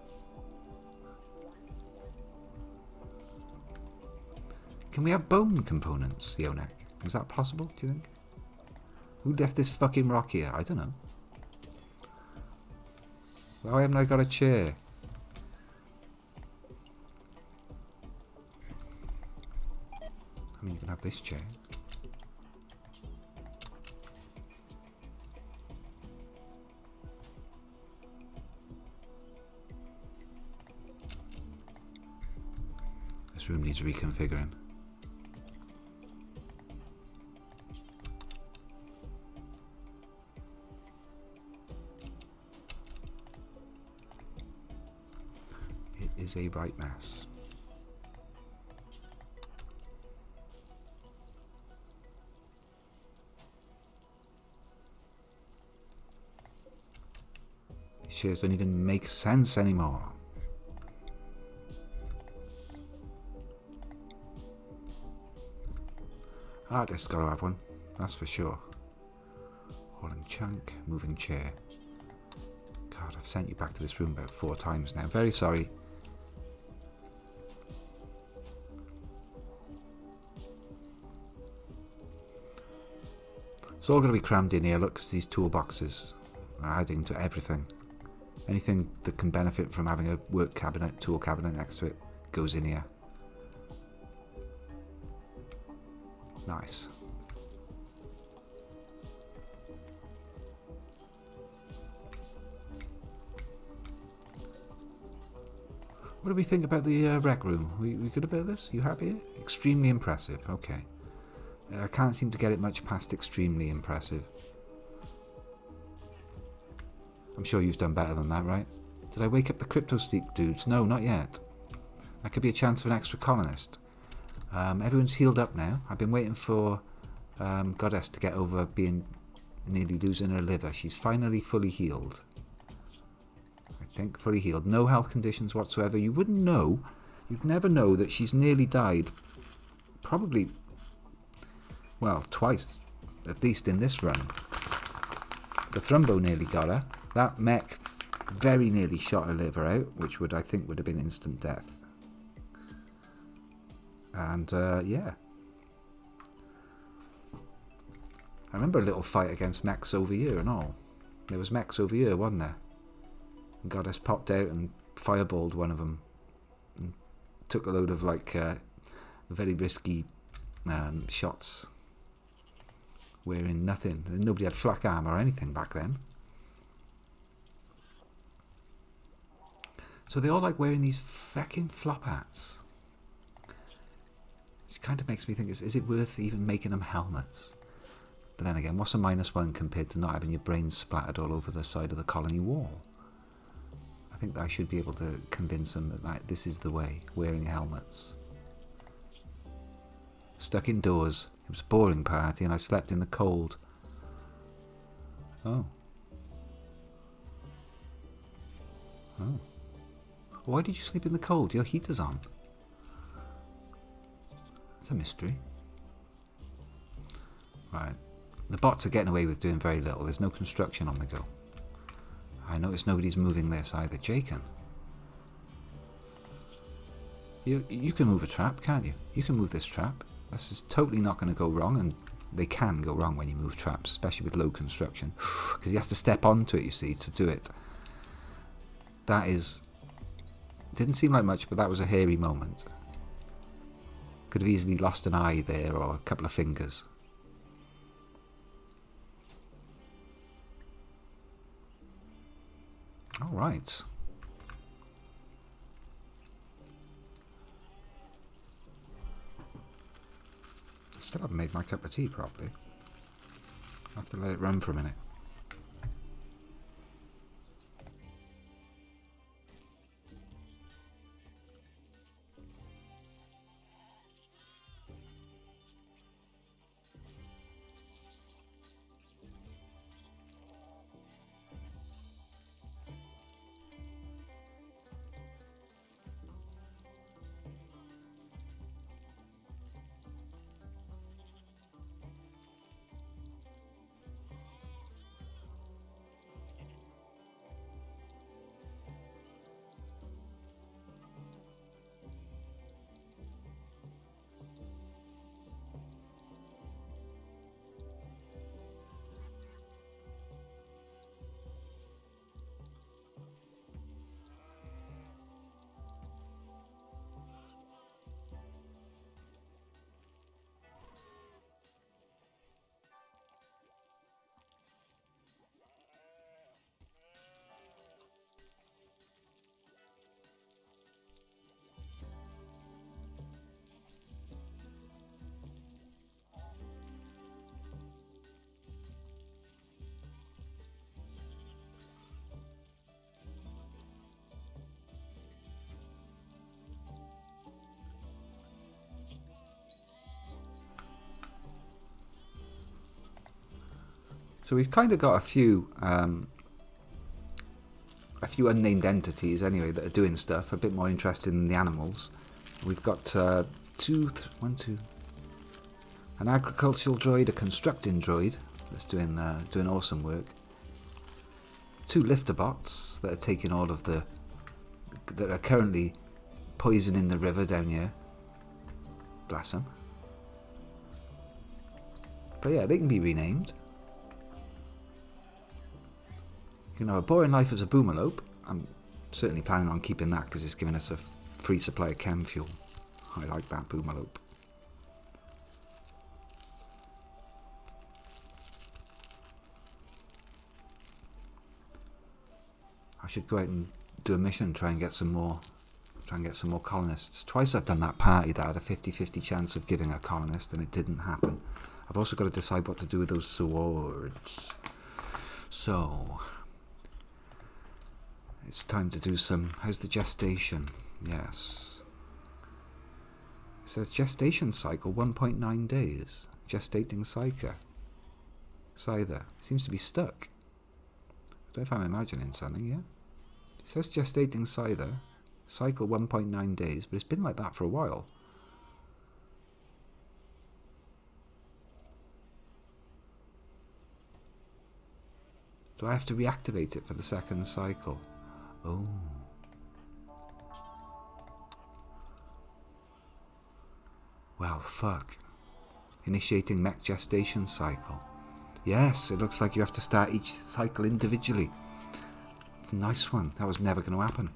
A: Can we have bone components, Yonak? Is that possible, do you think? Who left this fucking rock here? I don't know. Why haven't I got a chair? I mean, you can have this chair. This room needs reconfiguring. It is a right mess. These chairs don't even make sense anymore. Artist's got to have one, that's for sure. Hauling chunk, moving chair. God, I've sent you back to this room about 4 times now. Very sorry. It's all going to be crammed in here, look, because these toolboxes are adding to everything. Anything that can benefit from having a work cabinet, tool cabinet next to it, goes in here. Nice. What do we think about the rec room? We good about this? You happy? Extremely impressive. Okay. I can't seem to get it much past extremely impressive. I'm sure you've done better than that, right? Did I wake up the crypto sleep dudes? No, not yet. That could be a chance for an extra colonist. Everyone's healed up now. I've been waiting for Goddess to get over being nearly losing her liver. She's finally fully healed. I think fully healed. No health conditions whatsoever. You wouldn't know. You'd never know that she's nearly died. Probably, well, twice, at least in this run. The thrombo nearly got her. That mech very nearly shot her liver out, which would, I think, would have been instant death. And, yeah. I remember a little fight against mechs over here and all. There was mechs over here, wasn't there? And Goddess popped out and fireballed one of them. And took a load of, like, very risky shots. Wearing nothing. Nobody had flak armor or anything back then. So they all like wearing these fucking flop hats. It kind of makes me think, is it worth even making them helmets? But then again, what's a -1 compared to not having your brains splattered all over the side of the colony wall? I think that I should be able to convince them that this is the way, wearing helmets. Stuck indoors. It was a boring party and I slept in the cold. Oh. Oh. Why did you sleep in the cold? Your heater's on. It's a mystery. Right. The bots are getting away with doing very little. There's no construction on the go. I notice nobody's moving this either. Jaken. You can move a trap, can't you? You can move this trap. This is totally not going to go wrong, and they can go wrong when you move traps, especially with low construction. Because he has to step onto it, you see, to do it. That is... Didn't seem like much, but that was a hairy moment. Could have easily lost an eye there, or a couple of fingers. Alright. Still haven't made my cup of tea properly. I'll have to let it run for a minute. So we've kind of got a few unnamed entities anyway that are doing stuff, a bit more interested in the animals. We've got an agricultural droid, a constructing droid that's doing awesome work. 2 lifter bots that are taking all of that are currently poisoning the river down here. Bless them. But yeah, they can be renamed. You know, A Boring Life as a Boomalope. I'm certainly planning on keeping that because it's giving us a free supply of chem fuel. I like that Boomalope. I should go out and do a mission, try and get some more colonists. Twice I've done that party that had a 50-50 chance of giving a colonist and it didn't happen. I've also got to decide what to do with those swords. So it's time to do some... How's the gestation? Yes. It says gestation cycle 1.9 days. Gestating Scyther. Seems to be stuck. I don't know if I'm imagining something, yeah? It says gestating Scyther. Cycle 1.9 days, but it's been like that for a while. Do I have to reactivate it for the second cycle? Oh. Well, fuck. Initiating mech gestation cycle. Yes, it looks like you have to start each cycle individually. Nice one. That was never going to happen.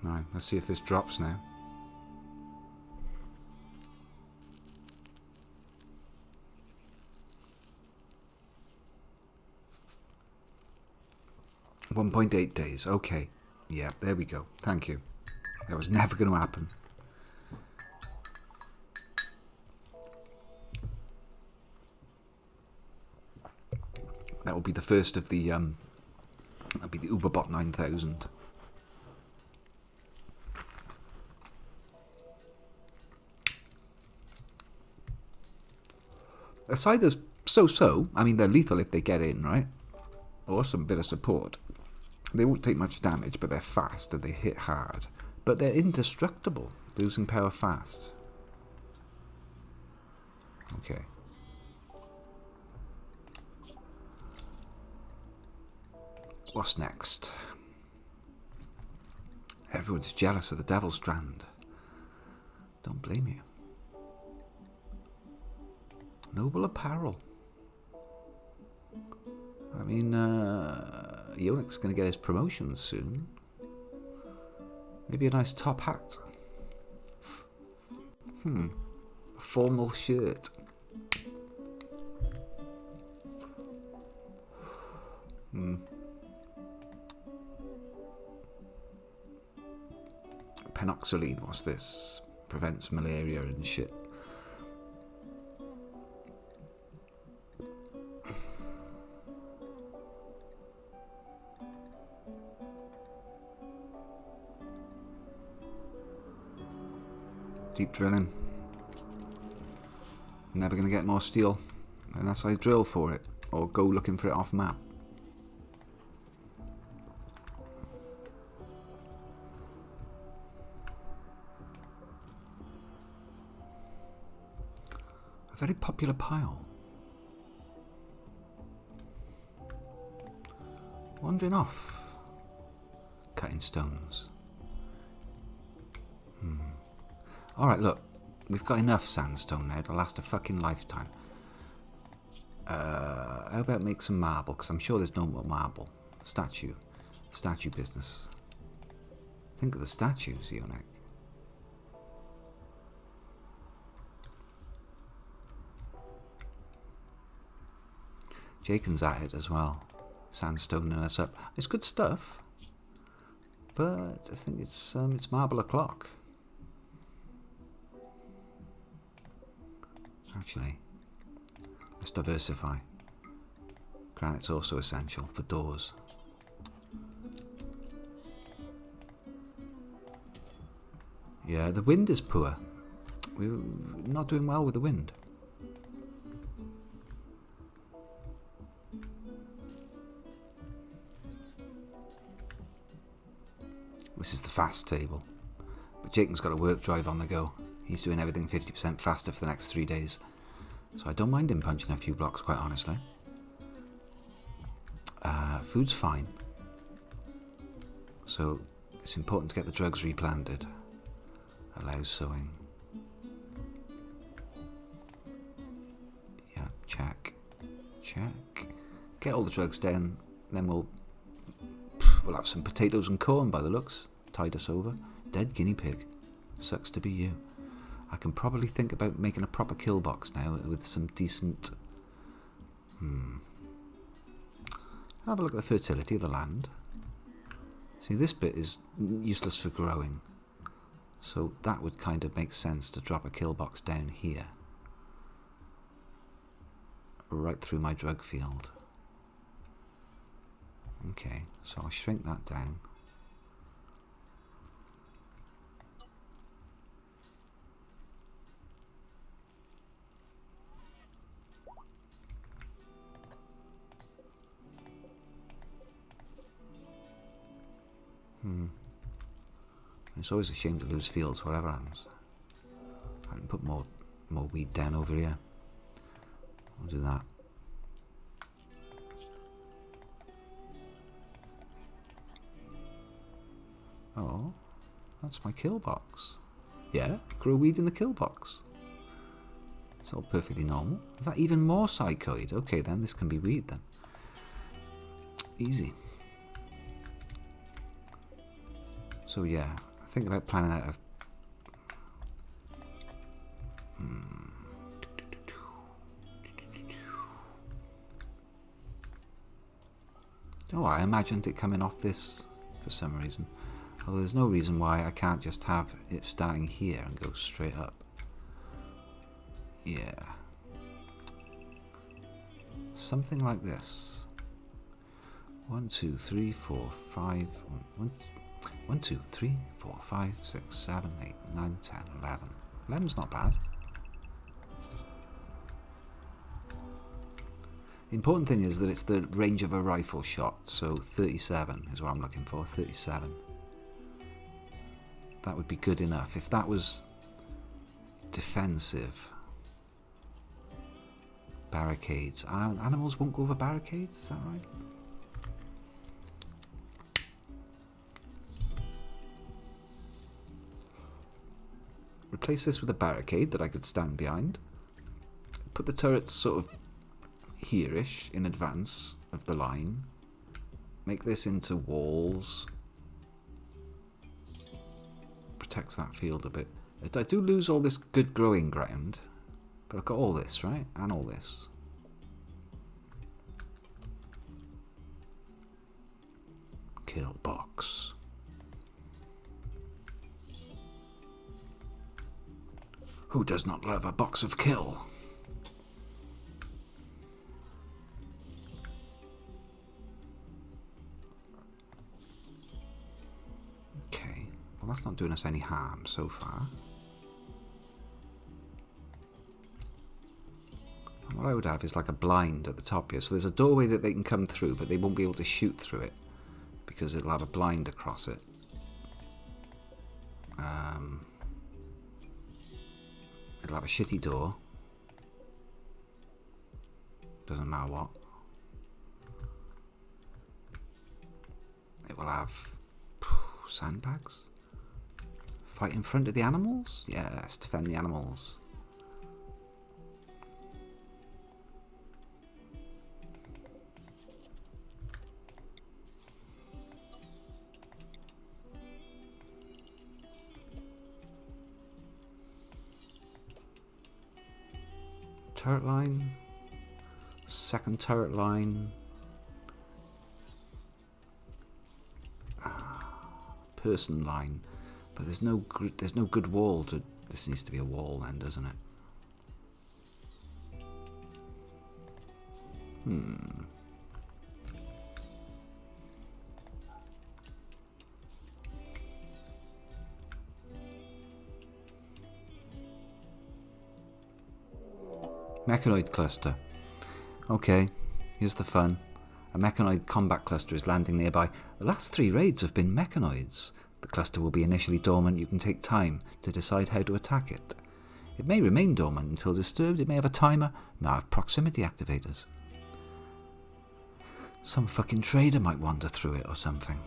A: Right, let's see if this drops now. $1.8 days. Okay. Yeah, there we go. Thank you. That was never going to happen. That will be the first of the that'll be the Uberbot 9000. Scythers so-so. I mean, they're lethal if they get in, right? Awesome bit of support. They won't take much damage, but they're fast and they hit hard. But they're indestructible, losing power fast. Okay. What's next? Everyone's jealous of the Devil Strand. Don't blame you. Noble apparel. I mean, Yonik's going to get his promotion soon. Maybe a nice top hat. A formal shirt. Penoxyline, what's this? Prevents malaria and shit. Deep drilling. Never going to get more steel unless I drill for it or go looking for it off map. A very popular pile. Wandering off. Cutting stones. Alright, look. We've got enough sandstone now to last a fucking lifetime. How about make some marble? Because I'm sure there's no more marble. Statue. Statue business. Think of the statues, Yonik. Jaken's at it as well. Sandstoning us up. It's good stuff. But I think it's marble o'clock. Actually, let's diversify. Granite's also essential for doors. Yeah, the wind is poor. We're not doing well with the wind. This is the fast table. But Jaken's got a work drive on the go. He's doing everything 50% faster for the next 3 days. So I don't mind him punching a few blocks, quite honestly. Food's fine. So it's important to get the drugs replanted. Allows sowing. Yeah, check. Check. Get all the drugs down, then we'll have some potatoes and corn by the looks. Tide us over. Dead guinea pig. Sucks to be you. I can probably think about making a proper kill box now with some decent... Have a look at the fertility of the land. See, this bit is useless for growing. So that would kind of make sense to drop a kill box down here. Right through my drug field. Okay, so I'll shrink that down. It's always a shame to lose fields, whatever happens. I can put more weed down over here. I'll do that. Oh, that's my kill box. Yeah, grow weed in the kill box. It's all perfectly normal. Is that even more psychoid? Okay, then this can be weed then. Easy. So yeah, think about planning out a... Oh, I imagined it coming off this for some reason. Although there's no reason why I can't just have it starting here and go straight up. Yeah. Something like this. 1, 2, 3, 4, 5... 1, 2, 3, 4, 5, 6, 7, 8, 9, 10, 11. 11's not bad. The important thing is that it's the range of a rifle shot, so 37 is what I'm looking for, 37. That would be good enough. If that was defensive, barricades. Animals won't go over barricades, is that right? Replace this with a barricade that I could stand behind. Put the turrets sort of here-ish in advance of the line. Make this into walls. Protects that field a bit. I do lose all this good growing ground, but I've got all this, right? And all this. Kill box. Who does not love a box of kill? Okay, well that's not doing us any harm so far. And what I would have is like a blind at the top here. So there's a doorway that they can come through, but they won't be able to shoot through it because it'll have a blind across it. It'll have a shitty door. Doesn't matter what. It will have sandbags. Fight in front of the animals? Yes, defend the animals. Turret line, second turret line, person line, but there's no good wall to. This needs to be a wall then, doesn't it? Mechanoid cluster. Okay, here's the fun. A mechanoid combat cluster is landing nearby. The last 3 raids have been mechanoids. The cluster will be initially dormant. You can take time to decide how to attack it. It may remain dormant until disturbed. It may have a timer. It may have proximity activators. Some fucking trader might wander through it or something.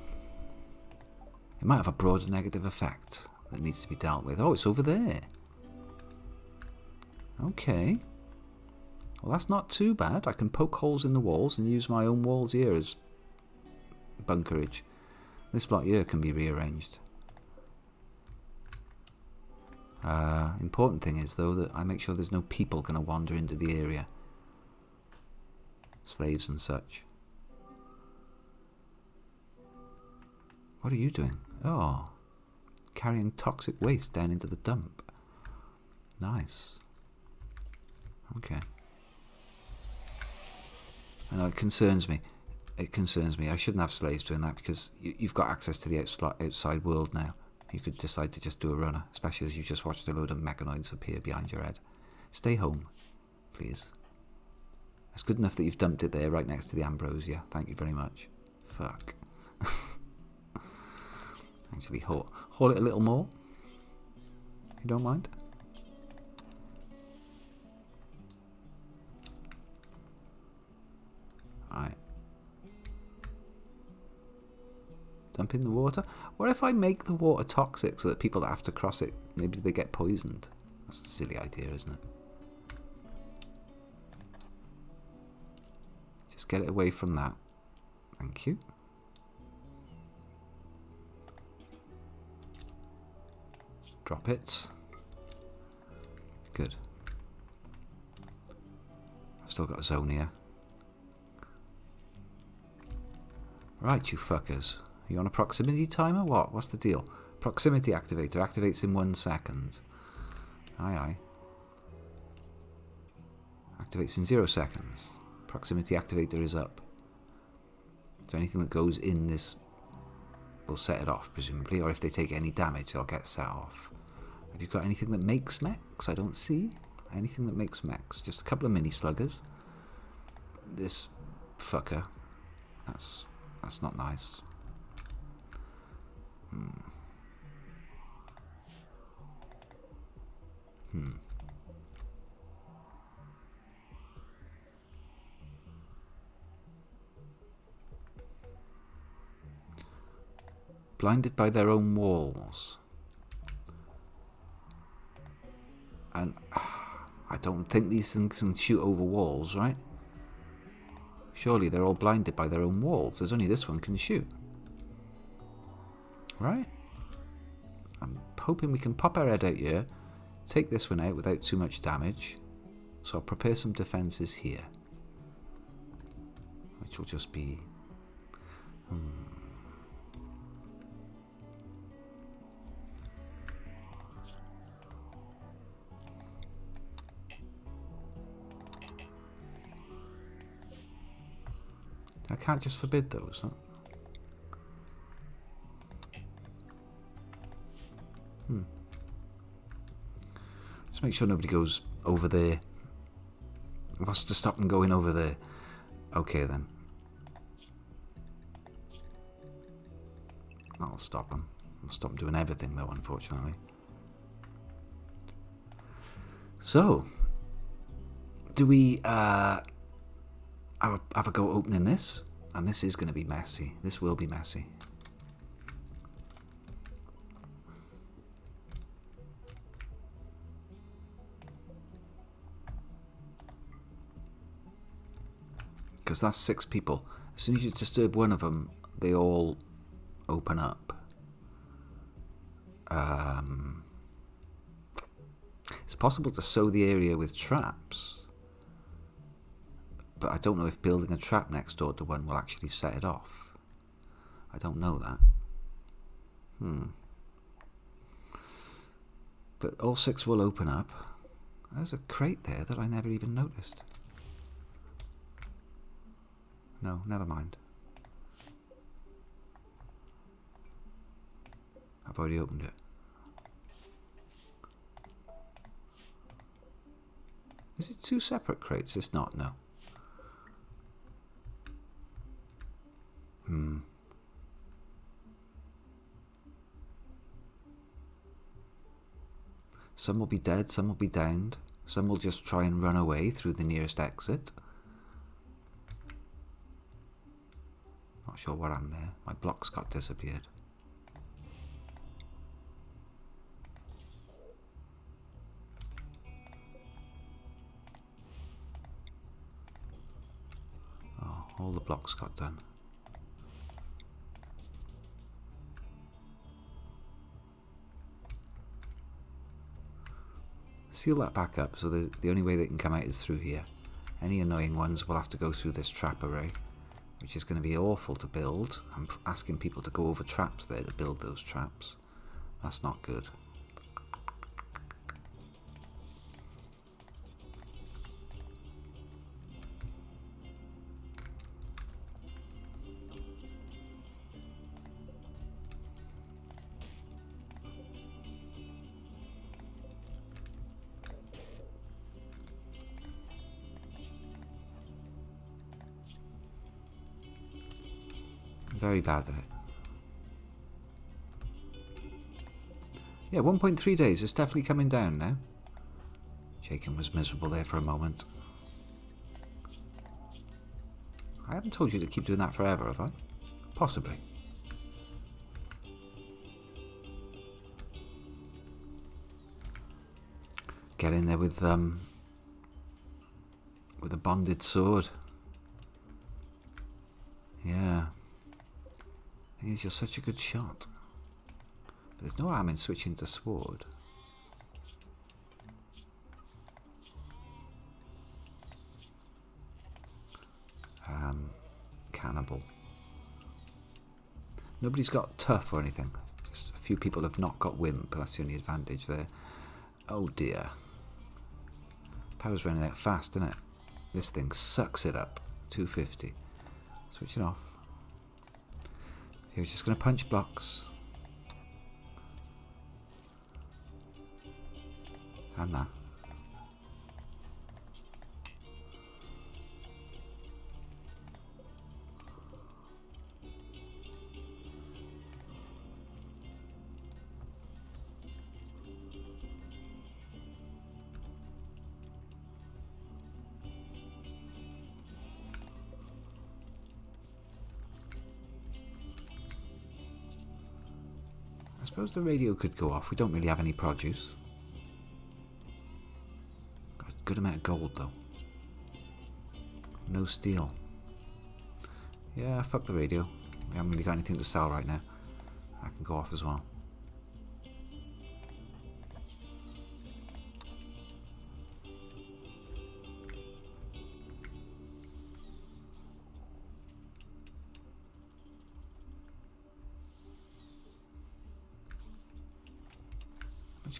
A: It might have a broader negative effect that needs to be dealt with. Oh, it's over there. Okay. Well, that's not too bad. I can poke holes in the walls and use my own walls here as bunkerage. This lot here can be rearranged. Important thing is, though, that I make sure there's no people going to wander into the area. Slaves and such. What are you doing? Oh, carrying toxic waste down into the dump. Nice. Okay. I know it concerns me. It concerns me. I shouldn't have slaves doing that because you've got access to the outside world now. You could decide to just do a runner, especially as you just watched a load of mechanoids appear behind your head. Stay home, please. It's good enough that you've dumped it there right next to the ambrosia. Thank you very much. Fuck. Actually, haul it a little more. You don't mind? Alright. Dump in the water. What if I make the water toxic so that people that have to cross it, maybe they get poisoned? That's a silly idea, isn't it? Just get it away from that. Thank you. Drop it. Good. I've still got a zone here. Right, you fuckers. Are you on a proximity timer? What? What's the deal? Proximity activator activates in 1 second. Aye, aye. Activates in 0 seconds. Proximity activator is up. So anything that goes in this will set it off, presumably. Or if they take any damage, they'll get set off. Have you got anything that makes mechs? I don't see anything that makes mechs. Just a couple of mini sluggers. This fucker. That's not nice. Blinded by their own walls. And I don't think these things can shoot over walls, right? Surely they're all blinded by their own walls. There's only this one can shoot. Right? I'm hoping we can pop our head out here, take this one out without too much damage. So I'll prepare some defences here. Which will just be... I can't just forbid those, huh? Just make sure nobody goes over there. What's to stop them going over there? Okay then. I'll stop them. I'll stop them doing everything though, unfortunately. So, do we have a go opening this? And this is going to be messy. This will be messy. Because that's 6 people. As soon as you disturb one of them, they all open up. It's possible to sow the area with traps. But I don't know if building a trap next door to one will actually set it off. I don't know that. But all 6 will open up. There's a crate there that I never even noticed. No, never mind. I've already opened it. Is it 2 separate crates? It's not, no. Some will be dead, some will be downed. Some will just try and run away through the nearest exit. Not sure what happened there. My blocks got disappeared. Oh, all the blocks got done. Seal that back up, so the only way they can come out is through here. Any annoying ones will have to go through this trap array, which is going to be awful to build. I'm asking people to go over traps there to build those traps. That's not good. Very bad at it. Yeah, 1.3 days. It's definitely coming down now. Jacob was miserable there for a moment. I haven't told you to keep doing that forever, have I? Possibly. Get in there with a bonded sword. Yeah. Thing is, you're such a good shot. But there's no harm in switching to sword. Cannibal. Nobody's got tough or anything. Just a few people have not got wimp, but that's the only advantage there. Oh dear. Power's running out fast, isn't it? This thing sucks it up. 250. Switch it off. You're just going to punch blocks. And that. I suppose the radio could go off. We don't really have any produce. Got a good amount of gold though. No steel. Yeah, fuck the radio. We haven't really got anything to sell right now. That can go off as well.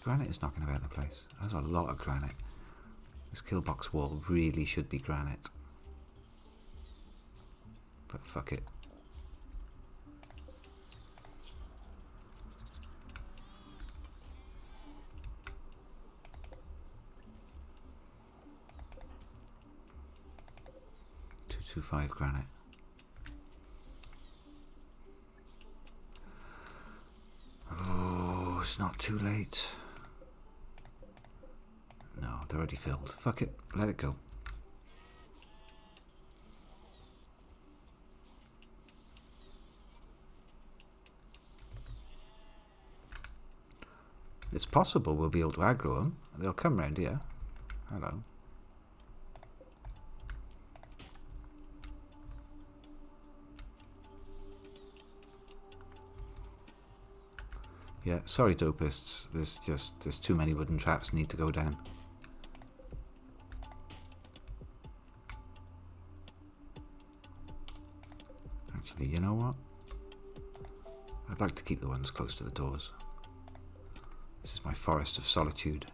A: Granite is knocking about the place. There's a lot of granite. This kill box wall really should be granite. But fuck it. .225 granite. Oh, it's not too late. No, they're already filled. Fuck it, let it go. It's possible we'll be able to aggro them. They'll come round here. Hello. Yeah, sorry dopists. There's too many wooden traps need to go down. Actually, you know what? I'd like to keep the ones close to the doors. This is my forest of solitude.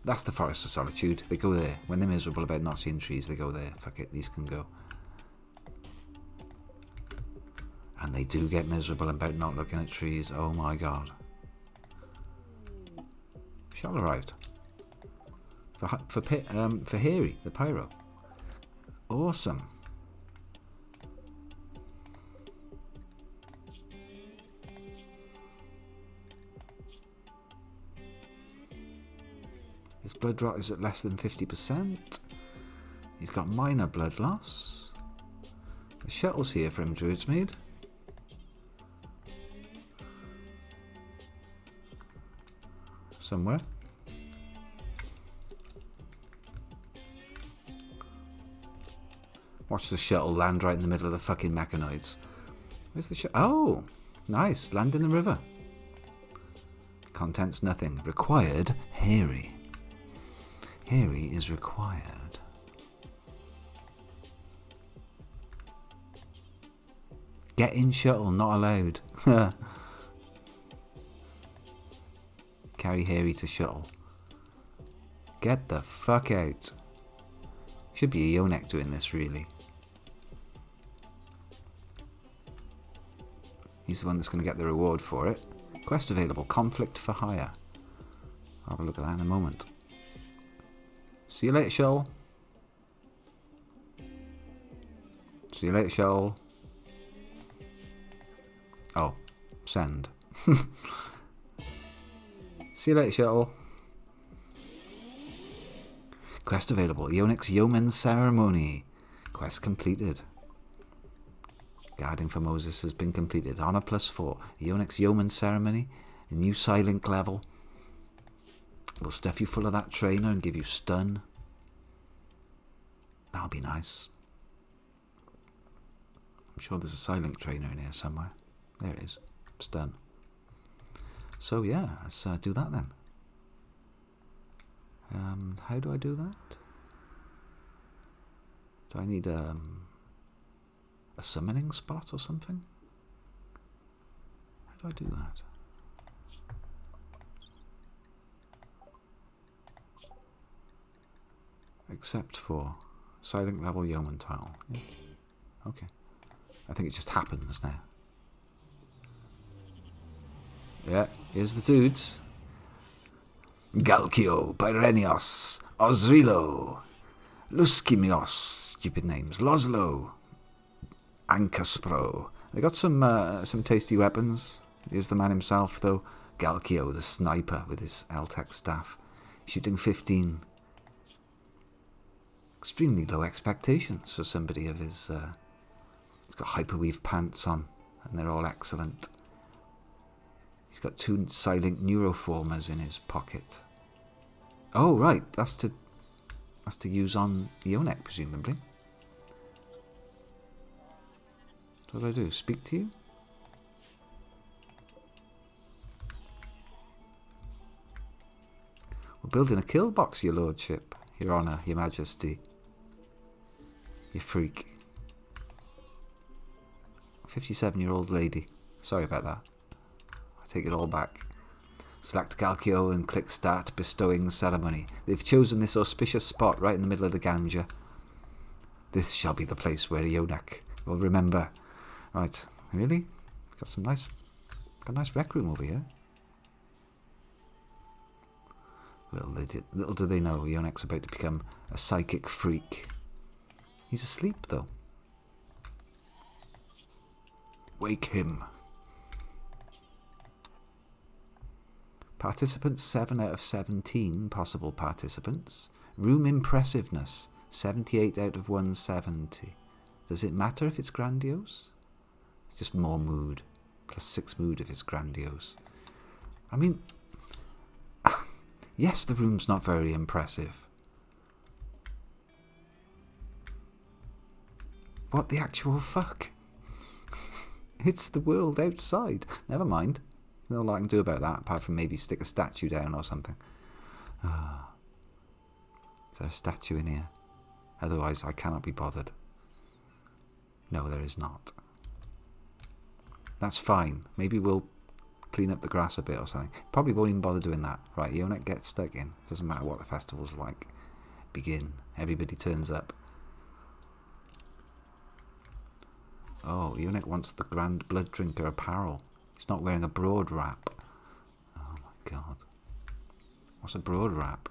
A: That's the forest of solitude. They go there. When they're miserable about not seeing trees, they go there. Fuck it, these can go. And they do get miserable about not looking at trees. Oh my god. Shell arrived. For Harry, the pyro. Awesome. His blood rot is at less than 50%. He's got minor blood loss. The shuttle's here for him, Druidsmead. Somewhere. Watch the shuttle land right in the middle of the fucking mechanoids. Where's the shuttle? Oh, nice. Land in the river. Contents nothing. Required, Harry. Harry is required. Get in shuttle, not allowed. Carry Harry to shuttle. Get the fuck out. Should be a Yonek doing this, really. He's the one that's going to get the reward for it. Quest available. Conflict for hire. I'll have a look at that in a moment. See you later, shuttle. See you later, shuttle. Oh, send. See you later, shuttle. Quest available. Yonek's Yeoman Ceremony. Quest completed. Guarding for Moses has been completed. Honor +4. Yonek's Yeoman Ceremony. A new Psylink level. We'll stuff you full of that trainer and give you stun. That'll be nice. I'm sure there's a Psylink trainer in here somewhere. There it is. Stun. So yeah, let's do that then. How do I do that? Do I need a summoning spot or something? How do I do that? Except for Silent level Yeoman tile. Yeah. Okay. I think it just happens now. Yeah, here's the dudes. Galkio, Pyrenios, Osrilo, Luskimios, stupid names, Loslo, Ankaspro. They got some tasty weapons. Here's the man himself, though. Galkio, the sniper, with his L-Tech staff, shooting 15. Extremely low expectations for somebody of his... he's got hyperweave pants on, and they're all excellent. He's got 2 silent neuroformers in his pocket. Oh, right. That's to use on Yonek, presumably. What do I do? Speak to you? We're building a kill box, your lordship. Your honour, your majesty. You freak. 57-year-old lady. Sorry about that. Take it all back. Select Galkio and click Start Bestowing Ceremony. They've chosen this auspicious spot right in the middle of the Ganja. This shall be the place where Yonek will remember. Right, really? Got a nice rec room over here. Little do they know, Yonek's about to become a psychic freak. He's asleep, though. Wake him. Participants, 7 out of 17 possible participants. Room impressiveness, 78 out of 170. Does it matter if it's grandiose? It's just more mood. +6 mood if it's grandiose. I mean, yes, the room's not very impressive. What the actual fuck? It's the world outside. Never mind. No lot I can do about that, apart from maybe stick a statue down or something. Is there a statue in here? Otherwise, I cannot be bothered. No, there is not. That's fine. Maybe we'll clean up the grass a bit or something. Probably won't even bother doing that. Right, Yonek gets stuck in. Doesn't matter what the festival's like. Begin. Everybody turns up. Oh, Yonek wants the Grand Blood Drinker apparel. He's not wearing a broad wrap. Oh my god. What's a broad wrap?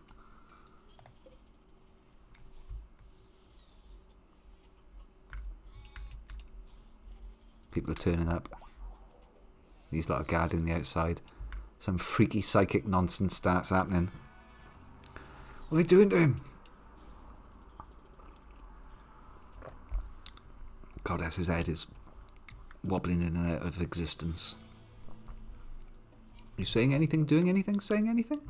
A: People are turning up. These lot are guarding the outside. Some freaky psychic nonsense starts happening. What are they doing to him? Goddess's head is wobbling in and out of existence. You saying anything? Doing anything? Saying anything?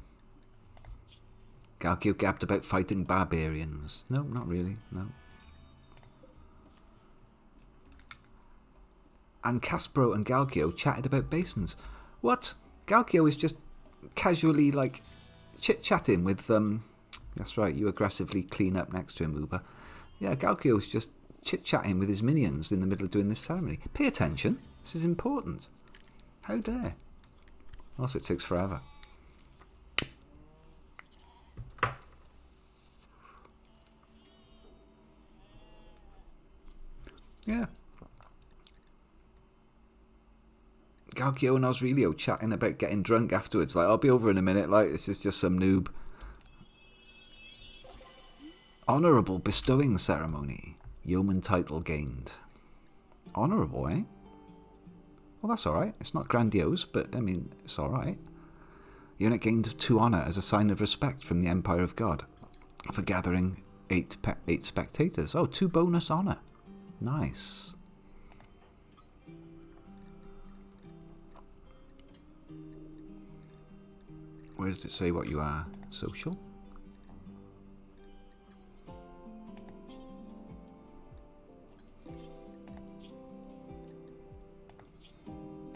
A: Galkio gabbed about fighting barbarians. No, not really. No. And Caspro and Galkio chatted about basins. What? Galkio is just casually, like, chit-chatting with, That's right, you aggressively clean up next to him, Uber. Yeah, Galkio is just chit-chatting with his minions in the middle of doing this ceremony. Pay attention. This is important. How dare. Also, it takes forever. Yeah. Galkio and Osrelio chatting about getting drunk afterwards. Like, I'll be over in a minute. Like, this is just some noob. Honourable bestowing ceremony. Yeoman title gained. Honourable, eh? Well, that's alright. It's not grandiose, but, I mean, it's alright. Unit gained 2 honour as a sign of respect from the Empire of God for gathering 8 spectators. Oh, 2 bonus honour. Nice. Where does it say what you are? Social?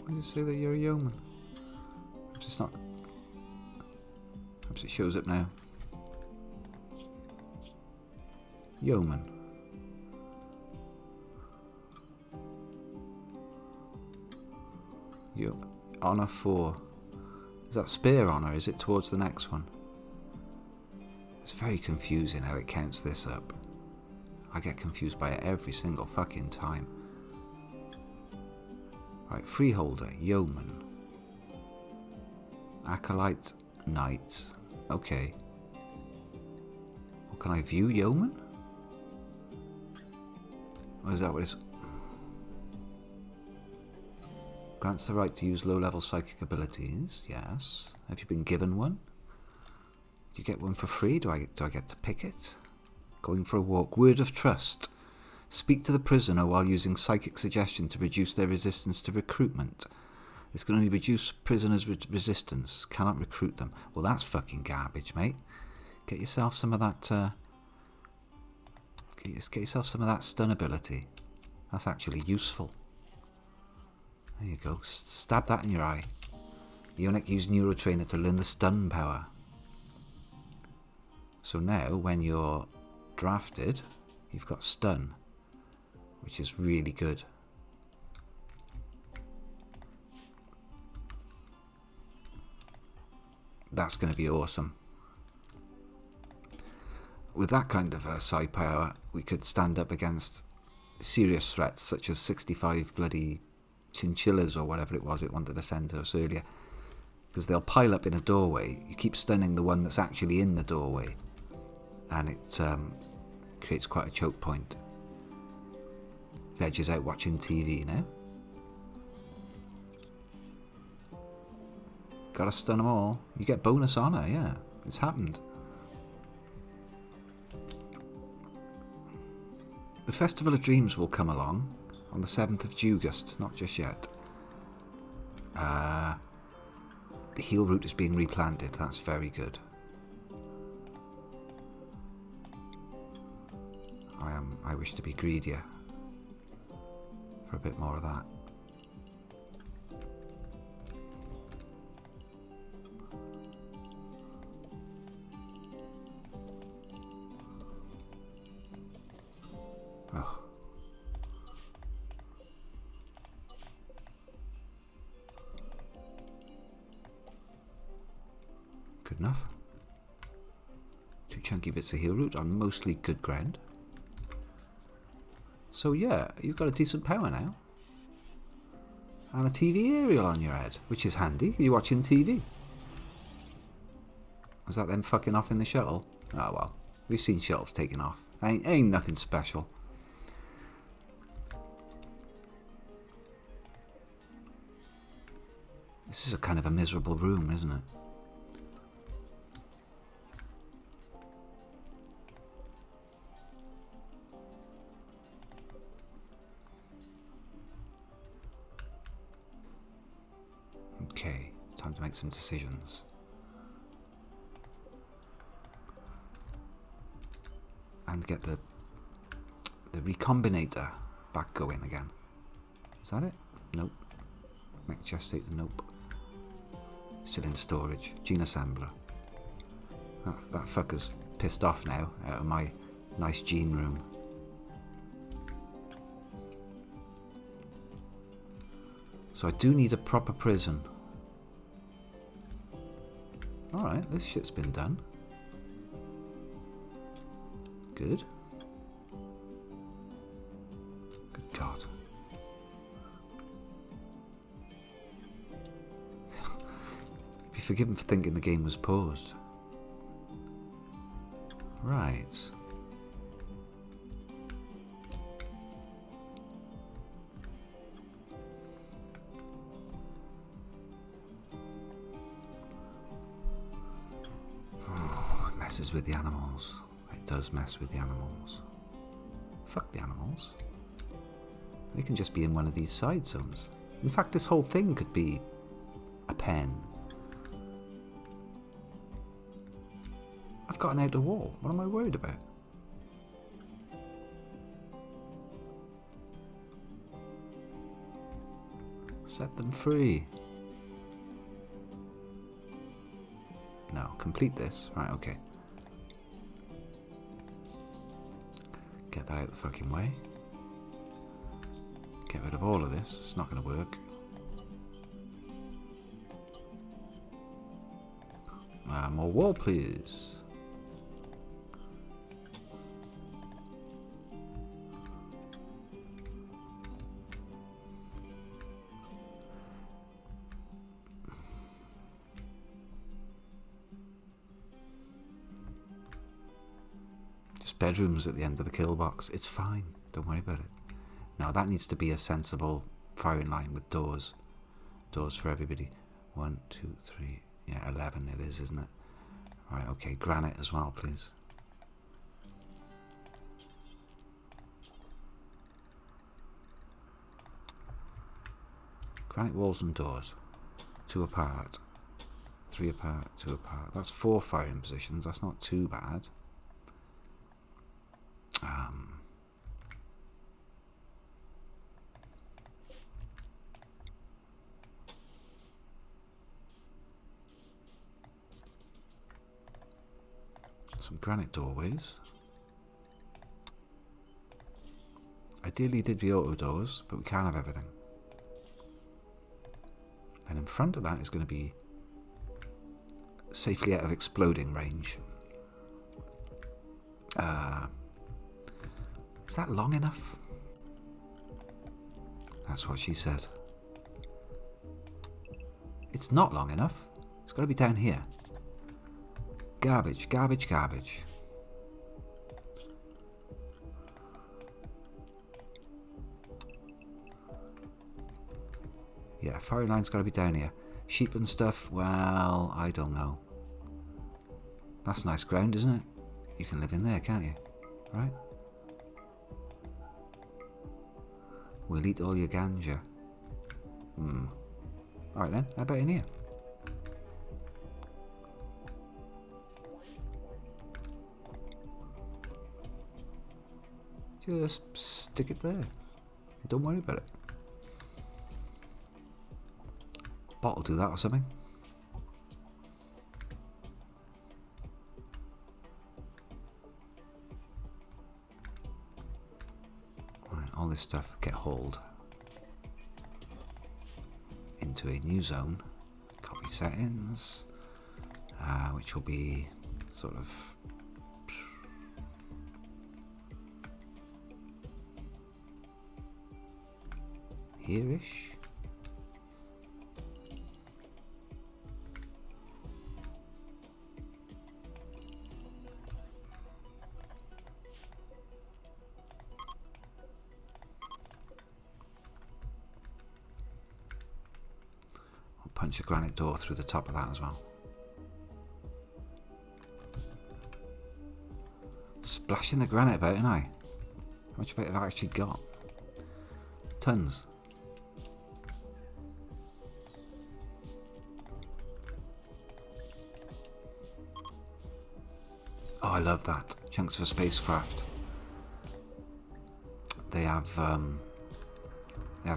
A: Where does it say that you're a yeoman? Perhaps it's not. Perhaps it shows up now. Yeoman. Honour 4. Is that spear honour? Is it towards the next one? It's very confusing how it counts this up. I get confused by it every single fucking time. Right, freeholder, yeoman. Acolyte, knight. Okay. Well, can I view yeoman? Or is that what it's... Grants the right to use low-level psychic abilities. Yes. Have you been given one? Do you get one for free? Do I get to pick it? Going for a walk. Word of trust. Speak to the prisoner while using psychic suggestion to reduce their resistance to recruitment. This can only reduce prisoners' resistance. Cannot recruit them. Well, that's fucking garbage, mate. Get yourself some of that. Get yourself some of that stun ability. That's actually useful. There you go. Stab that in your eye. Ionic used Neurotrainer to learn the stun power. So now, when you're drafted, you've got stun, which is really good. That's going to be awesome. With that kind of side power, we could stand up against serious threats, such as 65 bloody chinchillas or whatever it was it wanted to send to us earlier. Because they'll pile up in a doorway. You keep stunning the one that's actually in the doorway. And it creates quite a choke point. Veg is out watching TV now. Gotta stun them all. You get bonus honour, yeah. It's happened. The Festival of Dreams will come along on the 7th of August, not just yet. The heal route is being replanted, that's very good. I wish to be greedier for a bit more of that. Oh. Good enough. 2 chunky bits of heal root on mostly good ground. So yeah, you've got a decent power now. And a TV aerial on your head, which is handy. Are you watching TV? Was that them fucking off in the shuttle? Oh well, we've seen shuttles taking off. Ain't nothing special. is a kind of a miserable room, isn't it? Okay, time to make some decisions. And get the recombinator back going again. Is that it? Nope. Mech gestate, nope. Still in storage. Gene assembler. That fucker's pissed off now out of my nice gene room. So I do need a proper prison. Alright, this shit's been done. Good. Good God. Be forgiven for thinking the game was paused. Right. Oh, it messes with the animals. It does mess with the animals. Fuck the animals. They can just be in one of these side zones. In fact, this whole thing could be a pen. I've got an outer wall. What am I worried about? Set them free. No, complete this. Right, okay. Get that out the fucking way. Get rid of all of this. It's not going to work. More wall, please. Just bedrooms at the end of the kill box. It's fine. Don't worry about it. Now that needs to be a sensible firing line with doors. Doors for everybody. 1, 2, 3. Yeah, 11 it is, isn't it? Right, okay. Granite as well, please. Granite walls and doors. 2 apart. 3 apart, 2 apart. That's 4 firing positions. That's not too bad. Some granite doorways. Ideally did be auto doors, but we can't have everything. And in front of that is going to be safely out of exploding range. Is that long enough? That's what she said. It's not long enough. It's got to be down here. Garbage, garbage, garbage. Yeah, fire line's got to be down here. Sheep and stuff, well, I don't know. That's nice ground, isn't it? You can live in there, can't you? Right? We'll eat all your ganja. Alright then, how about in here? Just stick it there. Don't worry about it. Bot will do that or something. Right, all this stuff get hauled into a new zone. Copy settings, which will be sort of here-ish. punch a granite door through the top of that as well. Splashing the granite about, ain't I? How much of it have I actually got? Tons. Oh, I love that. Chunks for spacecraft. They have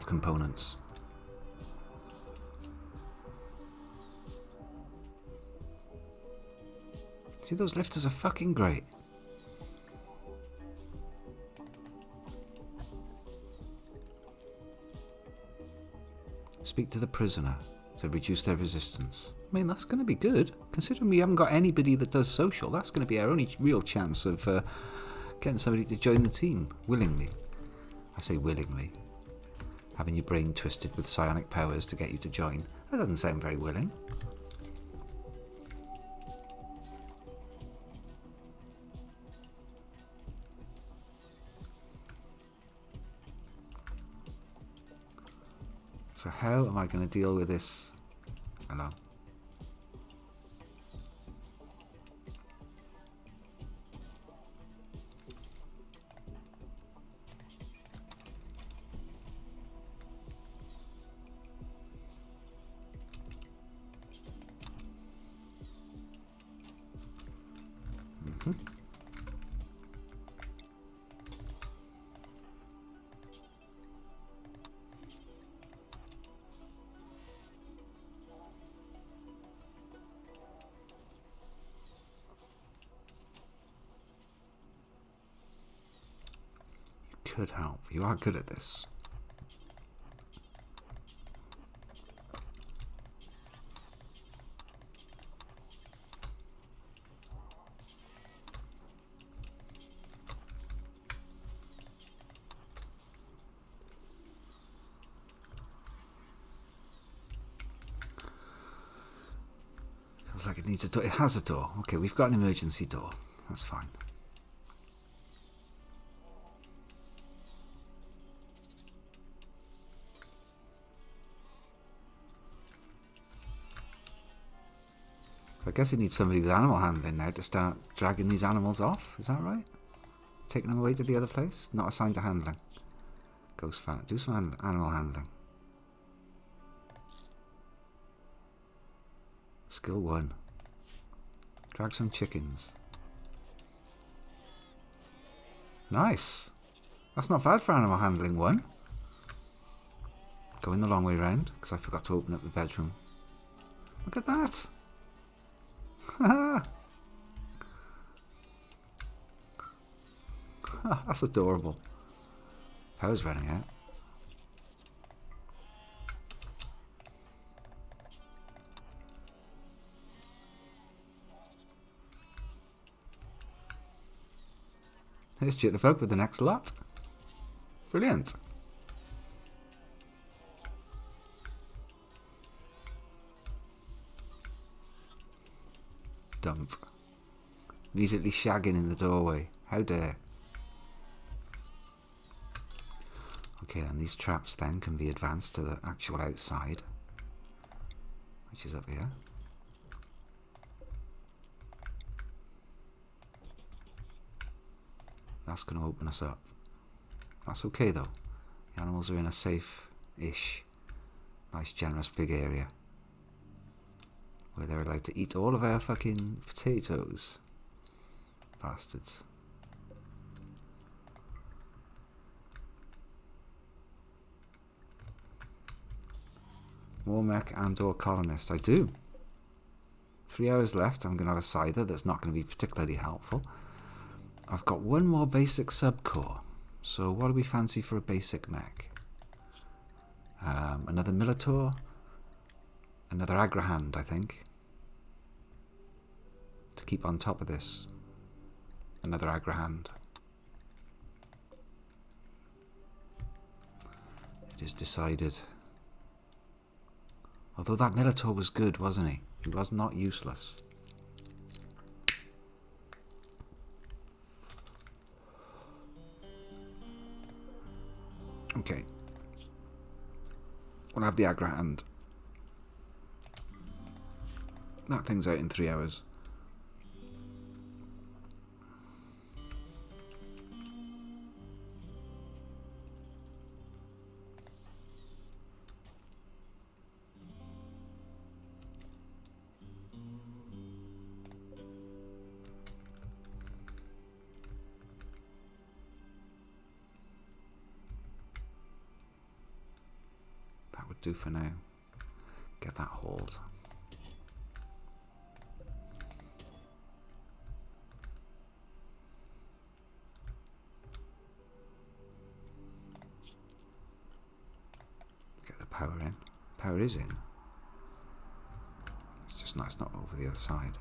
A: components. See, those lifters are fucking great. Speak to the prisoner to reduce their resistance. I mean, that's going to be good. Considering we haven't got anybody that does social, that's going to be our only real chance of getting somebody to join the team willingly. I say willingly. Having your brain twisted with psionic powers to get you to join. That doesn't sound very willing. So how am I going to deal with this? Hello. Could help. You are good at this. Feels like it needs a door. It has a door. Okay, we've got an emergency door. That's fine. I guess it needs somebody with animal handling now to start dragging these animals off. Is that right? Taking them away to the other place? Not assigned to handling. Ghost fat. Do some animal handling. Skill 1. Drag some chickens. Nice. That's not bad for animal handling 1. Going the long way round because I forgot to open up the bedroom. Look at that. That's adorable. Power's running out. Here's Jitterfolk with the next lot. Brilliant. Dump. Immediately shagging in the doorway. How dare. Okay, then these traps then can be advanced to the actual outside, which is up here. That's going to open us up. That's okay though. The animals are in a safe-ish, nice generous big area where they're allowed to eat all of our fucking potatoes. Bastards. More mech and or colonist. I do. 3 hours left. I'm going to have a scyther that's not going to be particularly helpful. I've got one more basic subcore. So what do we fancy for a basic mech? Another Militor. Another Agrahand, I think. To keep on top of this. Another Agrahand. It is decided. Although that Militor was good, wasn't he? He was not useless. Okay. We'll have the Agrahand. That thing's out in 3 hours. That would do for now. Get that hauled. Get the power in. Power is in. It's just not, it's not over the other side.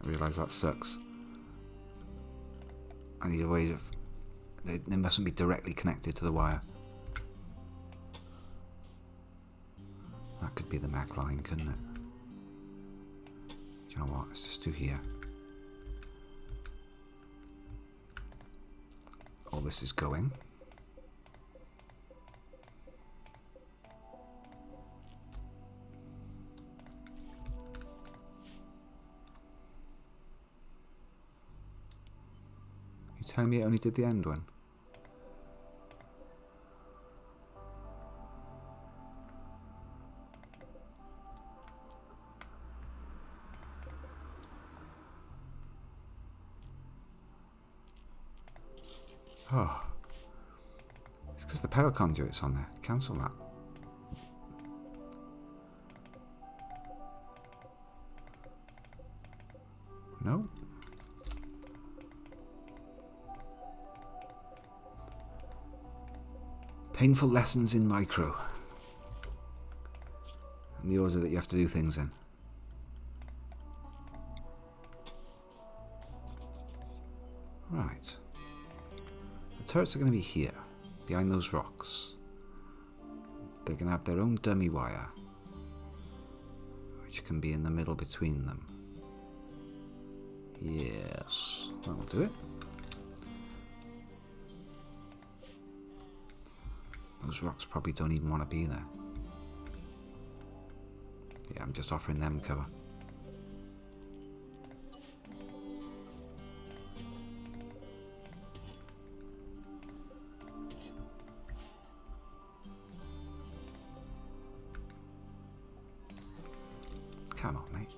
A: I realise that sucks. I need a way of... They mustn't be directly connected to the wire. That could be the Mac line, couldn't it? Do you know what? Let's just do here. All this is going. Telling me it only did the end one? Oh. It's because the power conduit's on there. Cancel that. No. Painful lessons in micro. And the order that you have to do things in. Right. The turrets are going to be here, behind those rocks. They're going to have their own dummy wire, which can be in the middle between them. Yes, that'll do it. Those rocks probably don't even want to be there. Yeah, I'm just offering them cover. Come on, mate.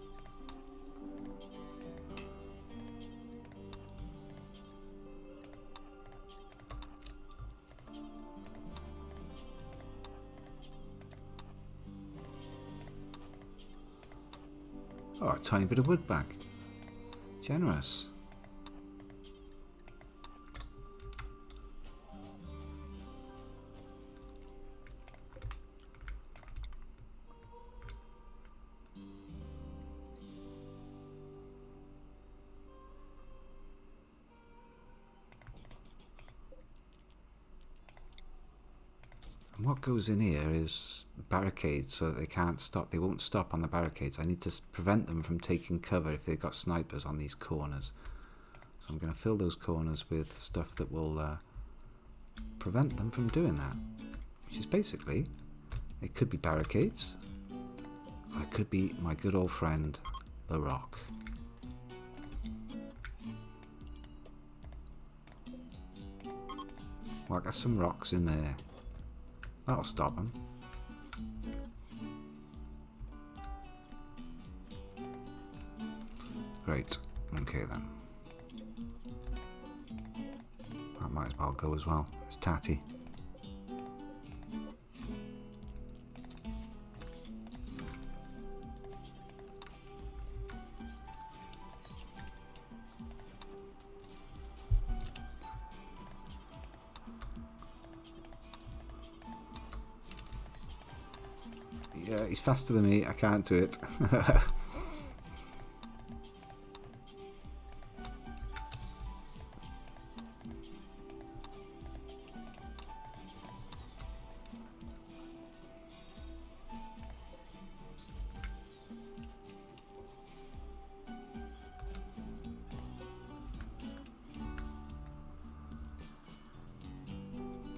A: Oh, a tiny bit of wood back. Generous. And what goes in here is barricades so that they can't stop. They won't stop on the barricades. I need to prevent them from taking cover if they've got snipers on these corners. So I'm going to fill those corners with stuff that will prevent them from doing that. Which is basically, it could be barricades, or it could be my good old friend, the rock. Well, I got some rocks in there. That'll stop them. Great. Okay then. That might as well go as well. It's tatty. Yeah, he's faster than me. I can't do it.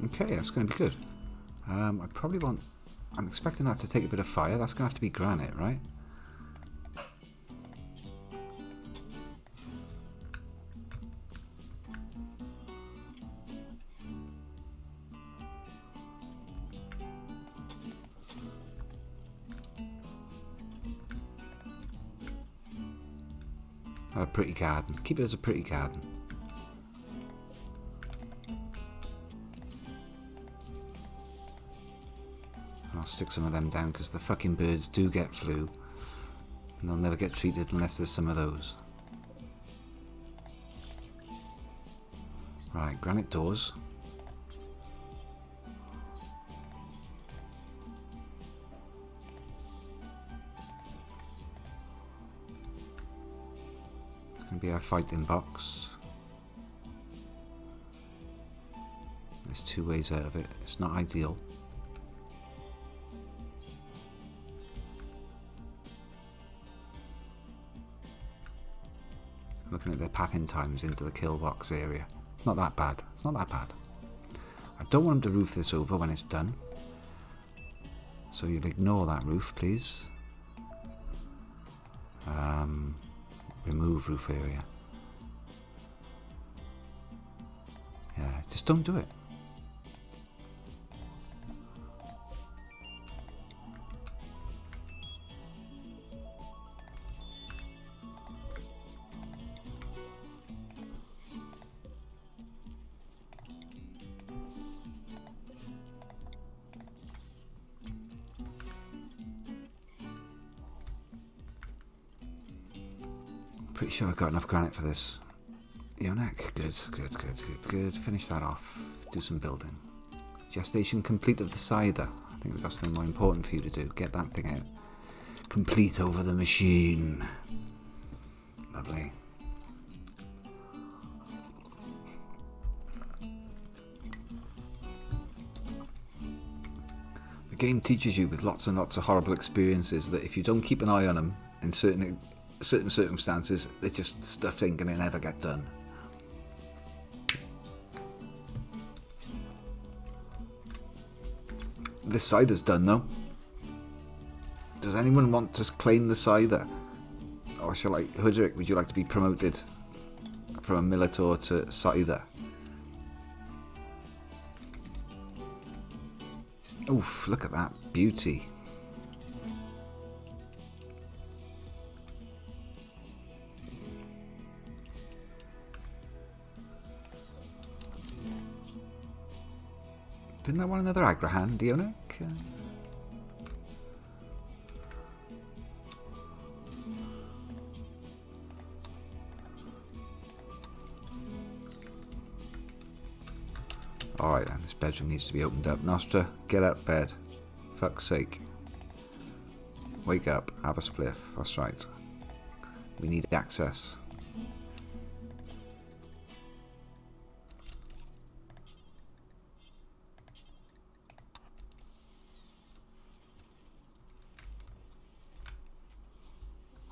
A: Okay, that's going to be good. I probably want... I'm expecting that to take a bit of fire. That's going to have to be granite, right? A pretty garden. Keep it as a pretty garden. I'll stick some of them down because the fucking birds do get flu. And they'll never get treated unless there's some of those. Right, granite doors. It's going to be our fighting box. There's two ways out of it. It's not ideal. Looking at their pathing times into the kill box area. It's not that bad. It's not that bad. I don't want them to roof this over when it's done. So you'll ignore that roof, please. Remove roof area. Yeah, just don't do it. Pretty sure I've got enough granite for this. Yonek, good. Finish that off. Do some building. Gestation complete of the scyther. I think we've got something more important for you to do. Get that thing out. Complete over the machine. Lovely. The game teaches you with lots and lots of horrible experiences that if you don't keep an eye on them in certain circumstances, it's just stuff ain't gonna never get done. This scyther's done though. Does anyone want to claim the scyther? Or shall I, Hudrick, would you like to be promoted from a Militor to scyther? Oof, look at that beauty. Didn't I want another Agrahan, Dionek? Alright then, this bedroom needs to be opened up. Nostra, get out of bed. Fuck's sake. Wake up, have a spliff. That's right. We need access.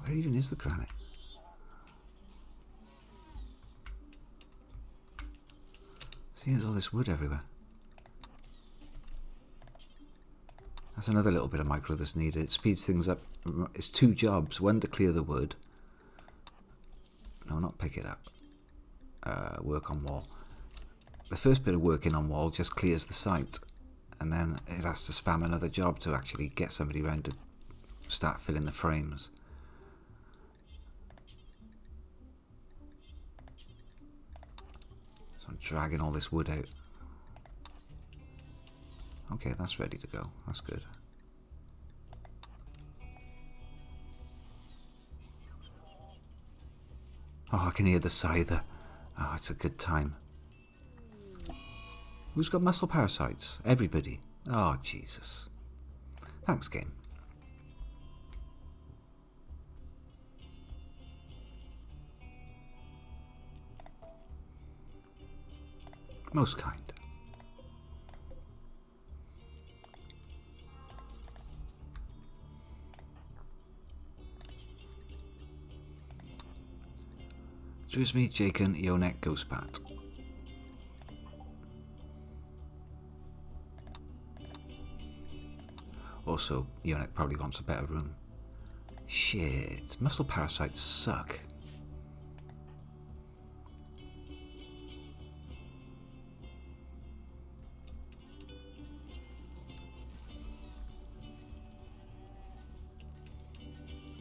A: Where even is the granite? See, there's all this wood everywhere. That's another little bit of micro that's needed. It speeds things up. It's two jobs. One to clear the wood. No, not pick it up. Work on wall. The first bit of working on wall just clears the site. And then it has to spam another job to actually get somebody around to start filling the frames. I'm dragging all this wood out. Okay, that's ready to go. That's good. Oh, I can hear the scyther. Oh, it's a good time. Who's got muscle parasites? Everybody. Oh, Jesus. Thanks, game. Most kind. Drewsme, Jaken, Yonek, Ghostbat. Also, Unit probably wants a better room. Shit, muscle parasites suck.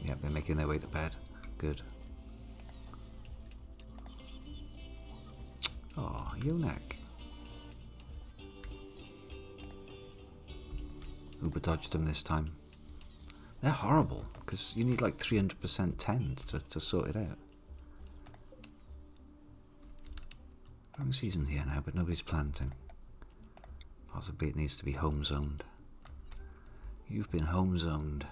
A: Yep, they're making their way to bed. Good. Oh, Eunuch. Uber dodged them this time. They're horrible, because you need like 300% tend to sort it out. Growing season here now, but nobody's planting. Possibly it needs to be home zoned. You've been home zoned.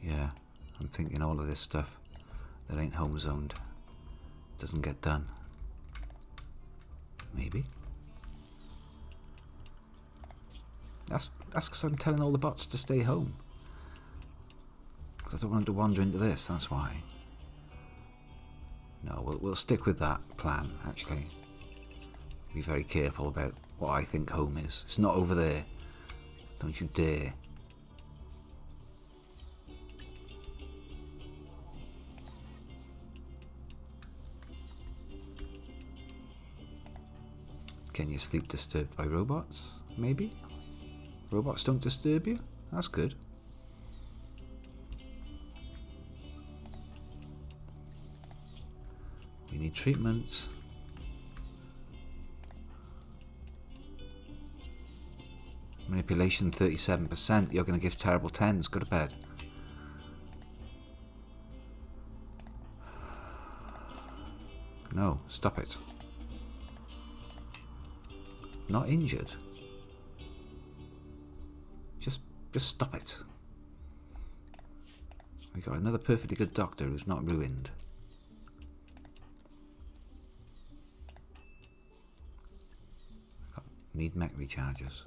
A: Yeah, I'm thinking all of this stuff that ain't home zoned doesn't get done. Maybe. That's because I'm telling all the bots to stay home. Because I don't want them to wander into this, that's why. No, we'll stick with that plan, actually. Be very careful about what I think home is. It's not over there. Don't you dare. Can you sleep disturbed by robots? Maybe? Robots don't disturb you? That's good. We need treatment. Manipulation 37%. You're going to give terrible tens. Go to bed. No, stop it. Not injured. Just stop it. We got another perfectly good doctor who's not ruined. Need mech rechargers.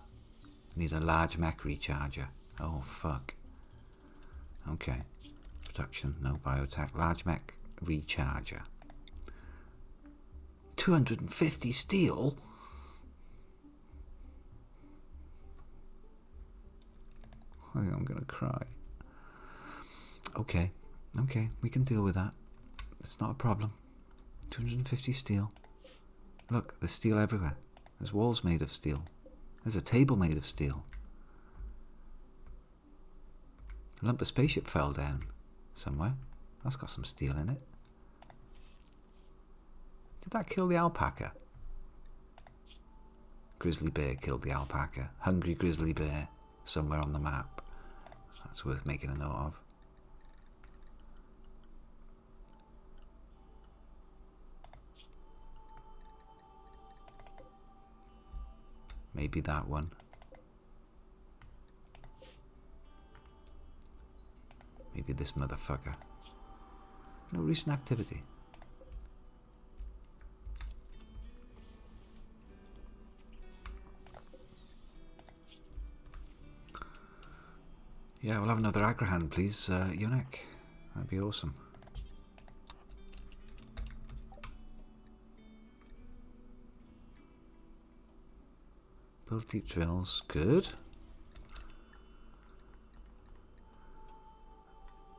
A: Need a large mech recharger. Oh fuck. Okay. Production, no biotech. Large mech recharger. 250 steel? I think I'm gonna cry. Okay, we can deal with that. It's not a problem. 250 steel. Look, there's steel everywhere. There's walls made of steel. There's a table made of steel. A lump of spaceship fell down somewhere. That's got some steel in it. Did that kill the alpaca? Grizzly bear killed the alpaca. Hungry grizzly bear somewhere on the map. That's worth making a note of. Maybe that one. Maybe this motherfucker. No recent activity. Yeah, we'll have another Agrahan, please, Eunuch. That'd be awesome. Build deep drills. Good.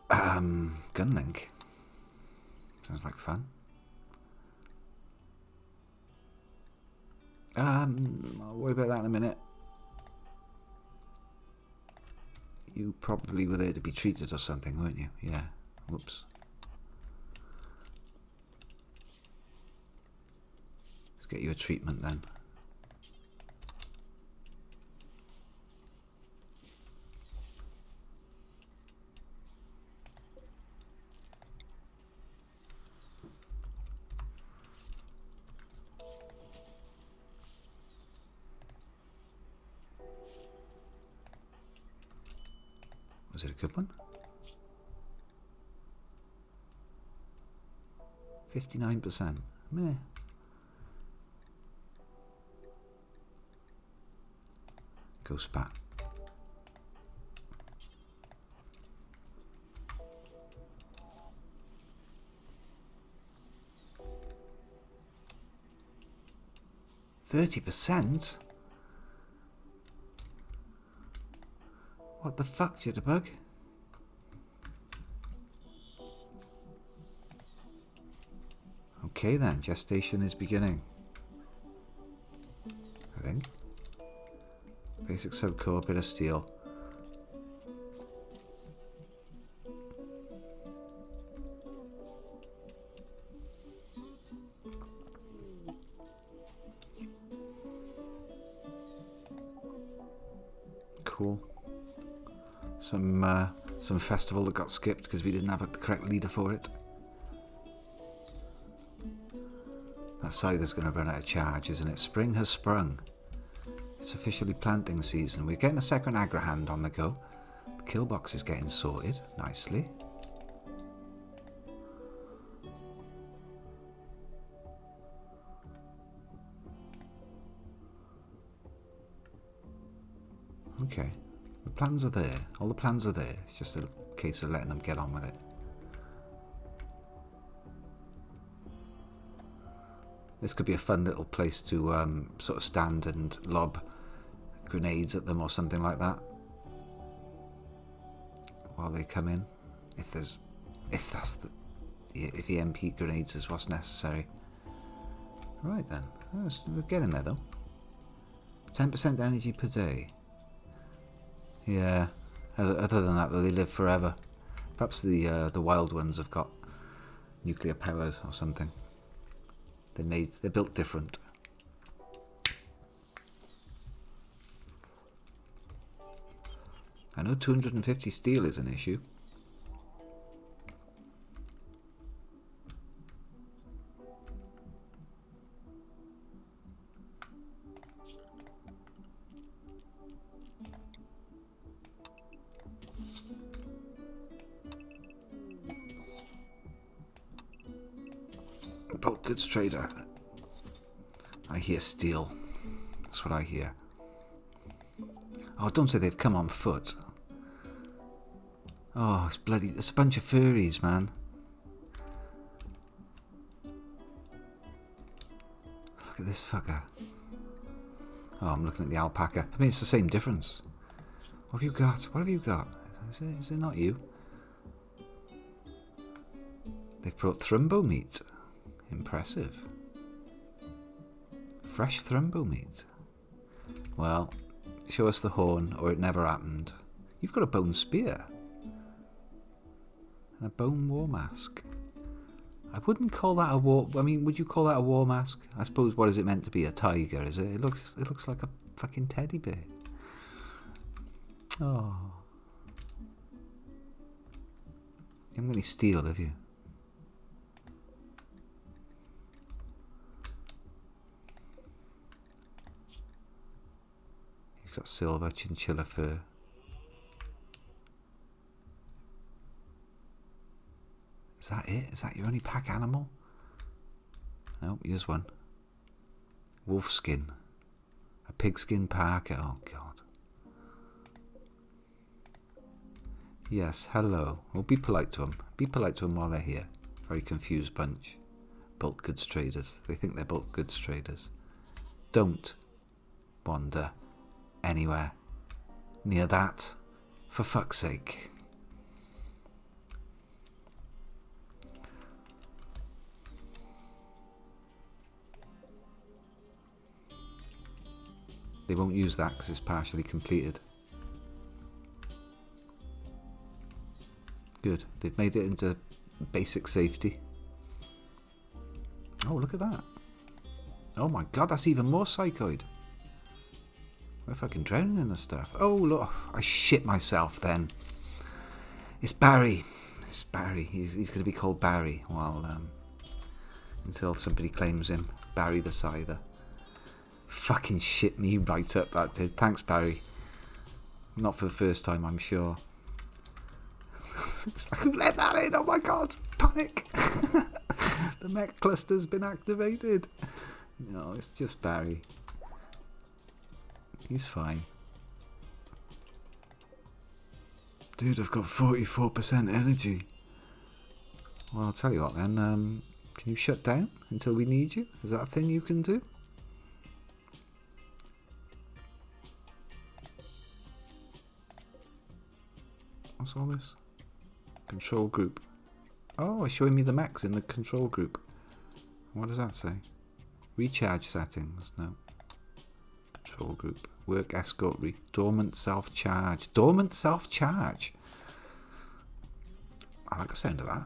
A: Gunlink. Sounds like fun. I'll worry about that in a minute. You probably were there to be treated or something, weren't you? Yeah. Whoops. Let's get you a treatment then. Was it a good one? 59%. Meh. Go spat. 30%? What the fuck, Jitterbug? Okay then, gestation is beginning. I think. Basic subcore, bit of steel. Cool. Some festival that got skipped because we didn't have the correct leader for it. That scyther's going to run out of charge, isn't it? Spring has sprung. It's officially planting season. We're getting a second agrahand on the go. The kill box is getting sorted nicely. Okay. The plans are there. All the plans are there. It's just a case of letting them get on with it. This could be a fun little place to sort of stand and lob grenades at them or something like that while they come in. If EMP grenades is what's necessary. Right then, we're getting there though. 10% energy per day. Yeah. Other than that, though, they live forever. Perhaps the wild ones have got nuclear powers or something. They're built different. I know 250 steel is an issue. Bulk goods trader. I hear steel. That's what I hear. Oh, don't say they've come on foot. Oh, it's a bunch of furries, man. Look at this fucker. Oh, I'm looking at the alpaca. I mean, it's the same difference. What have you got? What have you got? Is it not you? They've brought thrumbo meat. Impressive. Fresh thrumbo meat. Well, show us the horn or it never happened. You've got a bone spear. And a bone war mask. I wouldn't call that a war... I mean, would you call that a war mask? I suppose, what is it meant to be? A tiger, is it? It looks like a fucking teddy bear. Oh. You haven't got any steel, have you? You've got silver, chinchilla fur. Is that it? Is that your only pack animal? Nope, here's one. Wolf skin. A pigskin parka. Oh, God. Yes, hello. Well, be polite to them. Be polite to them while they're here. Very confused bunch. Bulk goods traders. They think they're bulk goods traders. Don't wander anywhere near that. For fuck's sake. They won't use that because it's partially completed. Good. They've made it into basic safety. Oh, look at that. Oh my God, that's even more psychoid. We're fucking drowning in the stuff. Oh, look. I shit myself then. It's Barry. It's Barry. He's going to be called Barry until somebody claims him. Barry the Scyther. Fucking shit me right up, that did. Thanks, Barry. Not for the first time, I'm sure. It's like, who let that in? Oh my God! Panic! The mech cluster's been activated. No, it's just Barry. He's fine. Dude, I've got 44% energy. Well, I'll tell you what then. Can you shut down until we need you? Is that a thing you can do? What's all this? Control group. Oh, it's showing me the mechs in the control group. What does that say? Recharge settings. No. Control group. Work escort. Dormant self-charge. Dormant self-charge. I like the sound of that.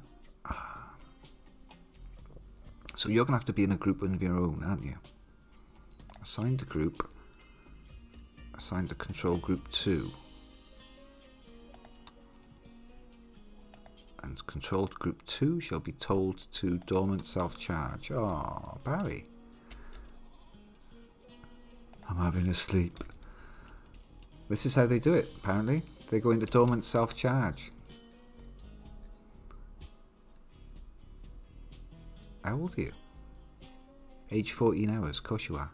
A: So you're going to have to be in a group of your own, aren't you? Assigned a group. Assigned to control group 2. And controlled group 2 shall be told to dormant self-charge. Oh, Barry. I'm having a sleep. This is how they do it, apparently. They go into dormant self-charge. How old are you? Age 14 hours, of course you are.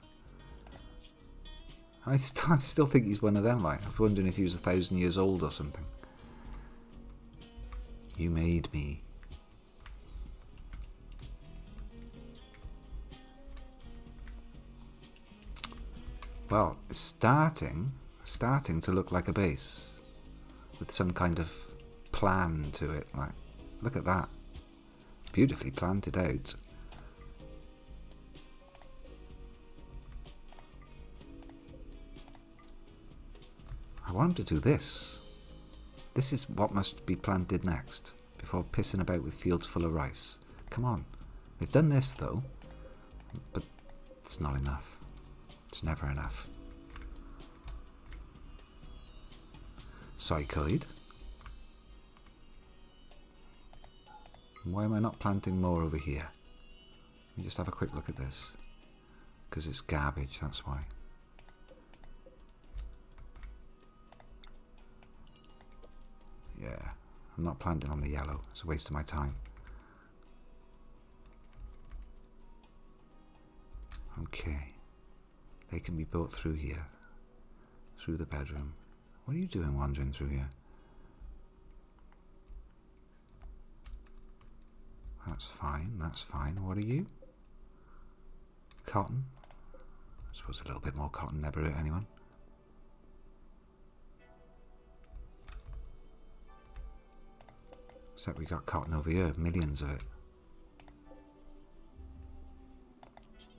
A: I still think he's one of them, like. I was wondering if he was 1,000 years old or something. You made me. Well, it's starting to look like a base. With some kind of plan to it, like. Look at that. Beautifully planted out. I want him to do this. This is what must be planted next, before pissing about with fields full of rice. Come on. They've done this, though. But it's not enough. It's never enough. Psychoid. Why am I not planting more over here? Let me just have a quick look at this. Because it's garbage, that's why. Yeah, I'm not planting on the yellow. It's a waste of my time. Okay. They can be brought through here. Through the bedroom. What are you doing wandering through here? That's fine, that's fine. What are you? Cotton? I suppose a little bit more cotton never hurt anyone. Except we got cotton over here, millions of it.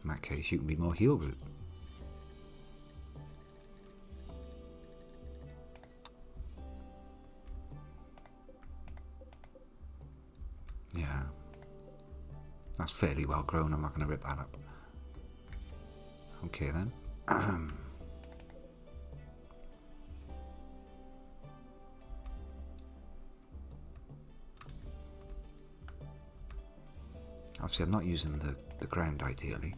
A: In that case, you can be more heel root. Yeah. That's fairly well grown, I'm not going to rip that up. Okay then. Obviously I'm not using the ground ideally.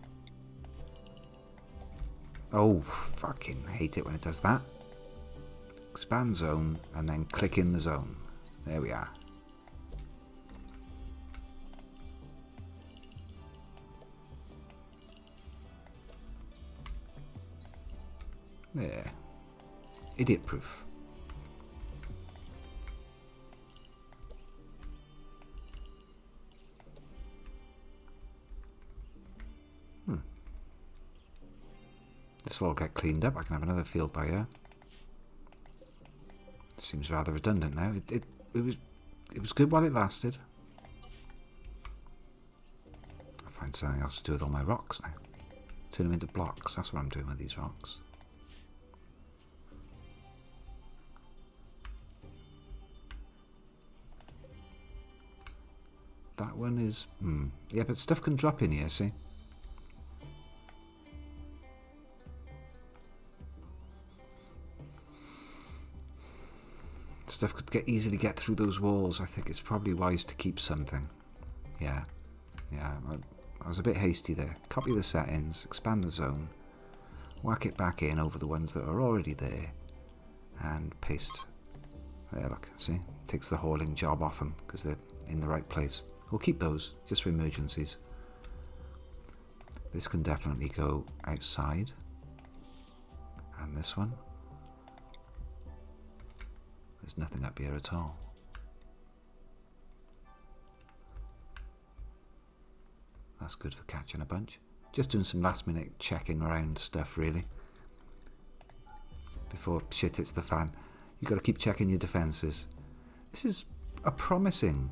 A: Oh, fucking hate it when it does that. Expand zone and then click in the zone. There we are. There. Idiot proof. This will all get cleaned up. I can have another field by here. Seems rather redundant now. It was good while it lasted. I'll find something else to do with all my rocks now. Turn them into blocks. That's what I'm doing with these rocks. That one is... Yeah, but stuff can drop in here, see? Stuff could easily get through those walls. I think it's probably wise to keep something. Yeah. Yeah, I was a bit hasty there. Copy the settings, expand the zone, whack it back in over the ones that are already there, and paste. There, look, see? Takes the hauling job off them because they're in the right place. We'll keep those, just for emergencies. This can definitely go outside. And this one. There's nothing up here at all. That's good for catching a bunch. Just doing some last minute checking around stuff really. Before shit hits the fan. You've got to keep checking your defences. This is a promising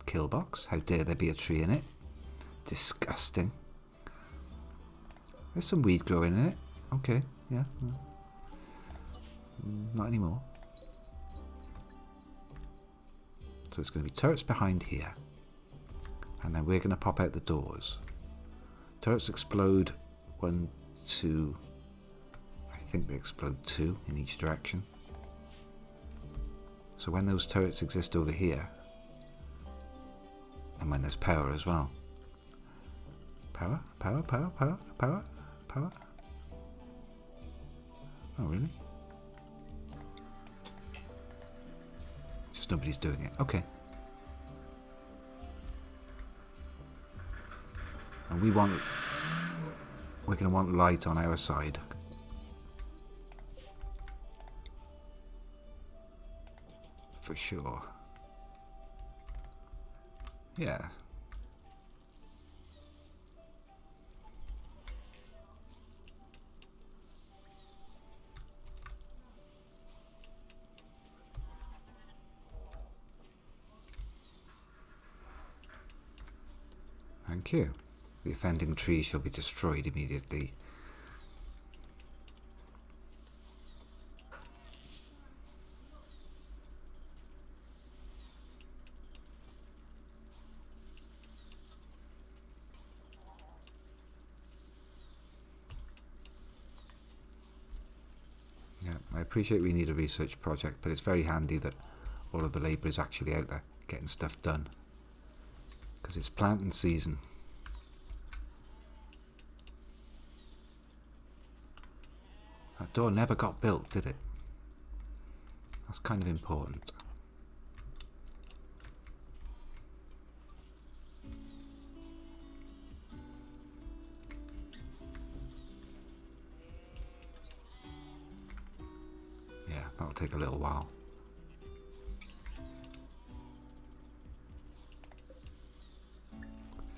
A: kill box. How dare there be a tree in it? Disgusting. There's some weed growing in it. Okay, yeah. Not anymore. So there's going to be turrets behind here. And then we're going to pop out the doors. Turrets explode 1, 2. I think they explode 2 in each direction. So when those turrets exist over here, and when there's power as well. Power, power, power, power, power, power. Oh, really? Just nobody's doing it. Okay. And we're going to want light on our side. For sure. Yeah. Thank you. The offending tree shall be destroyed immediately. Yeah, I appreciate we need a research project, but it's very handy that all of the labour is actually out there getting stuff done. Because it's planting season. That door never got built, did it? That's kind of important. Yeah, that'll take a little while.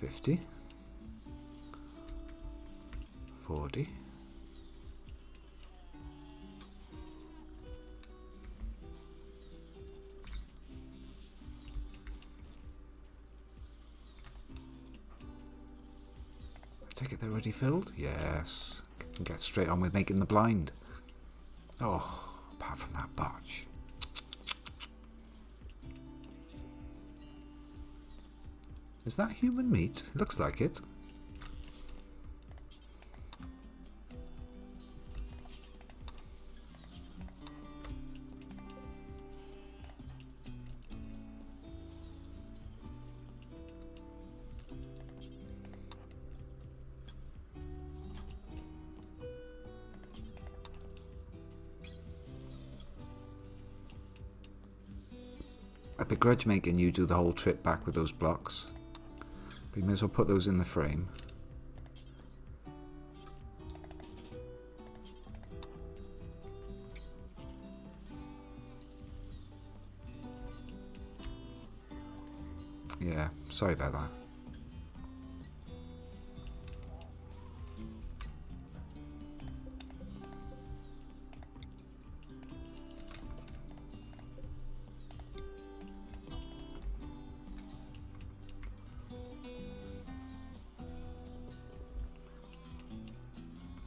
A: $50, $40. Take it they're already filled? Yes. Can get straight on with making the blind. Oh, apart from that botch. Is that human meat? It looks like it. I begrudge making you do the whole trip back with those blocks. But you may as well put those in the frame. Yeah, sorry about that.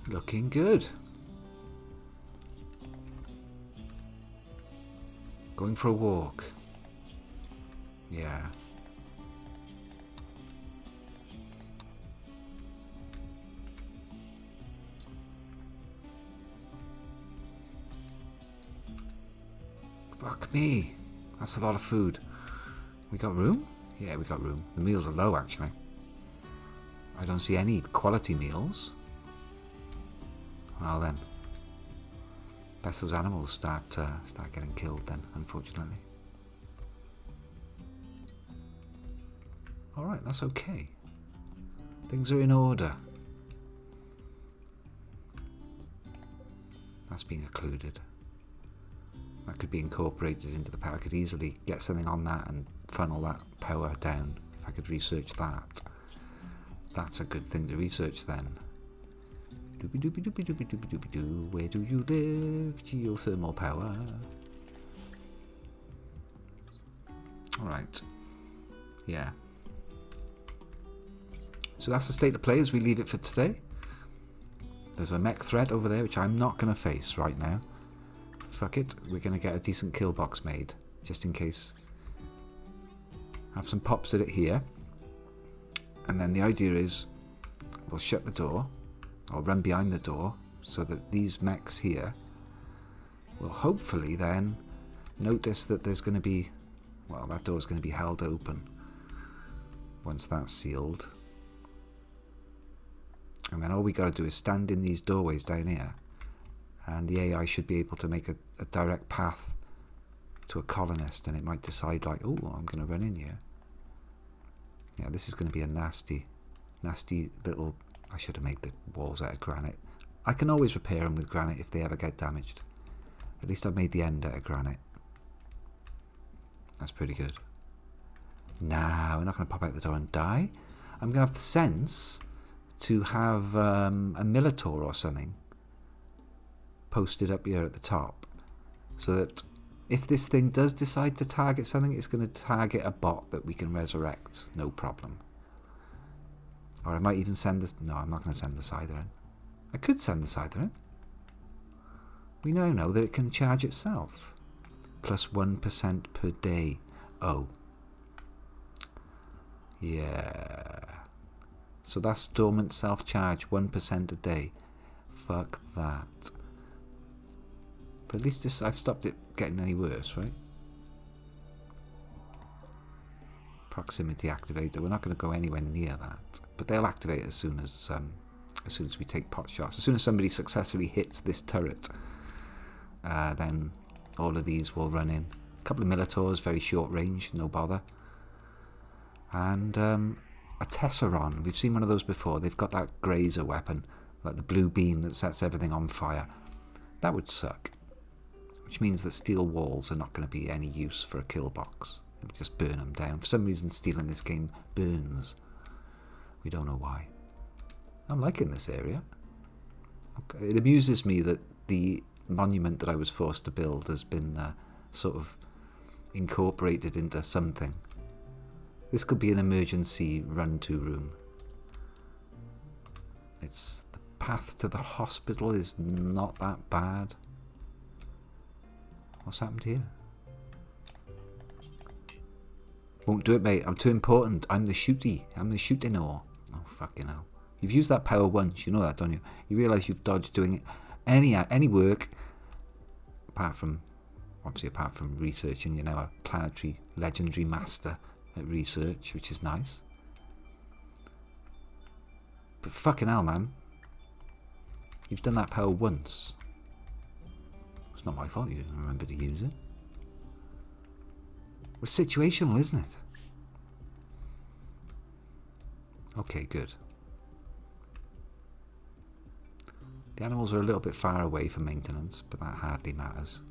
A: Looking good. Going for a walk. Yeah. Fuck me. That's a lot of food. We got room? Yeah, we got room. The meals are low, actually. I don't see any quality meals. Well then, best those animals start getting killed then, unfortunately. Alright, that's okay. Things are in order. That's being occluded. That could be incorporated into the power. I could easily get something on that and funnel that power down. If I could research that. That's a good thing to research then. Doopy doopy doopy doopy doopy doopy doo. Where do you live? Geothermal power. Alright. Yeah. So that's the state of play as we leave it for today. There's a mech threat over there, which I'm not going to face right now. Fuck it. We're going to get a decent kill box made, just in case. Have some pops at it here. And then the idea is we'll shut the door, or run behind the door, so that these mechs here will hopefully then notice that there's going to be, well, that door's going to be held open once that's sealed. And then all we got to do is stand in these doorways down here, and the AI should be able to make a direct path to a colonist, and it might decide like, oh, I'm going to run in here. Yeah, this is going to be a nasty little... I should have made the walls out of granite. I can always repair them with granite if they ever get damaged. At least I've made the end out of granite. That's pretty good. Nah, we're not going to pop out the door and die. I'm going to have the sense to have a Militor or something posted up here at the top, so that if this thing does decide to target something, it's going to target a bot that we can resurrect, no problem. Or I might even send this... No, I'm not going to send the Scyther in. I could send the Scyther in. We now know that it can charge itself. Plus 1% per day. Oh. Yeah. So that's dormant self-charge, 1% a day. Fuck that. But at least this, I've stopped it getting any worse, right? Proximity activator. We're not going to go anywhere near that, but they'll activate as soon as we take pot shots. As soon as somebody successfully hits this turret, then all of these will run in. A couple of Militors, very short range, no bother. And a Tesseron. We've seen one of those before. They've got that grazer weapon, like the blue beam that sets everything on fire. That would suck. Which means that steel walls are not going to be any use for a kill box. It'll just burn them down. For some reason, steel in this game burns. We don't know why. I'm liking this area. Okay. It amuses me that the monument that I was forced to build has been sort of incorporated into something. This could be an emergency run-to room. It's the path to the hospital is not that bad. What's happened here? Won't do it, mate. I'm too important. I'm the shooty. I'm the shooting ore. Oh, fucking hell. You've used that power once. You know that, don't you? You realise you've dodged doing any work. Apart from researching. You're now a planetary legendary master at research, which is nice. But fucking hell, man. You've done that power once. It's not my fault you didn't remember to use it. It's situational, isn't it? Okay, good. The animals are a little bit far away for maintenance, but that hardly matters.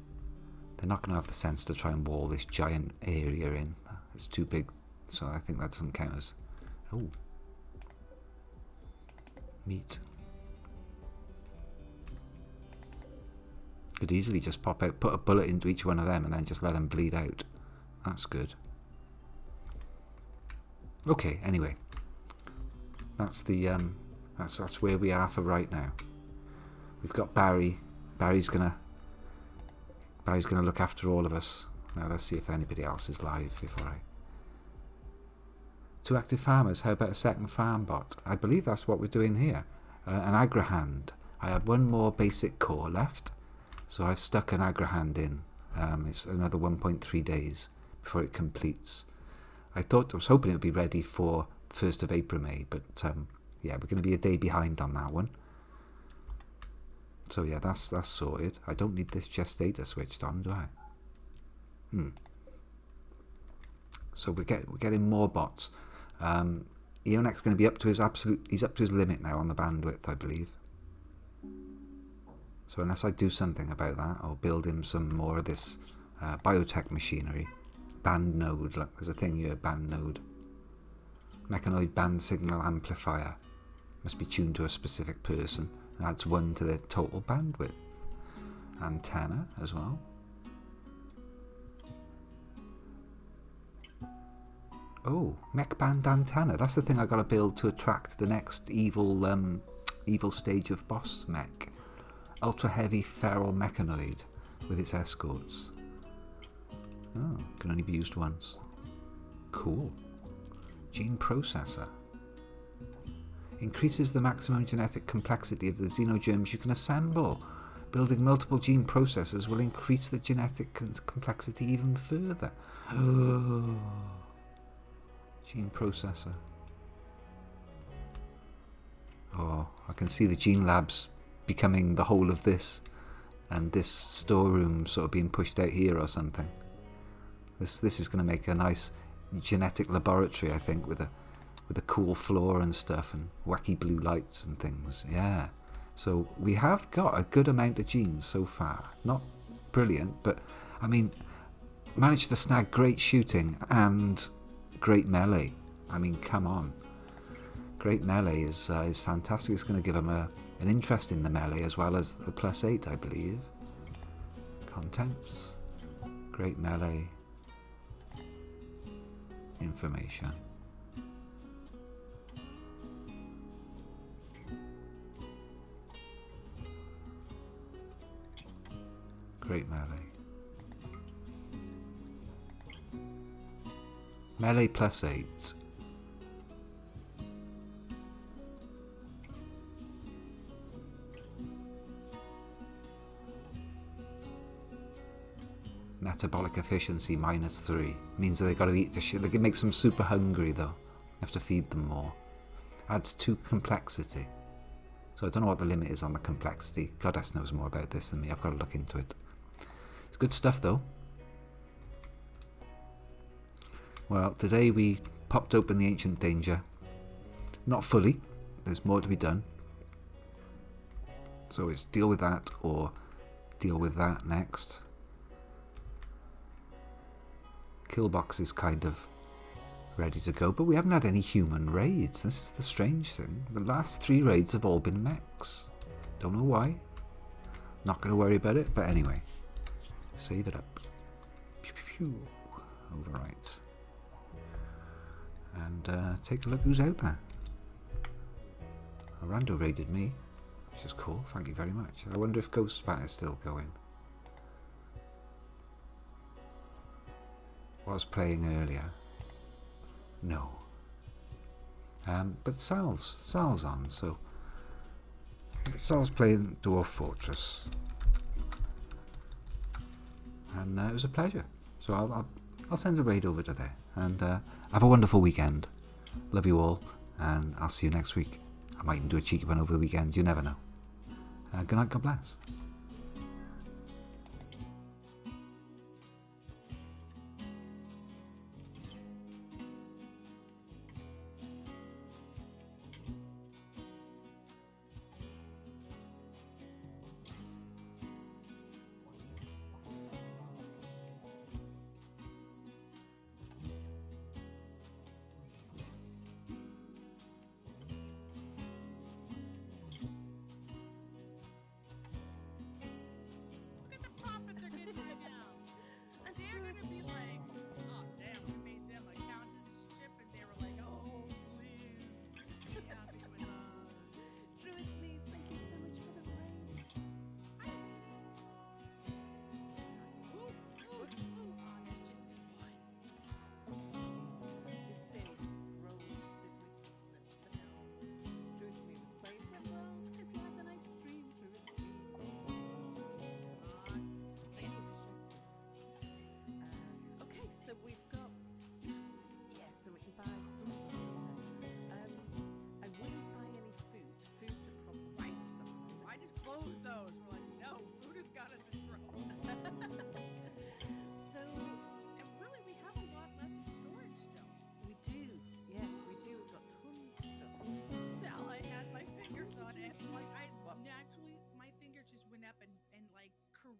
A: They're not going to have the sense to try and wall this giant area in. It's too big, so I think that doesn't count as... Oh. Meat. Could easily just pop out, put a bullet into each one of them and then just let them bleed out. That's good. Okay, anyway. That's the that's where we are for right now. We've got Barry. Barry's gonna look after all of us. Now let's see if anybody else is live before I... 2 active farmers. How about a second farm bot? I believe that's what we're doing here. An agrahand. I had one more basic core left, so I've stuck an agrahand in. It's another 1.3 days before it completes. I was hoping it would be ready for 1st of April, May, but yeah, we're going to be a day behind on that one. So yeah, that's sorted. I don't need this gestator switched on, do I? So we're getting more bots. Eonec's going to be up to his he's up to his limit now on the bandwidth, I believe. So unless I do something about that, I'll build him some more of this biotech machinery. Band node, look, there's a thing here, band node. Mechanoid band signal amplifier. Must be tuned to a specific person. And adds 1 to their total bandwidth. Antenna as well. Oh, mech band antenna. That's the thing I gotta build to attract the next evil stage of boss mech. Ultra heavy feral mechanoid with its escorts. Oh, can only be used once. Cool. Gene processor. Increases the maximum genetic complexity of the xenogerms you can assemble. Building multiple gene processors will increase the genetic complexity even further. Oh. Gene processor. Oh, I can see the gene labs becoming the whole of this, and this storeroom sort of being pushed out here or something. This is going to make a nice genetic laboratory, I think, with a cool floor and stuff, and wacky blue lights and things. Yeah. So we have got a good amount of genes so far. Not brilliant, but I mean, managed to snag great shooting and great melee. I mean, come on. Great melee is fantastic. It's going to give him an interest in the melee as well as the +8, I believe. Contents. Great melee. Information. Great melee. Melee +8. Metabolic efficiency -3. Means that they've got to eat the shit. They can make them super hungry though. You have to feed them more. Adds 2 complexity. So I don't know what the limit is on the complexity. Goddess knows more about this than me. I've got to look into it. It's good stuff though. Well, today we popped open the Ancient Danger. Not fully. There's more to be done. So it's deal with that or deal with that next. Killbox is kind of ready to go, but we haven't had any human raids. This is the strange thing. The last 3 raids have all been mechs. Don't know why. Not going to worry about it, but anyway. Save it up. Pew, pew, pew. Overwrite. And take a look who's out there. Rando raided me, which is cool. Thank you very much. I wonder if Ghost Spat is still going. Was playing earlier. No. But Sal's on, so Sal's playing Dwarf Fortress, and it was a pleasure. So I'll send a raid over to there, and have a wonderful weekend. Love you all, and I'll see you next week. I might even do a cheeky one over the weekend. You never know. Good night. God bless.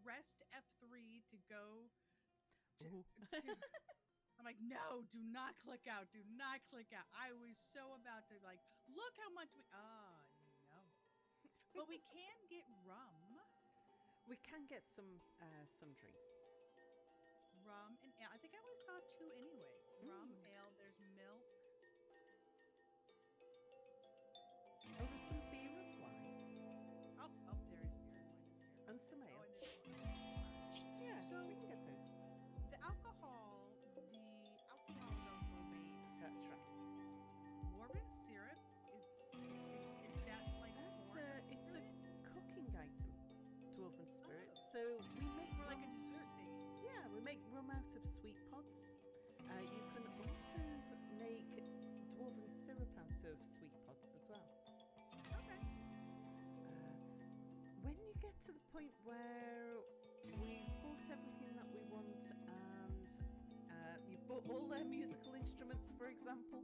B: Pressed F3 to go to I'm like, no, do not click out. Do not click out. I was so about to like, look how much we no. But we can get rum.
C: We can get some drinks.
B: Rum and ale. I think I only saw 2 anyway. Rum, ale, there's milk.
C: out of sweet pods. You can also make dwarven syrup out of sweet pods as well.
B: Okay.
C: When you get to the point where we've bought everything that we want and you've bought all their musical instruments, for example,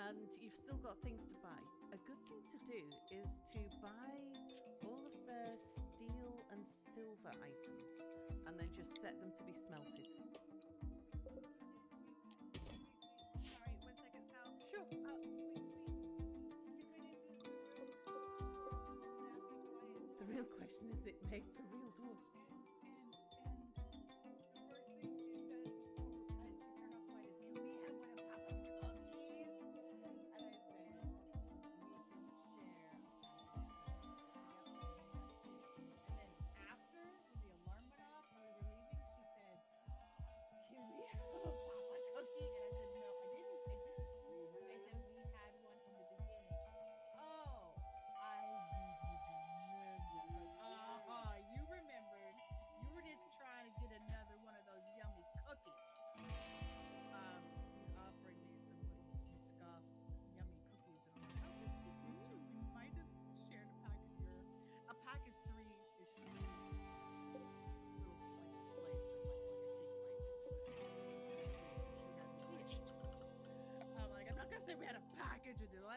C: and you've still got things to buy, a good thing to do is to buy all of their steel and silver items and then just set them to be smelted.
B: Sorry, 1 second, Sal.
C: Sure. The real question is, it made for real dwarves?
B: We had a package of them.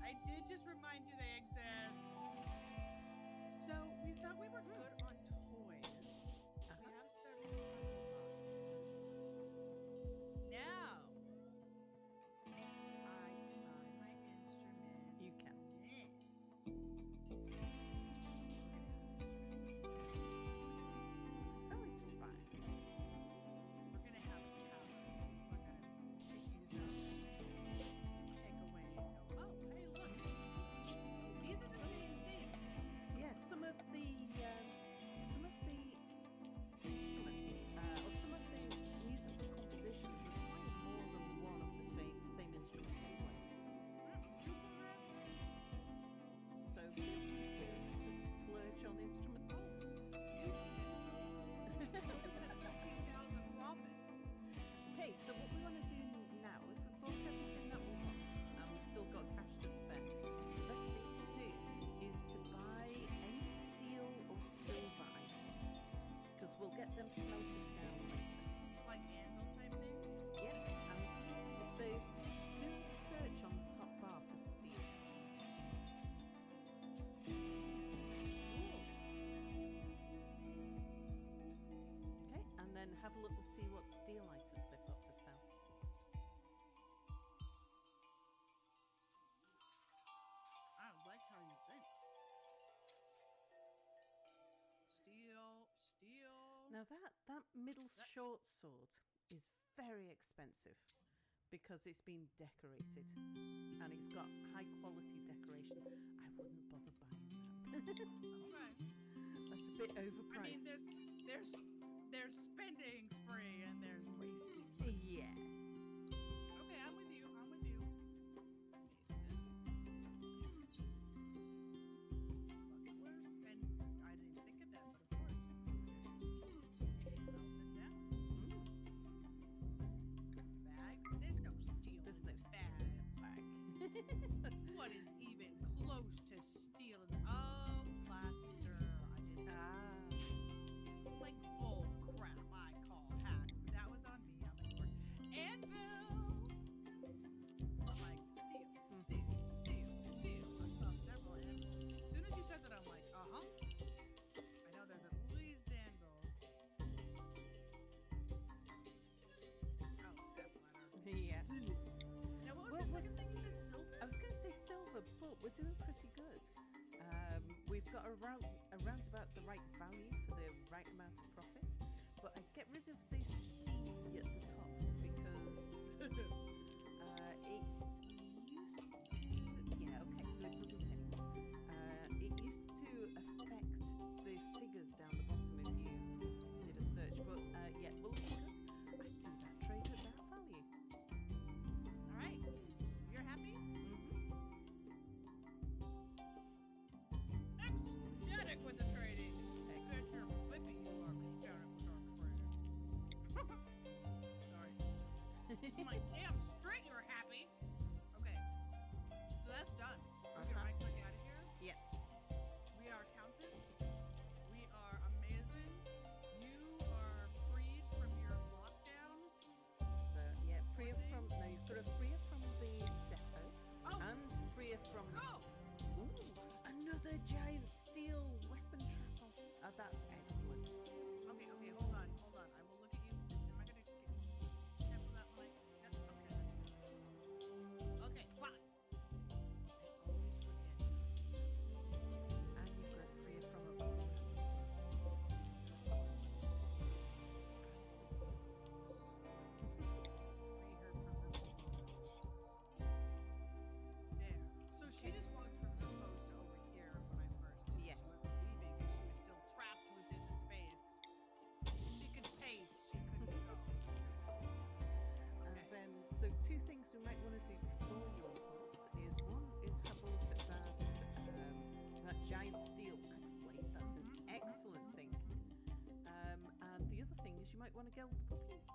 B: I did just remind you they exist. So we thought we were good on toys. We have several puzzle boxes. Now I can buy my instrument.
C: You can. Oh, it's fine.
B: We're gonna have a tower. We're gonna take these out, take away, and go. Oh, hey, look! These are the same thing.
C: Yeah, some of the instruments or some of the musical compositions require more than one of the same instrument anyway. So feel free to splurge on instruments. Okay, so what we want to do now, if we've bought everything that we want and we've still got cash to spend, the best thing to do is to buy any steel or silver items, because we'll get them smelted down later.
B: Like anvil type things.
C: Yeah, and if they do a search on the top bar for steel. Okay, and then have a look to see what steel items they've got to sell.
B: I like how you think. Steel.
C: Now that middle short sword is very expensive because it's been decorated and it's got high quality decoration. I wouldn't bother buying that.
B: Okay.
C: That's a bit overpriced.
B: I mean, there's spending spree and there's wasting.
C: Yeah.
B: Okay, I'm with you. Bucklers, and I didn't think of that, but of course, just melt it down. Bags. There's no steel.
C: There's
B: in
C: no
B: the
C: steel
B: bags. What is even close to steel? Oh, plaster. I didn't. Like bull crap, I call hacks, but that was on me. I'm like, anvil. But like steel. I saw several anvils. As soon as you said that, I'm like, I know there's at least anvils. Oh, step ladder.
C: Yeah.
B: Now, what was
C: Well,
B: the second thing you said? Silver.
C: I was going to say silver, but we're doing pretty good. We've got around about the right value for the right amount of profit, but I get rid of this E at the top because it used to. Yeah, okay, so it doesn't anymore. It used to affect the figures down the bottom if you did a search, but yeah, we're looking good. I do that trade at that value.
B: All right. You're happy?
C: Mm-hmm.
B: Ecstatic with the I'm like, damn straight you're happy. Okay. So that's done. We can right click out of here.
C: Yeah.
B: We are Countess. We are amazing. You are freed from your lockdown.
C: So yeah, freer from no, you've got to freer from the depot and freer from another giant steel weapon trap off. That's excellent.
B: Okay, hold on. I will look at you. Am I gonna cancel that one? Okay, boss. I always forget.
C: And you've got to freer from a bomb as well.
B: Free her from her there. So she just walked from her post over here when I first did.
C: Yeah.
B: She wasn't leaving because she was still trapped within the space. She could pace, she couldn't go.
C: And
B: Okay.
C: then, so two things we might want to do before you unpause is one is have a look at that giant steel axe blade. That's an excellent thing. And the other thing is you might want to geld the puppies.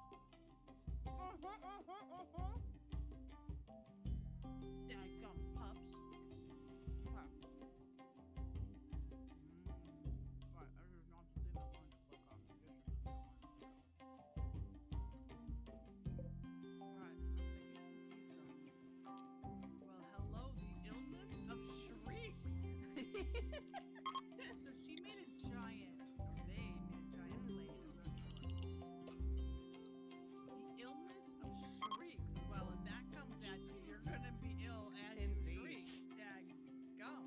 B: Dadgum pups. Right. Right, I did not see the one to click on. This is the one to click on. Alright, let's take it. Well, hello, the illness of shrieks. So she made a giant, or they made a giant blade, I'm not sure. The illness of shrieks. Well, if that comes at you, you're gonna be ill as you
C: Indeed.
B: shriek. Daggum.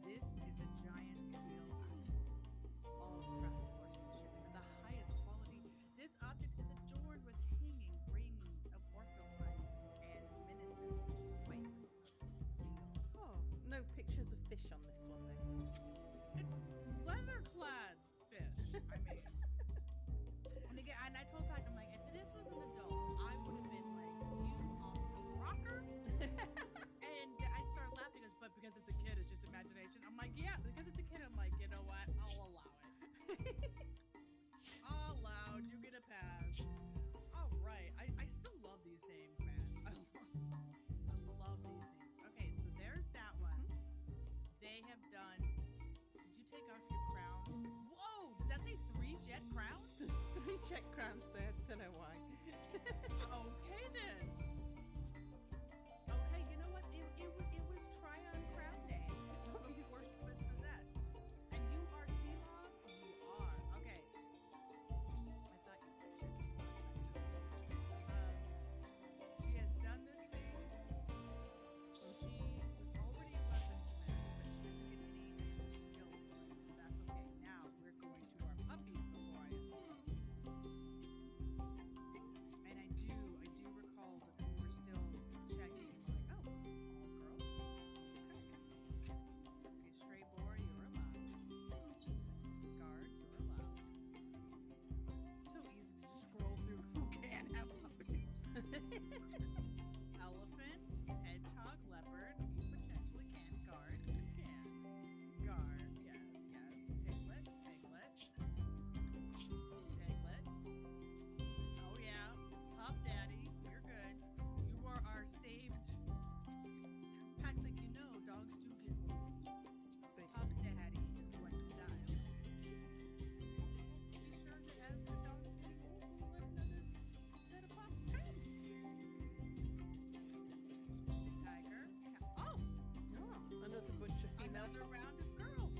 B: This is a giant steel axe. All craft horsemanship is of the highest quality. This object is adorned with hanging rings of orthophytes and menacing spikes of steel.
C: Oh, no pictures of fish on this one though.
B: It's leather-clad fish. I mean, and I told Pac, I'm like, if this was an adult, I would have been like, you off your rocker. And I started laughing, he goes, but because it's a kid, it's just imagination. I'm like, yeah, because it's a kid. I'm like, you know what? I'll allow it. Allowed. You get a pass. All right. I still love these names, man. I love these names. Okay, so there's that one. They have done. Did you take off your crown? Whoa! Does that say 3 jet crowns?
C: There's 3 check crowns there. Don't know why.
B: Okay then. Okay, you know what? It was Tryon Crown Day before she was possessed. And you are Seelog? You are. Okay. I thought you checked the she has done this thing. She was already a weaponsmith, but she doesn't get any extra skill for it, so that's okay. Now we're going to our puppies before I impose. And I do recall that we were still checking and like, oh, all girls? Okay. Okay, stray boar, you're allowed. Guard, you're allowed. So easy to just scroll through who can have puppies. Elephant, hedgehog, leopard, you potentially can. Guard, you can. Guard, yes. Piglet. Oh yeah. Puff Daddy, you're good. You are our saved. Packs like you know, dogs do get old. Puff Daddy is going to die. Be sure that as the dogs get old, we'll let another set of pups come. Tiger. Oh!
C: Another bunch of female
B: Another
C: pups.
B: round of girls.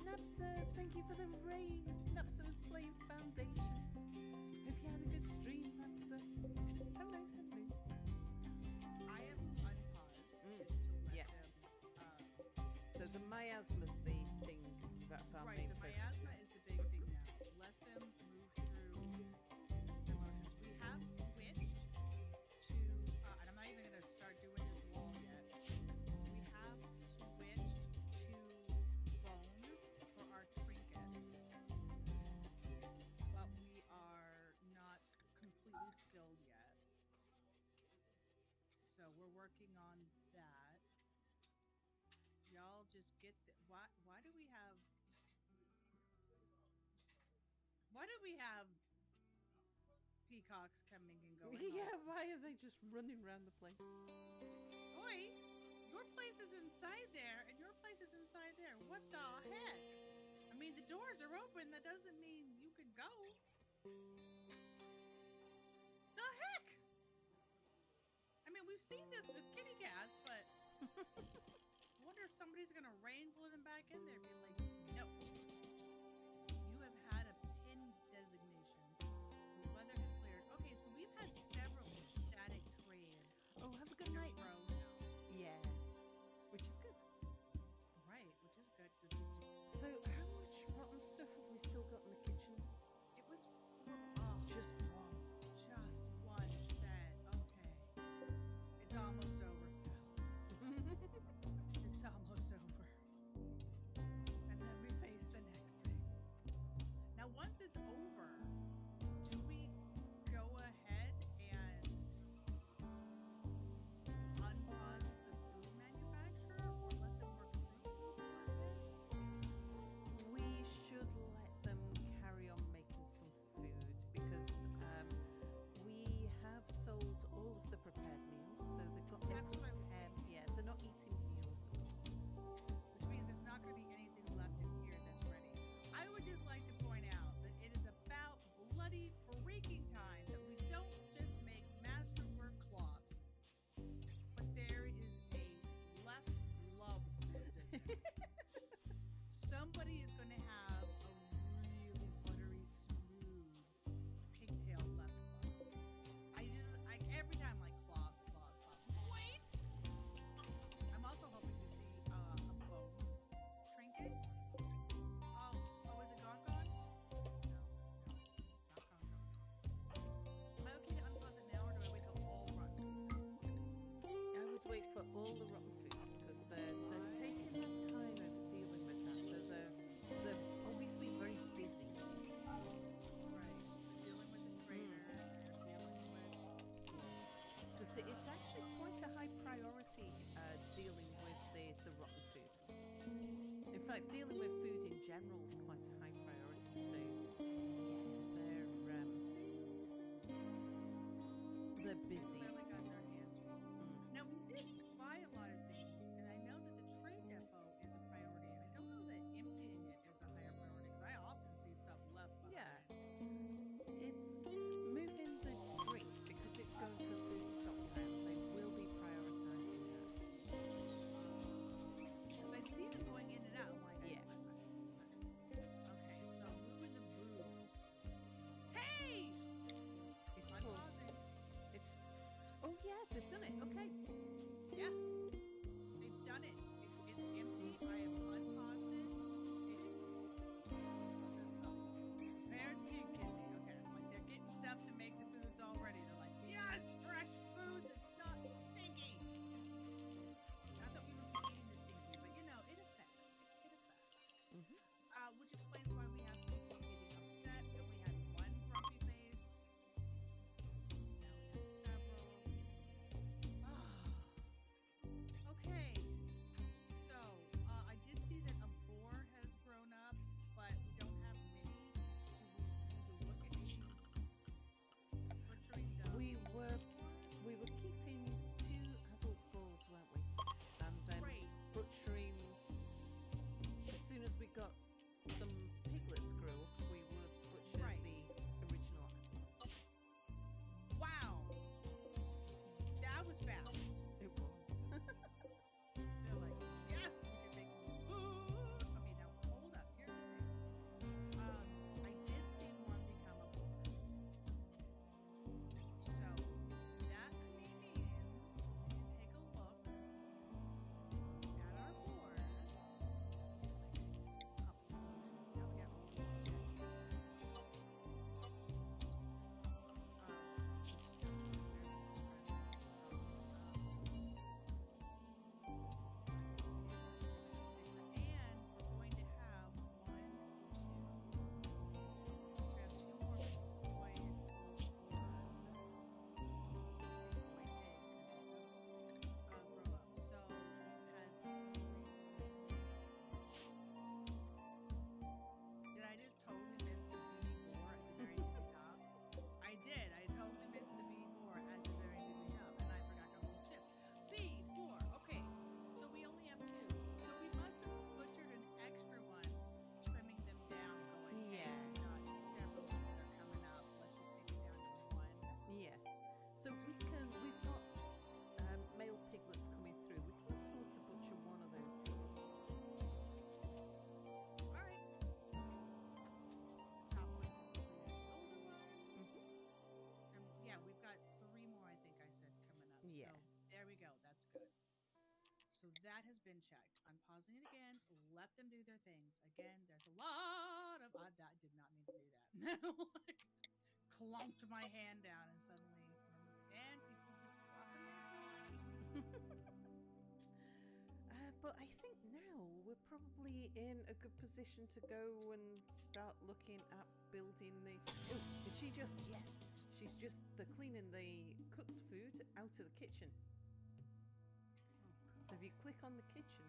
C: Napsa, thank you for the raid. Napsa was playing Foundation. Hope you had a good stream, Napsa. Hello.
B: I am unpaused just to let
C: Yeah.
B: them.
C: So the miasma's the thing. That's our
B: Right,
C: main
B: the
C: focus.
B: miasma is the big thing now. Let them move through emotions. We have switched to, and I'm not even going to start doing this wall yet. We have switched to bone for our trinkets, but we are not completely skilled yet. So we're working on that. Y'all just get why do we have peacocks coming and going.
C: Yeah, why are they just running around the place?
B: Oi, your place is inside there, and your place is inside there. What the heck? I mean, the doors are open. That doesn't mean you can go. The heck? I mean, we've seen this with kitty cats, but I wonder if somebody's gonna wrangle them back in there, being like, "No, you have had a pin designation. The weather has cleared." Okay, so we've had several static trades.
C: Oh, have a good night.
B: Row
C: Elsa.
B: now.
C: Yeah, which is good.
B: Right, which is good.
C: So, how much rotten stuff have we still got in the kitchen?
B: It was
C: Just one.
B: just one set. Okay, it's almost over, Sal. It's almost over. And then we face the next thing. Now, once it's over, do we go ahead and unpause the food manufacturer or let them work through food for a bit?
C: We should let them carry on making some food because we have sold all of the prepared meals, so they've got
B: That's what I was
C: prepared.
B: thinking.
C: Yeah, they're not eating meals at the moment.
B: Which means there's not going to be anything left in here that's ready. I would just like to point out that it is about bloody freaking time that we don't just make masterwork cloth, but there is a left glove slipped in there. Somebody is going to have a really buttery, smooth pigtail left glove. Every time, like, cloth. Wait! I'm also hoping to see a bone trinket. Oh, is it gone? No, it's not gone. Am I okay to unpause it now, or do I wait till all rotten food's out?
C: I would wait for all the rotten food because they're taking their time over dealing with that. So they're obviously very busy.
B: Right. Dealing with the trader, dealing with...
C: Because it's actually quite a high priority dealing with the rotten food. In fact, dealing with food in general is quite a high priority. So yeah, they're busy.
B: Clearly got their hands full. Now, we did buy a lot of things, and I know that the trade depot is a priority. I don't know that emptying it is a higher priority, because I often see stuff left behind.
C: Yeah, it's moving the drink because it's going to a food stock now. They will be prioritizing that.
B: Because I see them going in and out. I'm like,
C: Yeah.
B: Okay, so moving the booze. Hey!
C: It's
B: I'm
C: close.
B: pausing.
C: It's. Oh yeah, they've done it. Okay.
B: Yeah. They've done it. It's empty. I have unpaused it. Prepared pig kidney. Okay. Like, they're getting stuff to make the foods already. They're like, yes, fresh food that's not stinky. Not that we would be eating the stinky, but it affects. It affects.
C: Mm-hmm.
B: Which explains why we have people getting upset. We only had one grumpy face. Now we have several.
C: Yeah.
B: So there we go. That's good. So that has been checked. I'm pausing it again. Let them do their things. Again, there's a lot of. I did not mean to do that. Like, clunked my hand down and suddenly. And people just dropping their drawers.
C: But I think now we're probably in a good position to go and start looking at building the. Oh, did she just? Yes, she's just cleaning the cooked food out of the kitchen. So if you click on the kitchen,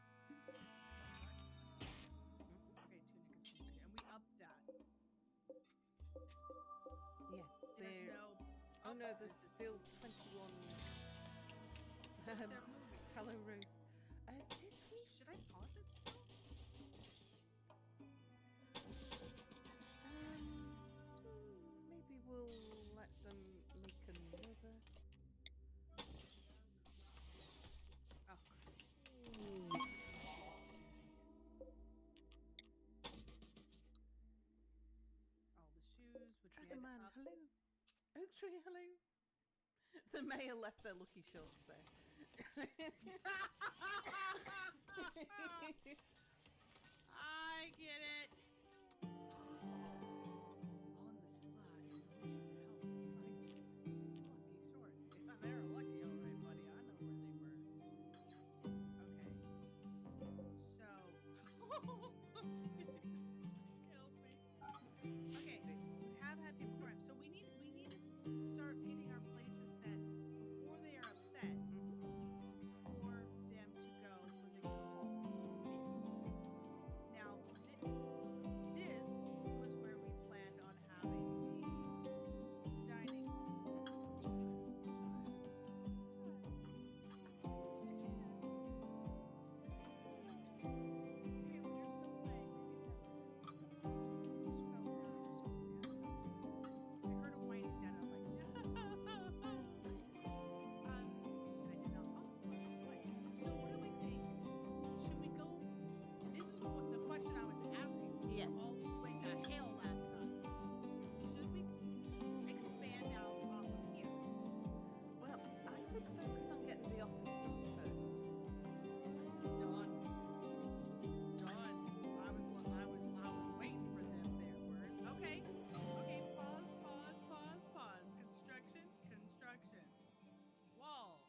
B: Okay, tunic is complete. And we upped that.
C: yeah,
B: There's
C: there.
B: no.
C: Oh no, there's
B: this is-
C: still 21
B: They're moving.
C: tallow roast. Did we?
B: Should I pause it still?
C: Maybe we'll let them make another.
B: Oh. All the shoes, which we
C: Dragon
B: had
C: Man,
B: up.
C: hello. Oak Tree, hello. The mayor left their lucky shorts there.
B: I get it. On the slide, we should help find these lucky shorts. Yeah, they were lucky, all right, buddy. I know where they were. Okay. So, this kills me. Okay, we have had people crime. So we need to start getting our places set before they are upset. For them to go for the calls. Now, this was where we planned on having the dining. Okay, well, you're still playing. Maybe that was I heard a whiny sound. I'm like, no. And I did not pause for it. Right. So what do we think? Should we go? This is what the question I was asking.
C: Yeah.
B: All the way to hell last time. Should we expand out off of here?
C: Well, I would focus on getting the office done first.
B: Done. Done. I was waiting for them there. Word. Okay. Okay. Pause. Construction. Wall.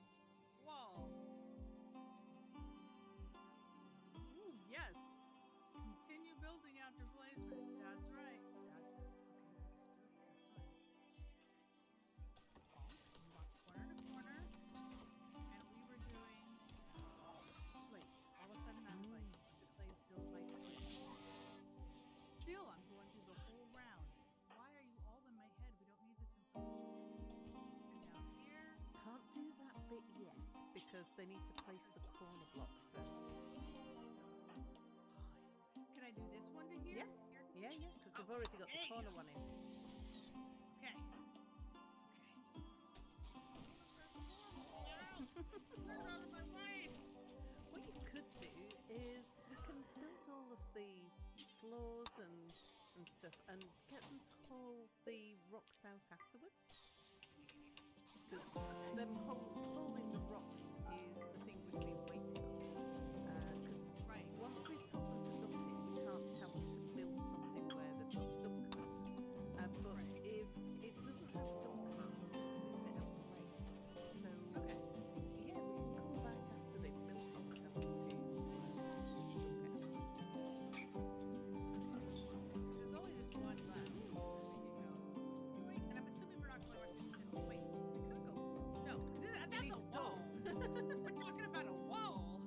B: Ooh, yes. Continue building after placement. That's right. That's okay. Let's do it. Corner to corner, and we were doing slate. All of a sudden, I was like, the play is still like slate. Still, I'm going through the whole round. Why are you all in my head? We don't need this information. And down here.
C: Can't do that bit yet because they need to place the corner block first.
B: Fine. Can I do this one to here?
C: Yes.
B: Here?
C: Yeah, because they've
B: Oh,
C: already got
B: there
C: the
B: you
C: corner
B: go.
C: one in.
B: Okay. Get out of my way.
C: What you could do is we can build all of the floors and stuff and get them to haul the rocks out afterwards. Because them hauling the rocks is the thing we've been waiting on. Because
B: Right.
C: once we've told them to dump it, we can't tell them to build something where they've got dump cart. But
B: Right.
C: if it doesn't have a dump cart, we'll just move it out the way. So
B: Okay.
C: yeah, we can come back after they've built it and tell them to dump it.
B: There's only this one left. We can go. And I'm assuming we're not going right to the wait. We could go. No, because that's
C: Need
B: a
C: to
B: wall. We're talking about a wall.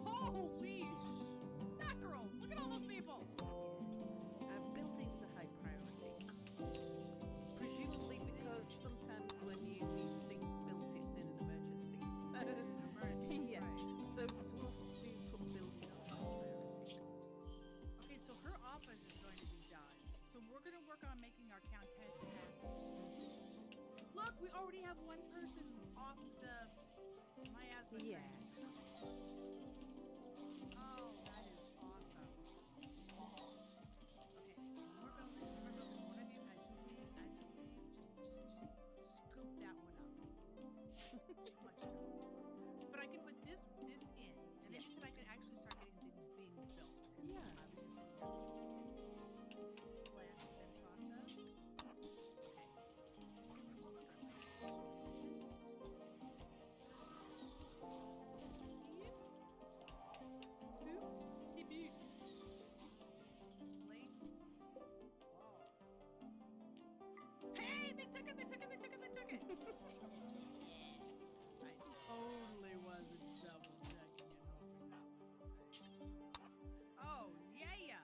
B: Holy mackerels! Look at all those people.
C: Buildings are high priority. Presumably because sometimes when you need things built, it's in an emergency. So yeah.
B: Right.
C: So dwarves do put building on high priority.
B: Okay, so her office is going to be done. So we're going to work on making our countess happy. Look, we already have one person off the miasma train.
C: Yeah.
B: Oh, that is awesome. Okay, we're building. One of you, as you leave, just scoop that one up.
C: Yeah.
B: I was just looking at things. Planted and processed. Okay. Boop. Boop. Slate. Wow. Hey, they took it, they took it, they took it, they took it. I totally wasn't double checking and hoping that was a thing. Oh, yeah.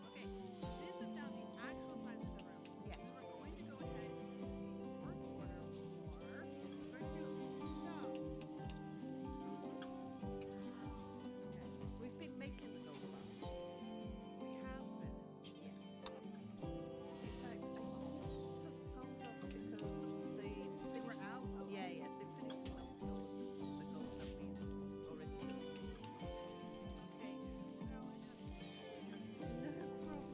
B: Okay, so this is now the actual size of the room.
C: Yeah.
B: We were going to go ahead and do the work order for. We're going to do some.
C: Okay. We've been making the gold bars.
B: We have been.
C: Yeah. In fact, I took gold off because
B: They were out.
C: Yeah, yeah. They finished smelting all of the gold that we'd already done.
B: Okay, so I have.
C: No problem.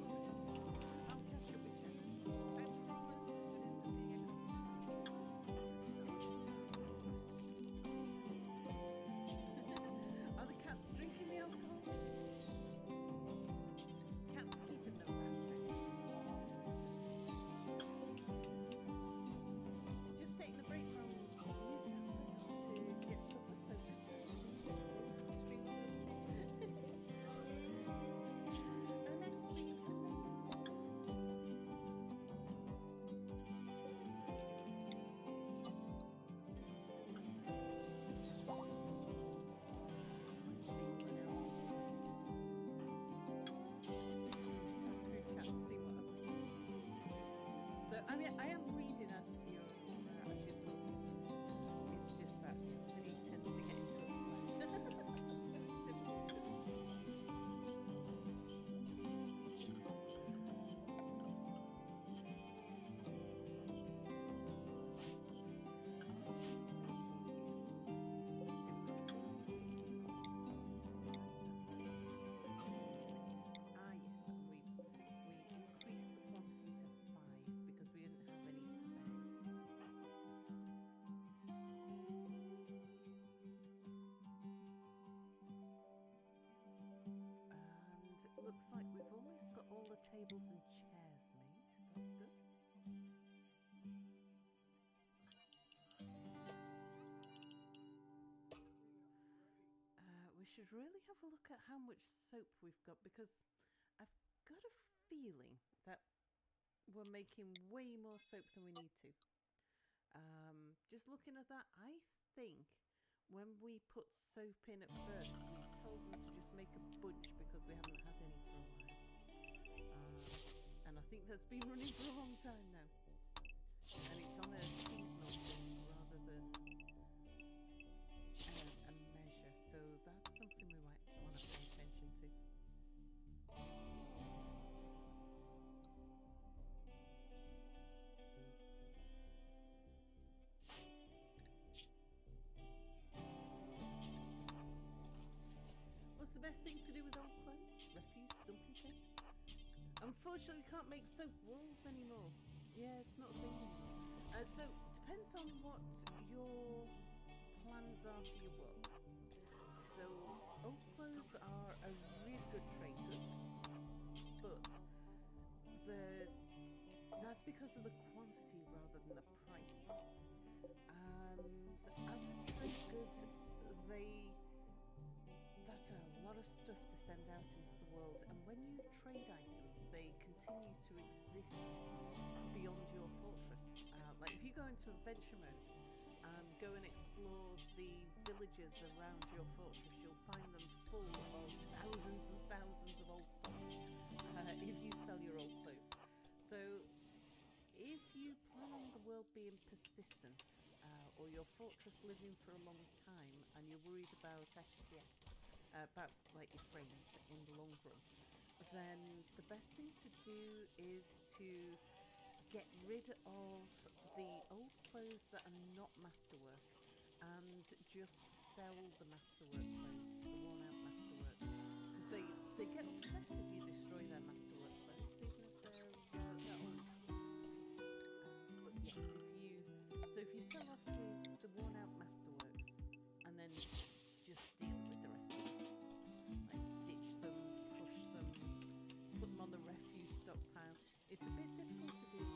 C: I'll catch up with Jenna.
B: I promise if it ends up being
C: Are the cats drinking the alcohol? Cats keeping them rats, just taking a break from news to get some of the So I mean, I am reading as you're talking. It's just that Vinny tends to get into it. So it's difficult to yes, and we increased the quantity to 5 because we didn't have any spare. And it looks like we've almost got all the tables and chairs made. That's good. We should really have a look at how much soap we've got because I've got a feeling that we're making way more soap than we need to. Just looking at that, I think when we put soap in at first, we told them to just make a bunch because we haven't had any for a while. And I think that's been running for a long time now. And it's on a seasonal thing rather than a measure. So that's something we might want to pay attention to. What's the best thing to do with old clothes? Refuse dumping pit? Unfortunately, we can't make soap walls anymore. Yeah, it's not a thing anymore. So, depends on what your plans are for your world. So, old clothes are a really good trade good, but that's because of the quantity rather than the price. And as a trade good, that's a lot of stuff to send out into the world, and when you trade items, they continue to exist beyond your fortress. Like if you go into adventure mode and go and explore the villages around your fortress, you'll find them full of thousands and thousands of old socks if you sell your old clothes. So if you plan on the world being persistent, or your fortress living for a long time, and you're worried about FPS, about like your frames in the long run, then the best thing to do is to get rid of the old clothes that are not masterwork and just sell the masterwork clothes, the worn out masterwork, because they get upset if you destroy their masterwork clothes, even if they're old. But yes, if you sell off the worn out masterworks and then just deal with the rest of them. Like ditch them, push them, put them on the refuse stockpile. It's a bit difficult to deal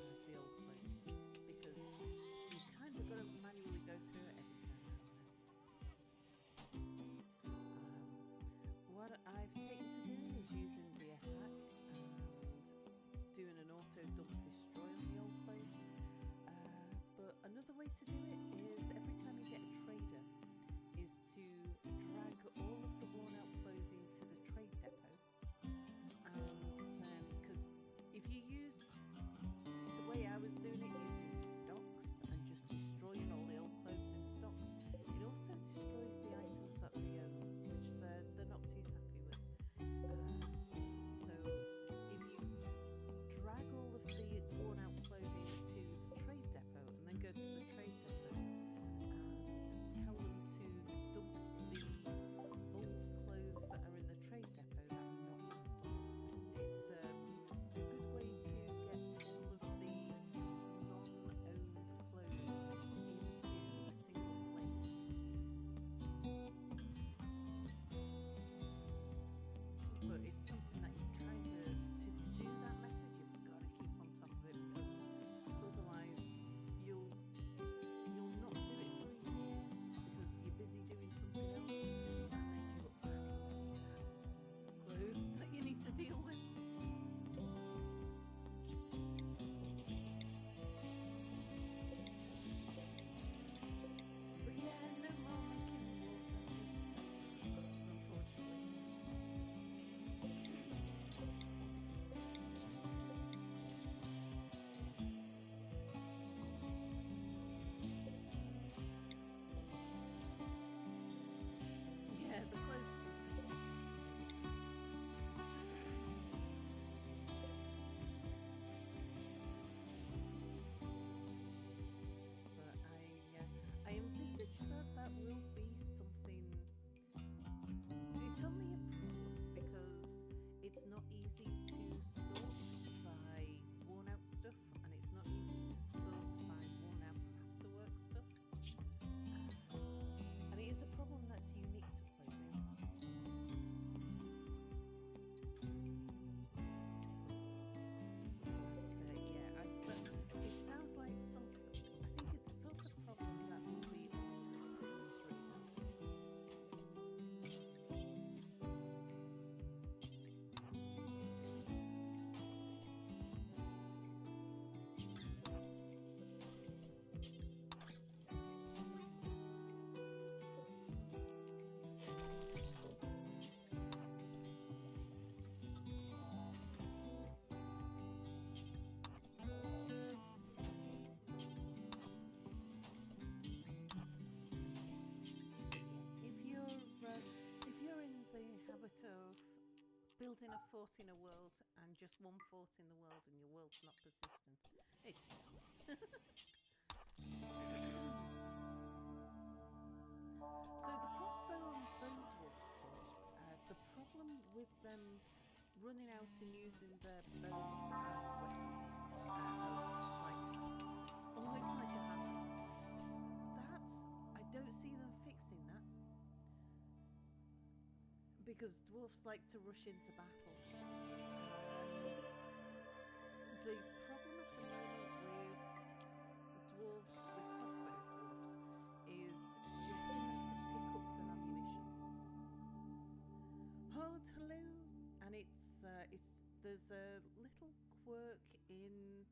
C: with the old clothes because you kind of got to manually go through it every so now and then. What I've taken to doing is using the Terratech and doing an auto dump destroy on the old clothes. But another way to do it is every time you get a trader is to drag all of the worn out clothing to the trade depot. And then, because if you use the way I was doing it, using stocks and just destroying all the old clothes in stocks, it also destroys the items that they own, which they're not too happy with. So if you drag all of the worn out clothing to the trade depot and then go to the trade depot and tell them to dump the old clothes that are in the trade depot that are not passed on, it's a good way to get all of the non-owned clothes into a single place. But it's something that you kind of, to do that method, you've got to keep on top of it because otherwise you'll not do it for a year because you're busy doing something else and then you look back and there's thousands of clothes that you need to deal with. But yeah, no more making walls and unfortunately. Yeah, the clothes. But I envisage that will be something. It's only a problem because it's not easy to sort by worn out stuff, and it's not easy to sort by worn out masterwork stuff. And it is a problem that's unique to clothing. But it sounds like something. I think it's a sort of problem that will be if you're in the habit of building a fort in a world and just one fort in the world and your world's not persistent, it's so the crossbow and bow dwarf squads, the problem with them running out and using their bows as weapons, almost like a hammer, I don't see them fixing that. Because dwarfs like to rush into battle. The problem at the moment with dwarves, with crossbow dwarfs, is getting them to pick up their ammunition. Oh, hello! And there's a little quirk in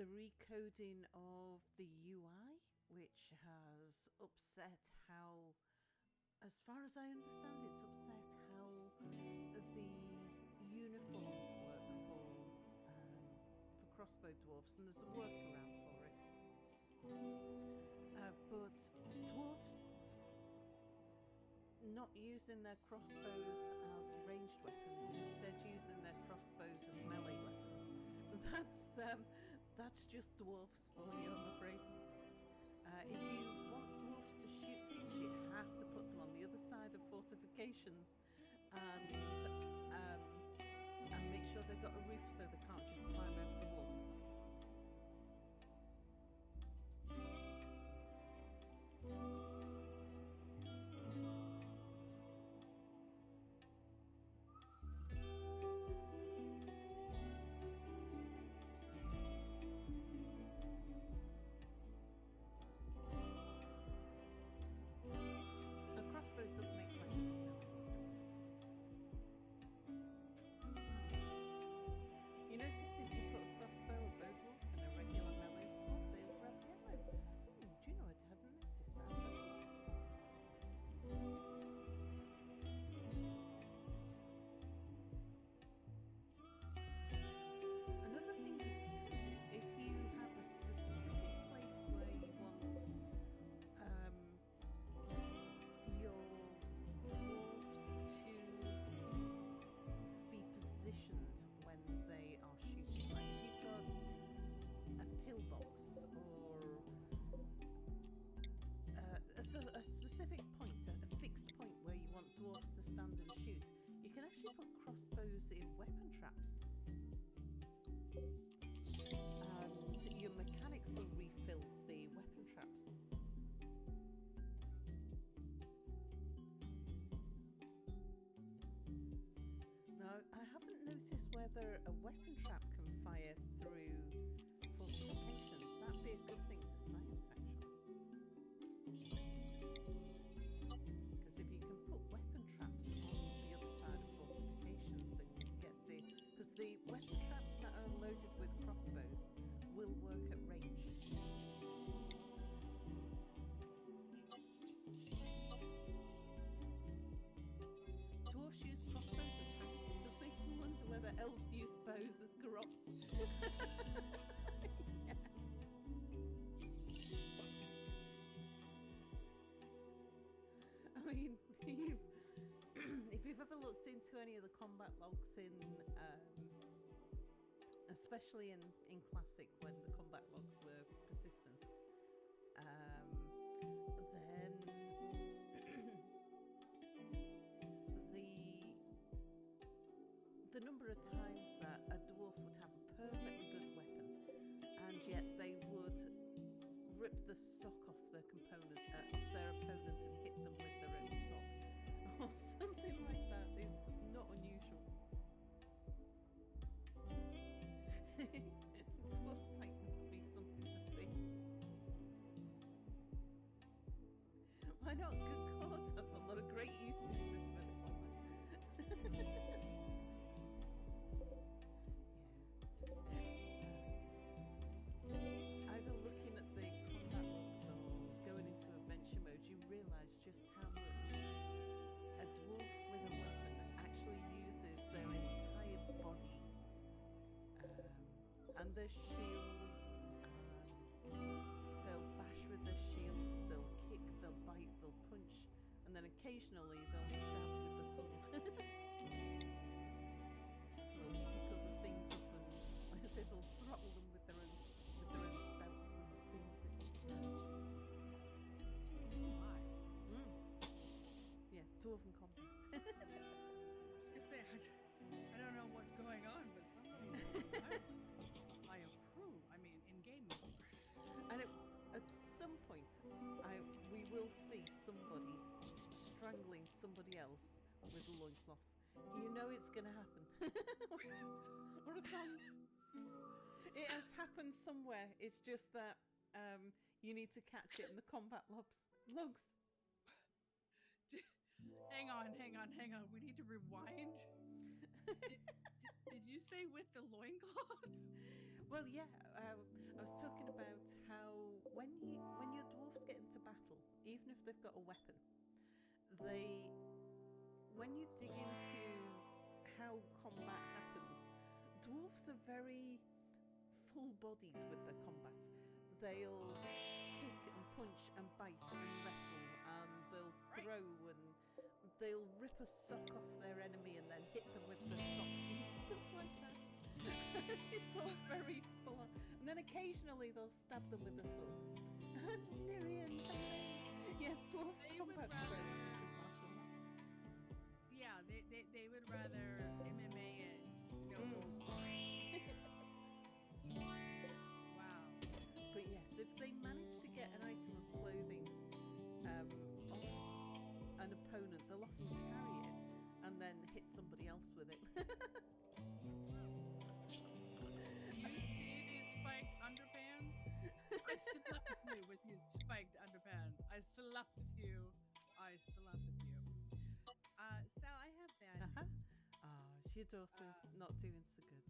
C: the recoding of the UI, which has upset how. As far as I understand, it's upset how the uniforms work for crossbow dwarfs, and there's a workaround for it. But dwarfs not using their crossbows as ranged weapons, instead using their crossbows as melee weapons. That's just dwarfs for you, I'm afraid. If you want dwarfs to shoot things, you have to put them on the other side of fortifications and make sure they've got a roof so they can't just climb over the wall. using weapon traps. And your mechanics will refill the weapon traps. Now, I haven't noticed whether a weapon trap can fire through fortifications. That'd be a good thing to science, actually. Because if you can put weapon traps on the other side of fortifications and get the... Because the weapon traps that are loaded with crossbows will work at range. Dwarves use crossbows as hands. It does make you wonder whether elves use bows as garrots. Yeah. I mean, if you've ever looked into any of the combat logs in, especially in Classic when the combat logs were persistent, then the number of times that a dwarf would have a perfectly good weapon, and yet they would rip the sock off their opponent and hit them with their own sock, or something like that, is not unusual. Dwarf fight must be something to see. Why not? Good God, has a lot of great uses, this metaphor. Either looking at the combat logs or going into adventure mode, you realise just how much a dwarf with a weapon actually uses their entire body, and their shields. They'll bash with their shields, they'll kick, they'll bite, they'll punch, and then occasionally they'll stab with the sword. They'll pick other things up and, like I said, they'll throttle them with their own belts and things.
B: My.
C: Yeah, dwarven combat.
B: I was gonna say, I don't know what's going on, but I approve. I mean, in game, of course.
C: And at some point, we will see somebody strangling somebody else with a loincloth. You know it's going to happen. Or a thumb. It has happened somewhere. It's just that you need to catch it in the combat logs.
B: Hang on. We need to rewind. Did you say with the loincloth?
C: Well, yeah. I was talking about how when your dwarfs get into battle, even if they've got a weapon, when you dig into how combat happens, dwarfs are very full-bodied with their combat. They'll kick and punch and bite and wrestle, and they'll throw, and they'll rip a sock off their enemy and then hit them with the sock and stuff like that. It's all very full on. And then occasionally they'll stab them with a sword. Miriam, yes, dwarf combat is very efficient martial arts.
B: Yeah, they would rather MMA it. Go Wow.
C: But yes, if they manage to get an item of clothing off an opponent, they'll often carry it and then hit somebody else with it.
B: You see these spiked underpants? I slapped you with these spiked underpants. I slapped you. Sal, I have bad news.
C: Your daughter's not doing so good.